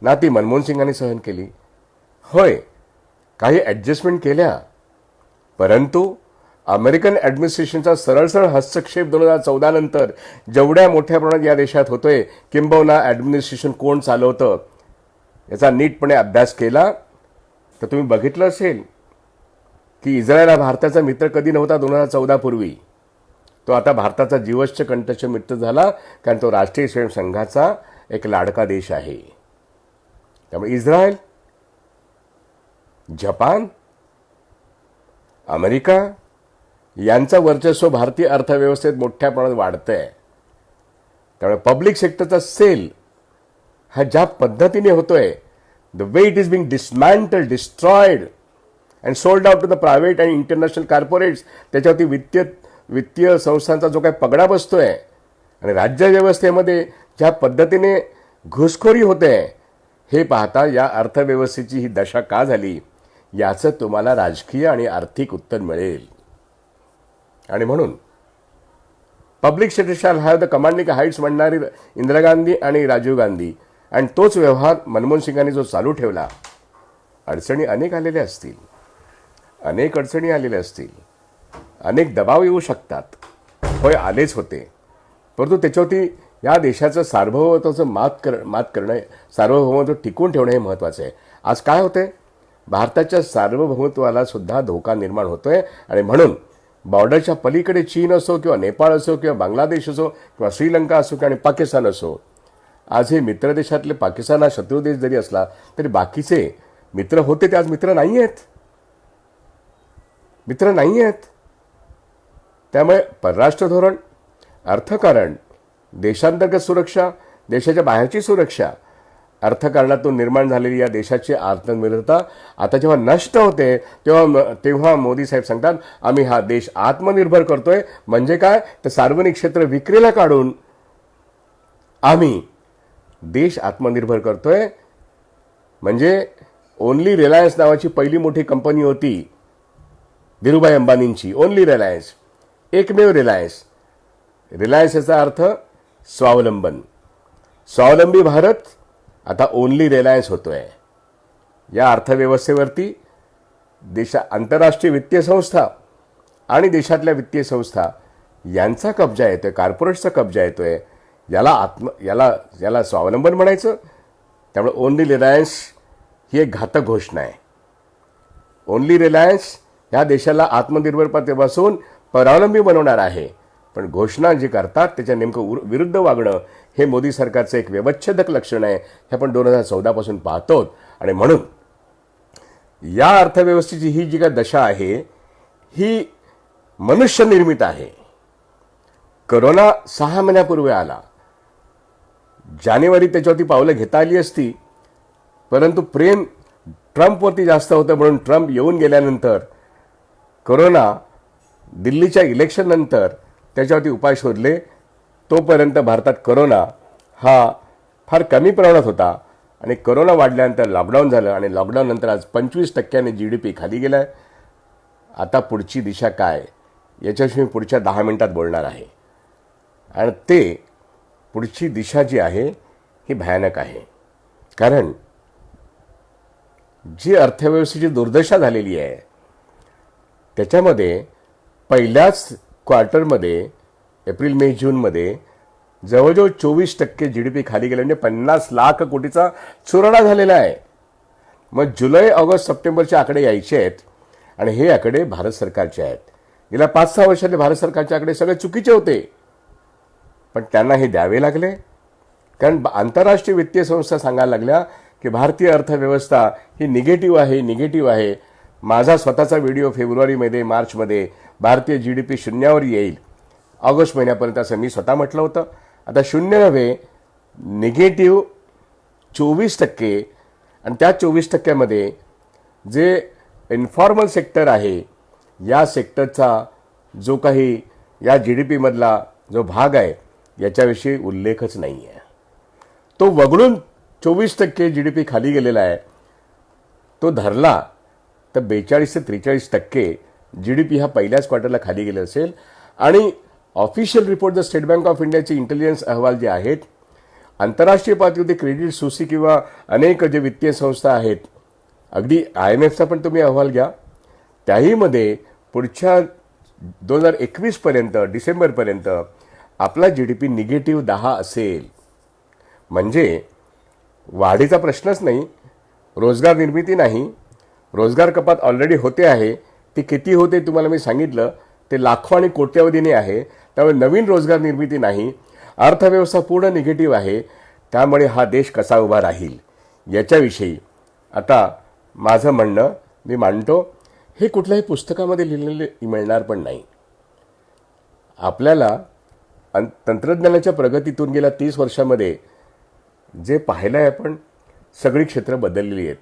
ना ती मनमोहन सिंगांनी सहन केली. होय, काही ॲडजस्टमेंट केल्या, परंतु अमेरिकन ॲडमिनिस्ट्रेशनचा सरळ हस्तक्षेप 2014 नंतर जेवढ्या मोठ्या प्रमाणात या देशात होतोय, किंबहुना ॲडमिनिस्ट्रेशन कोण चालवतं याचा नीटपणे अभ्यास केला तर तुम्ही बघितलं असेल की इस्रायल हा भारताचा मित्र कधी नव्हता 2014 पूर्वी. तो आता भारताचा जीवश्च कंठस्थ मित्र झाला, कारण तो राष्ट्रीय स्वयंसंघाचा एक लाडका देश आहे. त्यामुळे इस्रायल, जपान, अमेरिका यांचं वर्चस्व भारतीय अर्थव्यवस्थेत मोठ्या प्रमाणात वाढतंय. त्यामुळे पब्लिक सेक्टरचा सेल हा ज्या पद्धतीने होतोय, the way it is being dismantle, destroyed and sold out to the private and international corporates, त्याच्यावरती वित्तीय संस्थांचा जो काही पगडा बसतोय आणि राज्यव्यवस्थेमध्ये ज्या पद्धतीने घुसखोरी होते, हे पाहता या अर्थव्यवस्थेची ही दशा का झाली याचं तुम्हाला राजकीय आणि आर्थिक उत्तर मिळेल. आणि म्हणून public sector shall have the commanding heights म्हणणारी इंदिरा गांधी आणि राजीव गांधी, आणि तोच व्यवहार मनमोहन सिंगांनी जो चालू ठेवला, अडचणी अनेक आलेल्या असतील, अनेक अडचणी आलेल्या असतील, अनेक दबाव येऊ शकतात. होय, आलेच होते, परंतु त्याच्यावरती या देशाचं सार्वभौमत्वाचं मात करणं, सार्वभौमत्व टिकवून ठेवणं हे महत्त्वाचं आहे. आज काय होतंय, भारताच्या सार्वभौमत्वाला सुद्धा धोका निर्माण होतोय. आणि म्हणून बॉर्डरच्या पलीकडे चीन असो किंवा नेपाळ असो किंवा बांगलादेश असो किंवा श्रीलंका असो आणि पाकिस्तान असो, आज हे मित्र देशातले पाकिस्तान हा शत्रू देश जरी असला तरी बाकीचे मित्र होते ते आज मित्र नाही आहेत, मित्र नाही आहेत. त्यामुळे परराष्ट्र धोरण, अर्थकारण, देशांतर्गत सुरक्षा, देशाच्या बाहेरची सुरक्षा, अर्थकारणातून निर्माण झालेली या देशाची आत्मनिर्भरता आता जेव्हा नष्ट होते तेव्हा मोदी साहेब सांगतात आम्ही हा देश आत्मनिर्भर करतोय. म्हणजे काय, तर सार्वजनिक क्षेत्र विक्रीला काढून आम्ही देश आत्मनिर्भर करतोय. म्हणजे ओनली रिलायन्स नावाची पहिली मोठी कंपनी होती धीरूभाई अंबानींची, ओनली रिलायन्स, एकमेव रिलायन्स. रिलायन्स याचा अर्थ स्वावलंबन, स्वावलंबी भारत आता ओनली रिलायन्स होतोय. या अर्थव्यवस्थेवरती आंतरराष्ट्रीय वित्तीय संस्था आणि देशातल्या वित्तीय संस्था यांचा कब्जा येतोय, कॉर्पोरेट्सचा कब्जा येतोय. याला स्वावलंबन म्हणायचं. त्यामुळे ओनली रिलायन्स ही एक घातक घोषणा आहे. ओनली रिलायन्स ह्या देशाला आत्मनिर्भरतेपासून परावलंबी बनवणार आहे, पण घोषणा जी करतात त्याच्या नेमकं विरुद्ध वागणं हे मोदी सरकारचं एक व्यवच्छेदक लक्षण आहे. हे आपण 2014 पासून पाहतो. आणि म्हणून या अर्थव्यवस्थेची ही जी काय दशा आहे ही मनुष्यनिर्मित आहे. कोरोना 6 महिन्यापूर्वी आला, जानेवारी त्याच्यावरती पावलं घेता आली असती, परंतु प्रेम ट्रम्पवरती जास्त होतं म्हणून ट्रम्प येऊन गेल्यानंतर कोरोना दिल्लीच्या इलेक्शन नंतर त्याच्यावरती उपाय शोधले. तोपर्यंत भारतात कोरोना हा फार कमी प्रमाणात होता आणि कोरोना वाढल्यानंतर लॉकडाऊन झालं आणि लॉकडाऊन नंतर आज 25% GDP खाली गेलाय. आता पुढची दिशा काय याच्याशी मी पुढच्या 10 मिनिटात बोलणार आहे. आणि ते पुढची दिशा जी आहे ही भयानक आहे. कारण जी अर्थव्यवस्थेची दुर्दशा झालेली आहे त्याच्यामध्ये पहिल्याच क्वार्टरमध्ये एप्रिल मे जूनमध्ये जवळजवळ 24% GDP खाली गेले, म्हणजे 50 लाख कोटीचा चुराडा झालेला आहे. मग जुलै, ऑगस्ट, सप्टेंबरचे आकडे यायचे आहेत आणि हे आकडे भारत सरकारचे आहेत. गेल्या 5-6 वर्षातले भारत सरकारचे आकडे सगळे चुकीचे होते, पण त्यांना हे द्यावे लागले. कारण आंतरराष्ट्रीय वित्तीय संस्था सांगायला लागल्या की भारतीय अर्थव्यवस्था ही निगेटिव्ह आहे. माझा स्वतःचा व्हिडिओ फेब्रुवारीमध्ये, मार्चमध्ये भारतीय GDP शून्यावर येईल ऑगस्ट महिन्यापर्यंत असं मी स्वतः म्हटलं होतं. आता शून्य नव्हे, निगेटिव्ह 24%. आणि त्या 24%मध्ये जे इन्फॉर्मल सेक्टर आहे या सेक्टरचा जो काही या GDP मधला जो भाग आहे याच्याविषयी उल्लेखच नाही आहे. तो वगळून 24% GDP खाली गेलेला आहे. तो धरला तर 42 ते 43% GDP हा पहिल्याच क्वार्टरला खाली गेला असेल. आणि official report the state Bank of इंडियाचे इंटेलिजन्स अहवाल जे आहेत, आंतरराष्ट्रीय पातळीवरती क्रेडिट सुसी किंवा अनेक जे वित्तीय संस्था आहेत, अगदी IMFचा पण तुम्ही अहवाल घ्या, त्याहीमध्ये पुढच्या 2021 पर्यंत डिसेंबरपर्यंत आपला GDP निगेटिव्ह 10 असेल. म्हणजे वाढीचा प्रश्नच नाही, रोजगार निर्मिती नाही, रोजगार कपात ऑलरेडी होते आहे. ती किती होते तुम्हाला मी सांगितलं, ते लाखो आणि कोट्यावधीने आहे. त्यामुळे नवीन रोजगार निर्मिती नाही, अर्थव्यवस्था पूर्ण निगेटिव्ह आहे. त्यामुळे हा देश कसा उभा राहील याच्याविषयी आता माझं म्हणणं मी मांडतो. हे कुठल्याही पुस्तकामध्ये लिहिलेले मिळणार पण नाही. आपल्याला तंत्रज्ञानाच्या प्रगतीतून गेल्या 30 वर्षामध्ये जे पाहिलं आहे, आपण सगळी क्षेत्र बदललेली आहेत.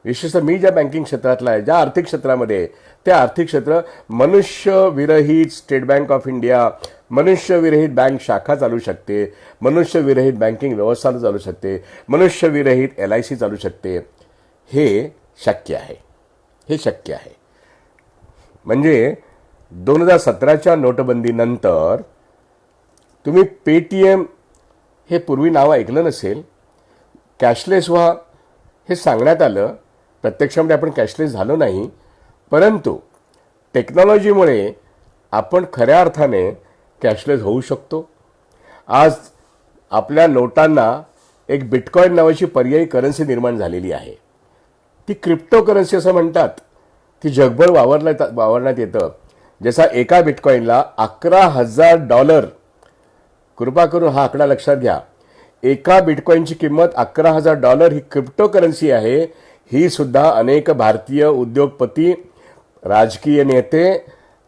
विशेषतः मी ज्या बँकिंग क्षेत्रातला आहे, ज्या आर्थिक क्षेत्रामध्ये आहे, ते आर्थिक क्षेत्र मनुष्यविरहित स्टेट बँक ऑफ इंडिया, मनुष्यविरहित बँक शाखा चालू शकते, मनुष्यविरहित बँकिंग व्यवस्था चालू शकते, मनुष्यविरहित LIC चालू शकते. हे शक्य आहे, हे शक्य आहे. म्हणजे 2017च्या नोटबंदीनंतर तुम्ही पेटीएम हे पूर्वी नाव ऐकलं नसेल, कॅशलेस व्हा हे सांगण्यात आलं. प्रत्यक्षामध्ये आपण कॅशलेस झालो नाही, परंतु टेक्नॉलॉजीमुळे आपण खऱ्या अर्थाने कॅशलेस होऊ शकतो. आज आपल्या नोटांना एक बिटकॉइन नावाची पर्यायी करन्सी निर्माण झालेली आहे. ती क्रिप्टो करन्सी असं म्हणतात. ती जगभर वावरण्यात येतं. जसा एका बिटकॉइनला $11,000, कृपा करून हा आकडा लक्षात घ्या, एका बिटकॉइनची किंमत $11,000 ही क्रिप्टो करन्सी आहे. ही सुद्धा अनेक भारतीय उद्योगपती, राजकीय नेते,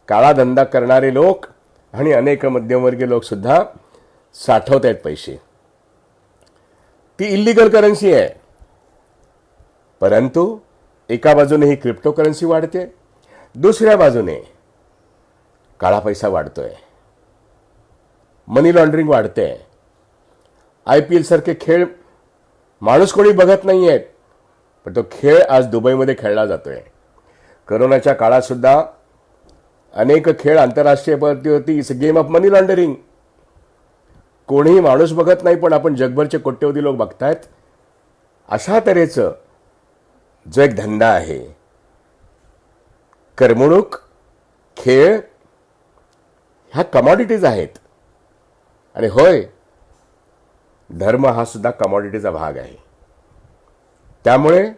काळा धंदा करणारे लोक आणि अनेक मध्यमवर्गीय लोक सुद्धा साठवत आहेत पैसे. ती इल्लीगल करन्सी आहे, परंतु एका बाजूने ही क्रिप्टो करन्सी वाढते, दुसऱ्या बाजूने काळा पैसा वाढतोय, मनी लॉन्ड्रिंग वाढते. IPL सारखे खेळ माणूस कोणी बघत नाही आहेत, पण तो खेळ आज दुबईमध्ये खेळला जातोय. करोनाच्या काळात सुद्धा अनेक खेळ आंतरराष्ट्रीय पातळीवरती it's a game of money laundering. कोणीही माणूस बघत नाही, पण आपण जगभरचे कोट्यवधी लोक बघतायत. अशा तऱ्हेचं जो एक धंदा आहे, करमणूक, खेळ ह्या कमॉडिटीज आहेत. आणि होय, धर्म हा सुद्धा कमॉडिटीचा भाग आहे. त्यामुळे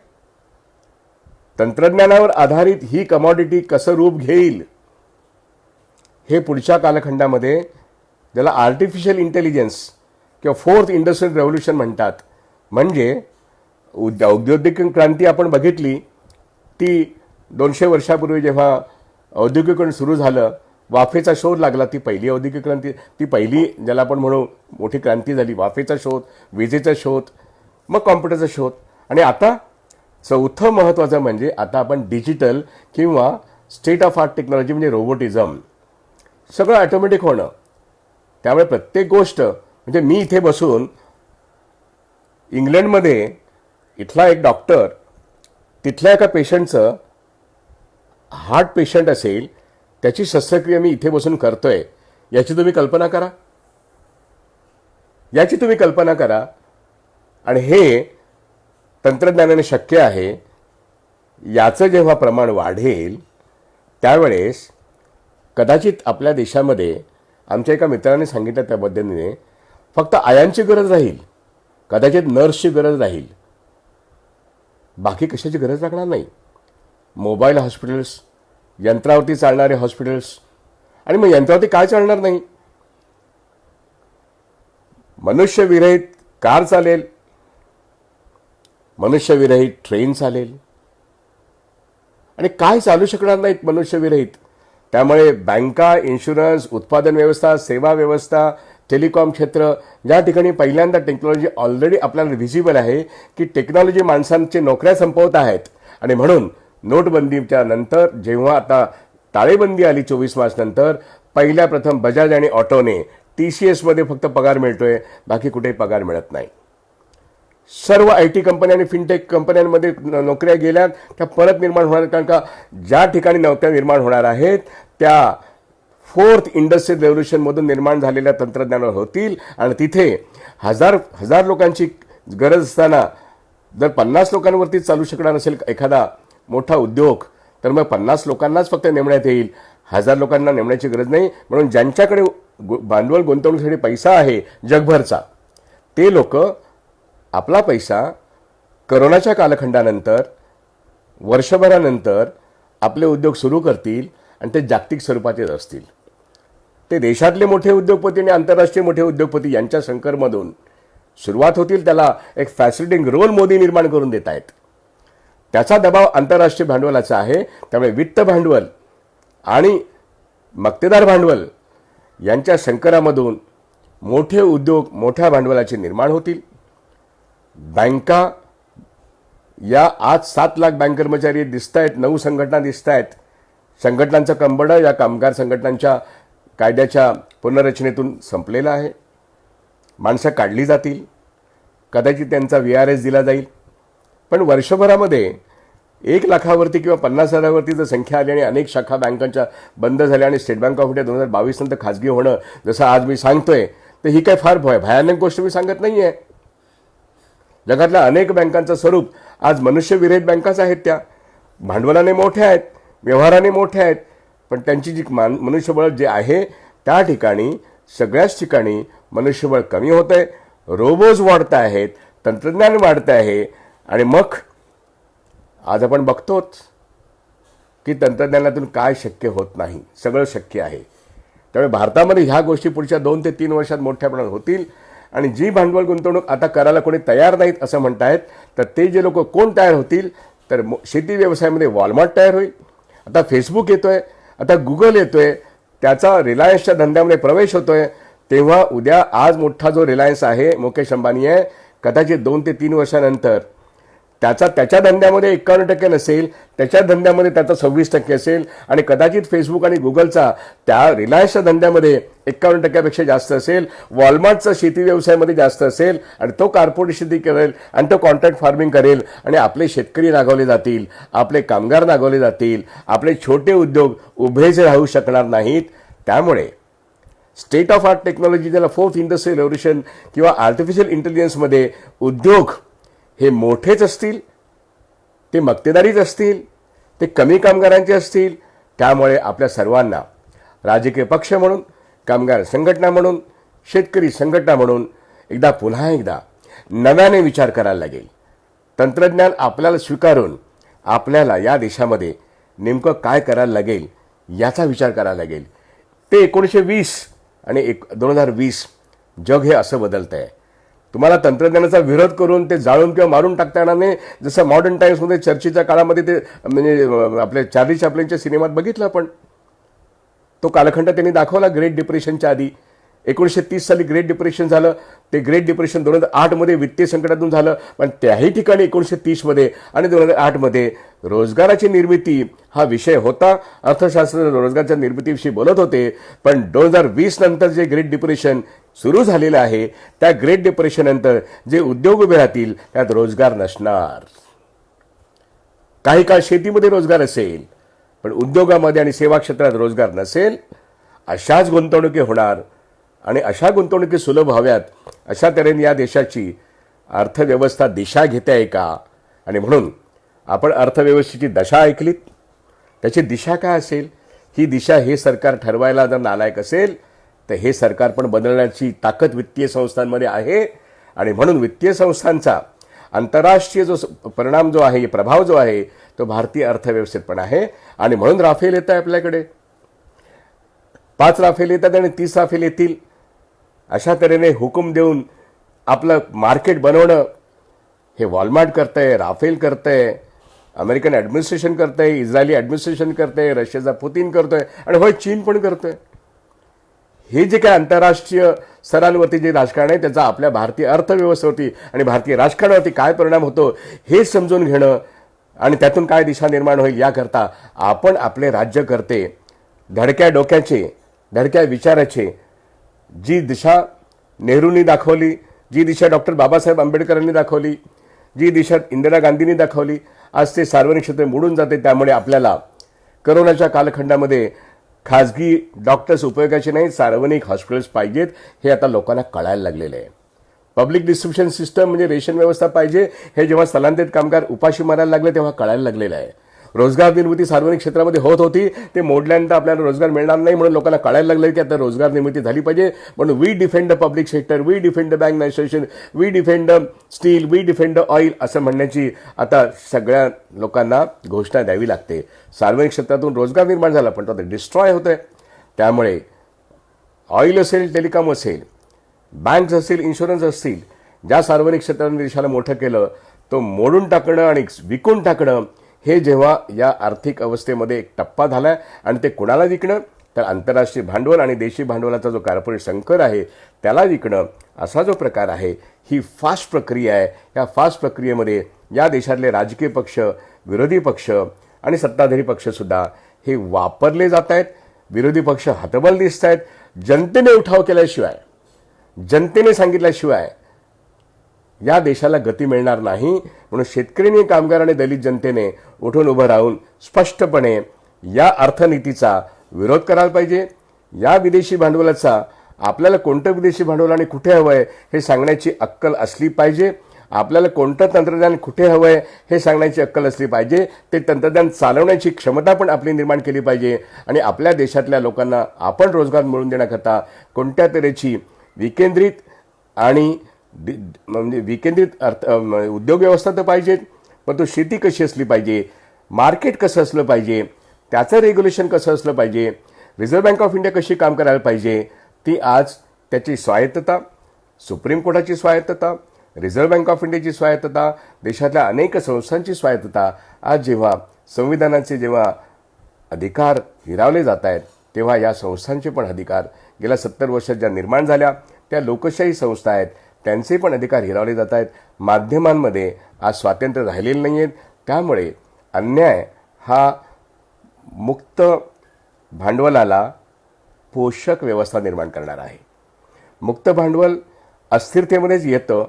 तंत्रज्ञानावर आधारित ही कमॉडिटी कसं रूप घेईल हे पुढच्या कालखंडामध्ये, ज्याला आर्टिफिशियल इंटेलिजन्स किंवा 4th इंडस्ट्रियल रेव्होल्यूशन म्हणतात, म्हणजे औद्योगिक क्रांती आपण बघितली, ती 200 वर्षापूर्वी जेव्हा औद्योगिकरण सुरू झालं, वाफेचा शोध लागला. ती पहिली औद्योगिक क्रांती, ती पहिली ज्याला आपण म्हणू मोठी क्रांती झाली. वाफेचा शोध, विजेचा शोध, मग कॉम्प्युटरचा शोध. आणि आता चौथं महत्त्वाचं म्हणजे आता आपण डिजिटल किंवा स्टेट ऑफ आर्ट टेक्नॉलॉजी म्हणजे रोबोटिझम, सगळं ऑटोमॅटिक होणं. त्यामुळे प्रत्येक गोष्ट, म्हणजे मी इथे बसून इंग्लंडमध्ये इथला एक डॉक्टर तिथल्या एका पेशंटचं, हार्ट पेशंट असेल, त्याची शस्त्रक्रिया मी इथे बसून करतोय, याची तुम्ही कल्पना करा, याची तुम्ही कल्पना करा. आणि हे तंत्रज्ञानाने शक्य आहे. याचं जेव्हा प्रमाण वाढेल त्यावेळेस कदाचित आपल्या देशामध्ये, आमच्या एका मित्राने सांगितलं त्या पद्धतीने, फक्त आयांची गरज राहील, कदाचित नर्सची गरज राहील, बाकी कशाची गरज लागणार नाही. मोबाईल हॉस्पिटल्स, यंत्रावरती चालणारे हॉस्पिटल्स, आणि मग यंत्रावरती काय चालणार नाही? मनुष्यविरहित कार चालेल, मनुष्यविरहित ट्रेन चालेल, आणि काय चालू शकणार नाहीत मनुष्यविरहित. त्यामुळे बँका, इन्शुरन्स, उत्पादन व्यवस्था, सेवा व्यवस्था, टेलिकॉम क्षेत्र, ज्या ठिकाणी पहिल्यांदा टेक्नॉलॉजी ऑलरेडी आपल्याला व्हिजिबल आहे की टेक्नॉलॉजी माणसांची नोकऱ्या संपवत आहेत. आणि म्हणून नोटबंदीच्या नंतर, जेव्हा आता टाळेबंदी आली 24 मार्च नंतर, पहिल्या प्रथम बजाज आणि ऑटोने TCSमध्ये फक्त पगार मिळतोय, बाकी कुठेही पगार मिळत नाही. सर्व IT कंपन्या आणि फिनटेक कंपन्यांमध्ये नोकऱ्या गेल्या त्या परत निर्माण होणार आहेत. कारण का ज्या ठिकाणी नोकऱ्या निर्माण होणार आहेत त्या फोर्थ इंडस्ट्रियल रेव्होल्युशनमधून निर्माण झालेल्या तंत्रज्ञानावर होतील. आणि तिथे हजार लोकांची गरज असताना जर 50 लोकांवरती चालू शकणार असेल एखादा मोठा उद्योग, तर मग 50 लोकांनाच फक्त नेमण्यात येईल, 1000 लोकांना नेमण्याची गरज नाही. म्हणून ज्यांच्याकडे भांडवल गुंतवणुकीसाठी पैसा आहे जगभरचा, ते लोक आपला पैसा करोनाच्या कालखंडानंतर वर्षभरानंतर आपले उद्योग सुरू करतील आणि ते जागतिक स्वरूपाचे असतील. ते देशातले मोठे उद्योगपती आणि आंतरराष्ट्रीय मोठे उद्योगपती यांच्या संकरमधून सुरुवात होतील. त्याला एक फॅसिलिटिंग रोल मोदी निर्माण करून देत आहेत. त्याचा दबाव आंतरराष्ट्रीय भांडवलाचा आहे. त्यामुळे वित्त भांडवल आणि मक्तेदार भांडवल यांच्या संकरामधून मोठे उद्योग मोठ्या भांडवलाचे निर्माण होतील. बँका या आज 7 लाख बँक कर्मचारी दिसत आहेत, 9 संघटना दिसत आहेत. संघटनांचं कंबड या कामगार संघटनांच्या कायद्याच्या पुनर्रचनेतून संपलेलं आहे. माणसं काढली जातील, कदाचित त्यांचा VRS दिला जाईल. पण वर्षभरामध्ये 1 लाखावरती किंवा 50,000वरती जर संख्या आली आणि अनेक शाखा बँकांच्या बंद झाल्या आणि स्टेट बँक ऑफ इंडिया 2022 नंतर खाजगी होणं जसं आज मी सांगतोय, तर ही काय फार भयानक गोष्ट मी सांगत नाही आहे. जगातल्या अनेक बँकांचं स्वरूप आज मनुष्यविरहित बँकाच आहेत. त्या भांडवलाने मोठ्या आहेत, व्यवहाराने मोठ्या आहेत, पण त्यांची जी मनुष्यबळ जे आहे त्या ठिकाणी सगळ्याच ठिकाणी मनुष्यबळ कमी होत आहे. रोबोज वाढत आहेत, तंत्रज्ञान वाढत आहे. आणि मग आज आपण बघतोच की तंत्रज्ञानातून काय शक्य होत नाही, सगळं शक्य आहे. त्यामुळे भारतामध्ये ह्या गोष्टी पुढच्या 2 ते 3 वर्षात मोठ्या प्रमाणात होतील. आणि जी भांडवल गुंतवणूक आता करायला कोणी तयार नाहीत असं म्हणतायत, तर ते जे लोक कोण तयार होतील, तर शेती व्यवसायामध्ये वॉलमार्ट तयार होईल. आता फेसबुक येतोय, आता गुगल येतोय, त्याचा रिलायन्सच्या धंद्यामध्ये प्रवेश होतोय. तेव्हा उद्या आज मोठा जो रिलायन्स आहे, मुकेश अंबानी आहे, कदाचित 2 ते 3 वर्षानंतर त्याच्या धंद्यामध्ये 51% नसेल, त्याच्या धंद्यामध्ये त्याचा 26% असेल. आणि कदाचित फेसबुक आणि गुगलचा त्या रिलायन्सच्या धंद्यामध्ये 51%पेक्षा जास्त असेल. वॉलमार्टचा शेती व्यवसायामध्ये जास्त असेल. आणि तो कॉर्पोरेट शेती करेल आणि तो कॉन्ट्रॅक्ट फार्मिंग करेल. आणि आपले शेतकरी नागवले जातील, आपले कामगार नागवले जातील, आपले छोटे उद्योग उभेच राहू शकणार नाहीत. त्यामुळे स्टेट ऑफ आर्ट टेक्नॉलॉजी, ज्याला फोर्थ इंडस्ट्रियल रेव्होल्युशन किंवा आर्टिफिशियल इंटेलिजन्समध्ये उद्योग हे मोठेच असतील, ते मक्तेदारीच असतील, ते कमी कामगारांचे असतील. त्यामुळे आपल्या सर्वांना राजकीय पक्ष म्हणून, कामगार संघटना म्हणून, शेतकरी संघटना म्हणून पुन्हा एकदा नव्याने विचार करायला लागेल. तंत्रज्ञान आपल्याला स्वीकारून आपल्याला या देशामध्ये नेमकं काय करायला लागेल याचा विचार करायला लागेल. ते 1920 आणि 2020 जग हे असं बदलतं आहे. तुम्हाला तंत्रज्ञानाचा विरोध करून ते जाळून किंवा मारून टाकता येणार नाही. जसं मॉडर्न टाइम्समध्ये चर्चेच्या काळामध्ये ते म्हणजे आपल्या चार्ली चॅप्लिनच्या सिनेमात बघितलं आपण, तो कालखंड त्यांनी दाखवला ग्रेट डिप्रेशनच्या आधी. 1930 साली ग्रेट डिप्रेशन झालं. ते ग्रेट डिप्रेशन 2008मध्ये वित्तीय संकटातून झालं. पण त्याही ठिकाणी 1930मध्ये आणि 2008मध्ये रोजगाराची निर्मिती हा विषय होता. अर्थशास्त्र रोजगाराच्या निर्मितीविषयी बोलत होते. पण 2020 नंतर जे ग्रेट डिप्रेशन सुरू झालेलं आहे, त्या ग्रेट डिप्रेशन नंतर जे उद्योग उभे राहतील त्यात रोजगार नसणार. काही काळ शेतीमध्ये रोजगार असेल, पण उद्योगामध्ये आणि सेवा क्षेत्रात रोजगार नसेल. अशाच गुंतवणुकी होणार आणि अशा गुंतवणुकी सुलभ व्हाव्यात, अशा तऱ्हेने या देशाची अर्थव्यवस्था दिशा घेते आहे का. आणि म्हणून आपण अर्थव्यवस्थेची दशा ऐकलीत, त्याची दिशा काय असेल, ही दिशा हे सरकार ठरवायला जर नालायक असेल, तर हे सरकार पण बदलण्याची ताकद वित्तीय संस्थांमध्ये आहे. आणि म्हणून वित्तीय संस्थांचा आंतरराष्ट्रीय जो परिणाम जो आहे, प्रभाव जो आहे, तो भारतीय अर्थव्यवस्थेत पण आहे. आणि म्हणून राफेल येत आहे आपल्याकडे. 5 राफेल येतात आणि 30 राफेल येतील. अशा तऱ्हेने हुकूम देऊन आपलं मार्केट बनवणं हे वॉलमार्ट करतंय, राफेल करतंय, अमेरिकन ॲडमिनिस्ट्रेशन करतंय, इस्रायली ॲडमिनिस्ट्रेशन करतंय, रशियाचा पुतीन करतोय आणि होय चीन पण करतोय. हे जे काय आंतरराष्ट्रीय स्तरांवरती जे राजकारण आहे, त्याचा आपल्या भारतीय अर्थव्यवस्थेवरती आणि भारतीय राजकारणावरती काय परिणाम होतो हे समजून घेणं आणि त्यातून काय दिशा निर्माण होईल याकरता आपण आपले राज्यकर्ते धडक्या डोक्याचे, धडक्या विचाराचे, जी दिशा नेहरूंनी दाखवली, जी दिशा डॉक्टर बाबासाहेब आंबेडकरांनी दाखवली, जी दिशा इंदिरा गांधींनी दाखवली, आज ते सार्वजनिक क्षेत्र मोडून जाते. त्यामुळे आपल्याला करोनाच्या कालखंडामध्ये खाजगी डॉक्टर्स उपयोगाचे नाही, सार्वजनिक हॉस्पिटल्स पाहिजेत हे आता लोकांना कळायला लागलेलं आहे. पब्लिक डिस्ट्रीब्युशन सिस्टम म्हणजे रेशन व्यवस्था पाहिजे हे जेव्हा स्थलांतरित कामगार उपाशी मारायला लागले तेव्हा कळायला लागलेलं आहे. रोजगार निर्मिती सार्वजनिक क्षेत्रामध्ये होत होती, ते मोडल्यानंतर आपल्याला रोजगार मिळणार नाही म्हणून लोकांना कळायला लागलं की आता रोजगार निर्मिती झाली पाहिजे. म्हणून we defend the public sector, we defend the bank nationalisation, we defend the steel, we defend the oil असं म्हणण्याची आता सगळ्या लोकांना घोषणा द्यावी लागते. सार्वजनिक क्षेत्रातून रोजगार निर्माण झाला पण तो आता डिस्ट्रॉय होतोय. त्यामुळे ऑइल असेल, टेलिकॉम असेल, बँक्स असतील, इन्शुरन्स असतील, ज्या सार्वजनिक क्षेत्राने देशाला मोठं केलं तो मोडून टाकणं आणि विकून टाकणं हे जेव्हा या आर्थिक अवस्थेमध्ये एक टप्पा झालाय आणि ते कुणाला विकणं तर आंतरराष्ट्रीय भांडवल आणि देशी भांडवलाचा जो कॉर्पोरेट संकर आहे त्याला विकणं असा जो प्रकार आहे ही फास्ट प्रक्रिया आहे. या फास्ट प्रक्रियेमध्ये या देशातले राजकीय पक्ष, विरोधी पक्ष आणि सत्ताधारी पक्षसुद्धा हे वापरले जात आहेत. विरोधी पक्ष हतबल दिसत आहेत. जनतेने उठाव केल्याशिवाय, जनतेने सांगितल्याशिवाय या देशाला गती मिळणार नाही. म्हणून शेतकरी, कामगार आणि दलित जनतेने उठून उभं राहून स्पष्टपणे या अर्थनीतीचा विरोध करायला पाहिजे. या विदेशी भांडवलाचा आपल्याला कोणतं विदेशी भांडवल आणि कुठे हवं आहे हे सांगण्याची अक्कल असली पाहिजे. आपल्याला कोणतं तंत्रज्ञान कुठे हवं आहे हे सांगण्याची अक्कल असली पाहिजे. ते तंत्रज्ञान चालवण्याची क्षमता पण आपली निर्माण केली पाहिजे. आणि आपल्या देशातल्या लोकांना आपण रोजगार मिळवून देण्याकरता कोणत्या तऱ्हेची विकेंद्रित आणि म्हणजे विकेंद्रित उद्योग व्यवस्था तर पाहिजेत, पण तो शेती कशी असली पाहिजे, मार्केट कसं असलं पाहिजे, त्याचं रेग्युलेशन कसं असलं पाहिजे, रिझर्व्ह बँक ऑफ इंडिया कशी काम करायला पाहिजे, ती आज त्याची स्वायत्तता, सुप्रीम कोर्टाची स्वायत्तता, रिझर्व्ह बँक ऑफ इंडियाची स्वायत्तता, देशातल्या अनेक संस्थांची स्वायत्तता आज जेव्हा संविधानाचे जेव्हा अधिकार हिरावले जात आहेत तेव्हा या संस्थांचे पण अधिकार गेल्या 70 वर्षात ज्या निर्माण झाल्या त्या लोकशाही संस्था आहेत त्यांचे पण अधिकार हिरावले जात आहेत. माध्यमांमध्ये आज स्वातंत्र्य राहिलेलं नाही आहेत. त्यामुळे अन्याय हा मुक्त भांडवलाला पोषक व्यवस्था निर्माण करणार आहे. मुक्त भांडवल अस्थिरतेमध्येच येतं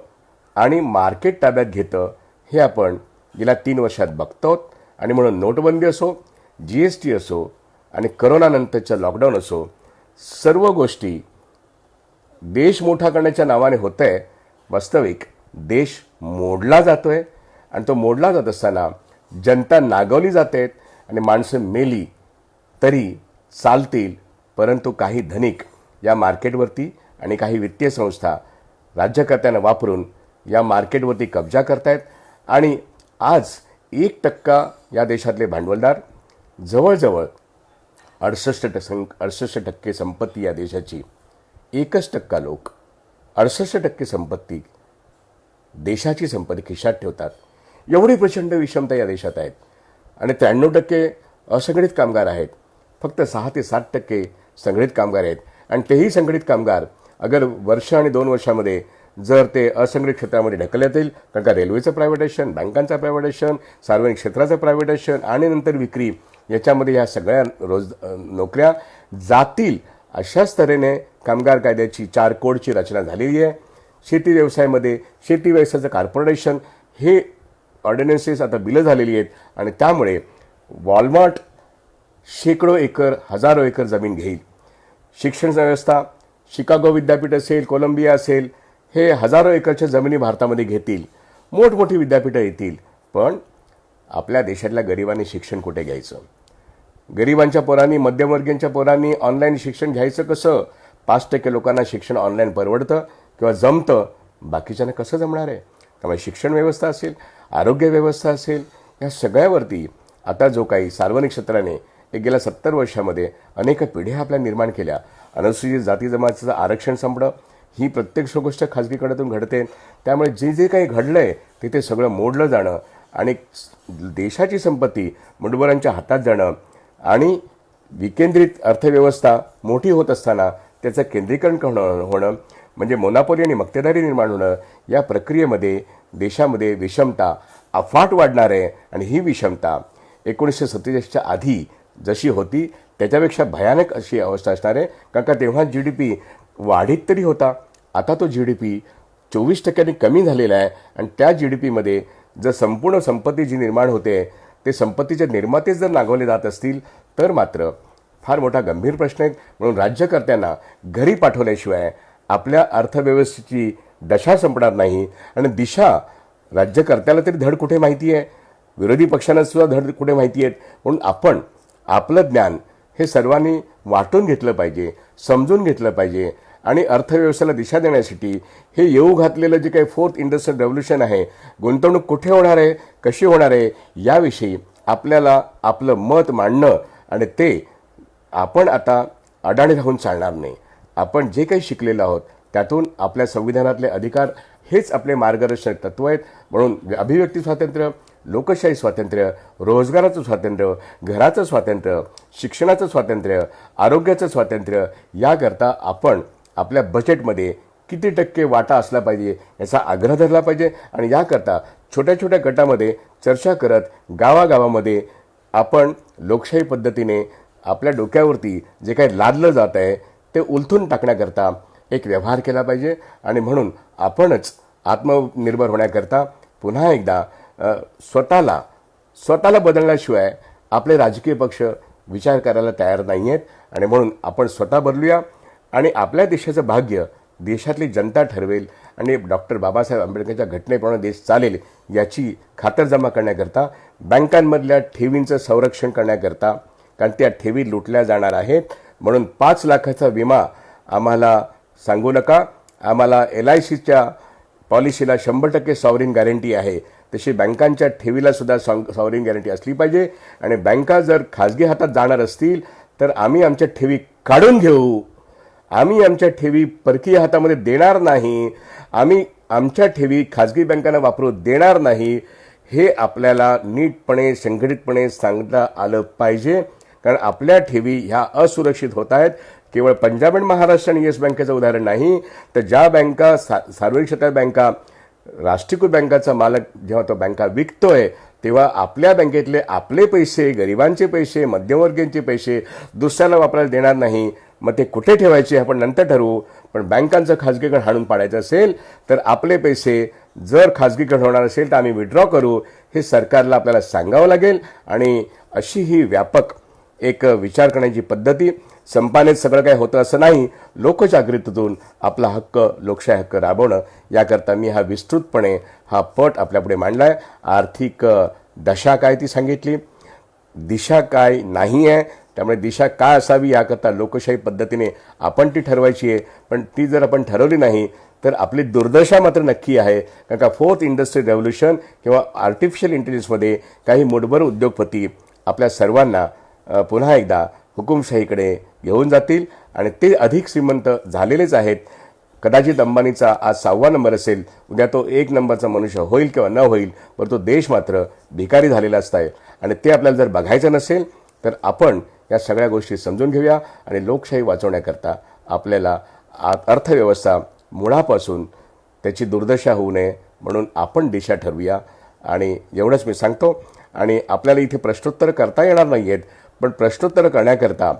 आणि मार्केट ताब्यात घेतं हे आपण गेल्या 3 वर्षात बघतो. आणि म्हणून नोटबंदी असो, GST असो आणि करोनानंतरच्या लॉकडाऊन असो, सर्व गोष्टी देश मोठा करण्याच्या नावाने होत आहे. वास्तविक देश मोडला जातोय आणि तो मोडला जात असताना जनता नागवली जाते आणि माणसं मेली तरी चालतील, परंतु काही धनिक या मार्केटवरती आणि काही वित्तीय संस्था राज्यकर्त्यांना वापरून या मार्केटवरती कब्जा करतायत. आणि आज 1% या देशातले भांडवलदार जवळजवळ 68% संपत्ती या देशाची, 1% लोक 68% संपत्ती देशाची संपत्ती खिशात ठेवतात. एवढी प्रचंड विषमता या देशात आहेत. आणि 93% असंघटित कामगार आहेत. फक्त 6 ते 7% संघटित कामगार आहेत. आणि तेही संघटित कामगार अगर वर्ष आणि 2 वर्षामध्ये जर ते असंघटित क्षेत्रामध्ये ढकलण्यात येईल, कारण का रेल्वेचं प्रायव्हेटायझेशन, बँकांचं प्रायव्हेटायझेशन, सार्वजनिक क्षेत्राचं प्रायव्हेटायझेशन आणि नंतर विक्री, याच्यामध्ये या सगळ्या नोकऱ्या जातील अशाच तऱ्हेने कामगार कायद्याची 4 कोडची रचना झालेली आहे. शेती व्यवसायामध्ये शेती व्यवसायाचं कॉर्पोरेशन हे ऑर्डिनन्सेस आता बिलं झालेली आहेत. आणि त्यामुळे वॉलमार्ट शेकडो एकर, हजारो एकर जमीन घेईल. शिक्षण व्यवस्था, शिकागो विद्यापीठ असेल, कोलंबिया असेल, हे हजारो एकरच्या जमिनी भारतामध्ये घेतील. मोठमोठी विद्यापीठं येतील. पण आपल्या देशातल्या गरिबांनी शिक्षण कुठे घ्यायचं? गरिबांच्या पोरांनी, मध्यमवर्गीयांच्या पोरांनी ऑनलाईन शिक्षण घ्यायचं कसं? 5% लोकांना शिक्षण ऑनलाईन परवडतं किंवा जमतं, बाकीच्यांना कसं जमणार आहे? त्यामुळे शिक्षण व्यवस्था असेल, आरोग्य व्यवस्था असेल, या सगळ्यावरती आता जो काही सार्वजनिक क्षेत्राने गेल्या 70 वर्षामध्ये अनेक पिढ्या आपल्या निर्माण केल्या. अनुसूचित जाती जमातीचं आरक्षण संपणं ही प्रत्यक्ष गोष्ट खाजगीकडेतून घडते. त्यामुळे जे जे काही घडलंय तिथे सगळं मोडलं जाणं आणि देशाची संपत्ती मुठभरांच्या हातात जाणं आणि विकेंद्रित अर्थव्यवस्था मोठी होत असताना त्याचं केंद्रीकरण होणं म्हणजे मोनोपोली आणि मक्तेदारी निर्माण होणं, या प्रक्रियेमध्ये देशामध्ये विषमता अफाट वाढणार आहे. आणि ही विषमता 1947च्या आधी जशी होती त्याच्यापेक्षा भयानक अशी अवस्था असणार आहे. कारण का तेव्हा GDP वाढीत तरी होता, आता तो GDP 24% कमी झालेला आहे आणि त्या GDP मध्ये जर संपूर्ण संपत्ती जी निर्माण होते ते संपत्तीचे निर्मातेच जर नागवले जात असतील तर मात्र फार मोठा गंभीर प्रश्न आहे. म्हणून राज्यकर्त्यांना घरी पाठवल्याशिवाय आपल्या अर्थव्यवस्थेची दशा संपणार नाही आणि दिशा राज्यकर्त्याला तरी धड कुठे माहिती आहे, विरोधी पक्षांना सुद्धा धड कुठे माहिती आहेत. म्हणून आपण आपलं ज्ञान हे सर्वांनी वाटून घेतलं पाहिजे, समजून घेतलं पाहिजे आणि अर्थव्यवस्थेला दिशा देण्यासाठी हे येऊ घातलेलं जे काही 4th इंडस्ट्रियल रेव्होल्यूशन आहे, गुंतवणूक कुठे होणार आहे, कशी होणार आहे याविषयी आपल्याला आपलं मत मांडणं आणि ते आपण आता अडाणी राहून चालणार नाही. आपण जे काही शिकलेलो आहोत त्यातून आपल्या संविधानातले अधिकार हेच आपले मार्गदर्शक तत्व आहेत. म्हणून अभिव्यक्ती स्वातंत्र्य, लोकशाही स्वातंत्र्य, रोजगाराचं स्वातंत्र्य, घराचं स्वातंत्र्य, शिक्षणाचं स्वातंत्र्य, आरोग्याचं स्वातंत्र्य याकरता आपण आपल्या बजेटमध्ये किती टक्के वाटा असला पाहिजे याचा आग्रह धरला पाहिजे आणि याकरता छोट्या छोट्या गटामध्ये चर्चा करत गावागावामध्ये आपण लोकशाही पद्धतीने आपल्या डोक्यावरती जे काही लादलं जात आहे ते उलथून टाकण्याकरता एक व्यवहार केला पाहिजे. आणि म्हणून आपणच आत्मनिर्भर होण्याकरता पुन्हा एकदा स्वतःला बदलण्याशिवाय आपले राजकीय पक्ष विचार करायला तयार नाही आहेत. आणि म्हणून आपण स्वतः बदलूया आणि आपल्या देशाचं भाग्य देशातली जनता ठरवेल आणि डॉक्टर बाबासाहेब आंबेडकरच्या घटनेप्रमाणे देश चालेल याची खातरजमा करण्याकरता बँकांमधल्या ठेवींचं संरक्षण करण्याकरता, कारण त्या ठेवी लुटल्या जाणार आहेत. म्हणून 5 लाखाचा विमा आम्हाला सांगू नका. आम्हाला LICच्या पॉलिसीला 100% सॉवरिन गॅरंटी आहे, तशी बँकांच्या ठेवीला सुद्धा सॉवरिन गॅरंटी असली पाहिजे. आणि बँका जर खाजगी हातात जाणार असतील तर आम्ही आमच्या ठेवी काढून घेऊ. आम्ही आमच्या ठेवी परकीय हातामध्ये देणार नाही. आम्ही आमच्या ठेवी खाजगी बँकांना वापरू देणार नाही. हे आपल्याला नीटपणे संघटितपणे सांगता आलं पाहिजे, कारण आपल्या ठेवी ह्या असुरक्षित होत आहेत. केवळ पंजाब अँड महाराष्ट्र आणि येस बँकेचं उदाहरण नाही, तर ज्या बँका सार्वजनिक क्षेत्रात बँका, राष्ट्रीयकृत बँकाचा मालक जेव्हा तो बँका विकतोय तेव्हा आपल्या बँकेतले आपले पैसे, गरिबांचे पैसे, मध्यमवर्गीयांचे पैसे दुसऱ्याला वापरायला देणार नाही. मग ते कुठे ठेवायचे आपण नंतर ठरवू, पण बँकांचं खाजगीकरण हाणून पाडायचं असेल तर आपले पैसे जर खाजगीकरण होणार असेल तर आम्ही विड्रॉ करू, हे सरकारला आपल्याला सांगावं लागेल. आणि अशी ही व्यापक एक विचार करण्याची पद्धती, संपानेच सगळं काय होतं असं नाही, लोकजागृतीतून आपला हक्क, लोकशाही हक्क राबवणं याकरता मी हा विस्तृतपणे हा पट आपल्यापुढे मांडला आहे. आर्थिक दशा काय ती सांगितली, दिशा काय नाही आहे, त्यामुळे दिशा काय असावी याकरता लोकशाही पद्धतीने आपण ती ठरवायची आहे. पण ती जर आपण ठरवली नाही तर आपली दुर्दशा मात्र नक्की आहे. कारण का 4th इंडस्ट्रियल रेव्होल्यूशन किंवा आर्टिफिशियल इंटेलिजन्समध्ये काही मुठभर उद्योगपती आपल्या सर्वांना पुन्हा एकदा हुकुमशाहीकडे घेऊन जातील आणि ते अधिक श्रीमंत झालेलेच आहेत. कदाचित अंबानीचा आज 6वा नंबर असेल, उद्या तो 1 नंबरचा मनुष्य होईल किंवा न होईल, पण तो देश मात्र भिकारी झालेला असताय. आणि ते आपल्याला जर बघायचं नसेल तर आपण या सगळ्या गोष्टी समजून घेऊया आणि लोकशाही वाचवण्याकरता आपल्याला अर्थव्यवस्था मुळापासून त्याची दुर्दशा होऊ नये म्हणून आपण दिशा ठरवूया. आणि एवढंच मी सांगतो. आणि आपल्याला इथे प्रश्नोत्तर करता येणार नाही आहेत, पण प्रश्नोत्तर करण्याकरता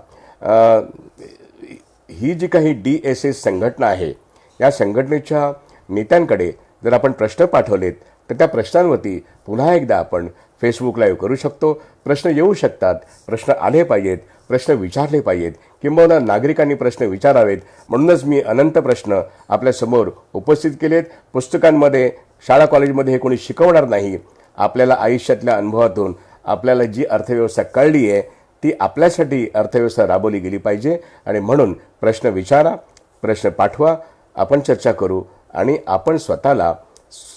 ही जी काही DSS संघटना आहे या संघटनेच्या नेत्यांकडे जर आपण प्रश्न पाठवलेत तर त्या प्रश्नांवरती पुन्हा एकदा आपण फेसबुक लाईव्ह करू शकतो. प्रश्न येऊ शकतात, प्रश्न आले पाहिजेत, प्रश्न विचारले पाहिजेत, किंबहुना नागरिकांनी प्रश्न विचारावेत. म्हणूनच मी अनंत प्रश्न आपल्यासमोर उपस्थित केलेत. पुस्तकांमध्ये, शाळा कॉलेजमध्ये हे कोणी शिकवणार नाही. आपल्याला आयुष्यातल्या अनुभवातून आपल्याला जी अर्थव्यवस्था कळली आहे ती आपल्यासाठी अर्थव्यवस्था राबवली गेली पाहिजे. आणि म्हणून प्रश्न विचारा, प्रश्न पाठवा, आपण चर्चा करू आणि आपण स्वतःला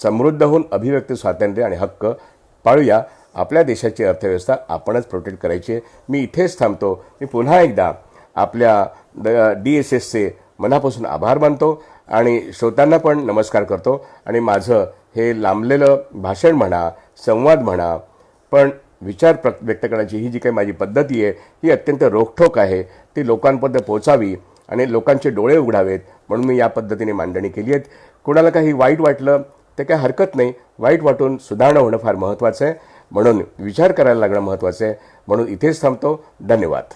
समृद्ध होऊन अभिव्यक्ती स्वातंत्र्य आणि हक्क पाळूया. आपल्या देशाची अर्थव्यवस्था आपणच प्रोटेक्ट करायची आहे. मी इथेच थांबतो. मी पुन्हा एकदा आपल्या DSSचे मनापासून आभार मानतो आणि श्रोत्यांना पण नमस्कार करतो. आणि माझं हे लांबलेलं भाषण म्हणा, संवाद म्हणा, पण विचार व्यक्त करण्याची ही जी काही माझी पद्धती आहे ही अत्यंत रोखठोक आहे. ती लोकांपर्यंत पोहोचावी आणि लोकांचे डोळे उघडावेत म्हणून मी या पद्धतीने मांडणी केली आहे. कोणाला काही वाईट वाटलं ते काही हरकत नाही. वाईट वाटून सुधारणा होणं फार महत्त्वाचं आहे. म्हणून विचार करायला लागणं महत्त्वाचं आहे. म्हणून इथेच थांबतो. धन्यवाद.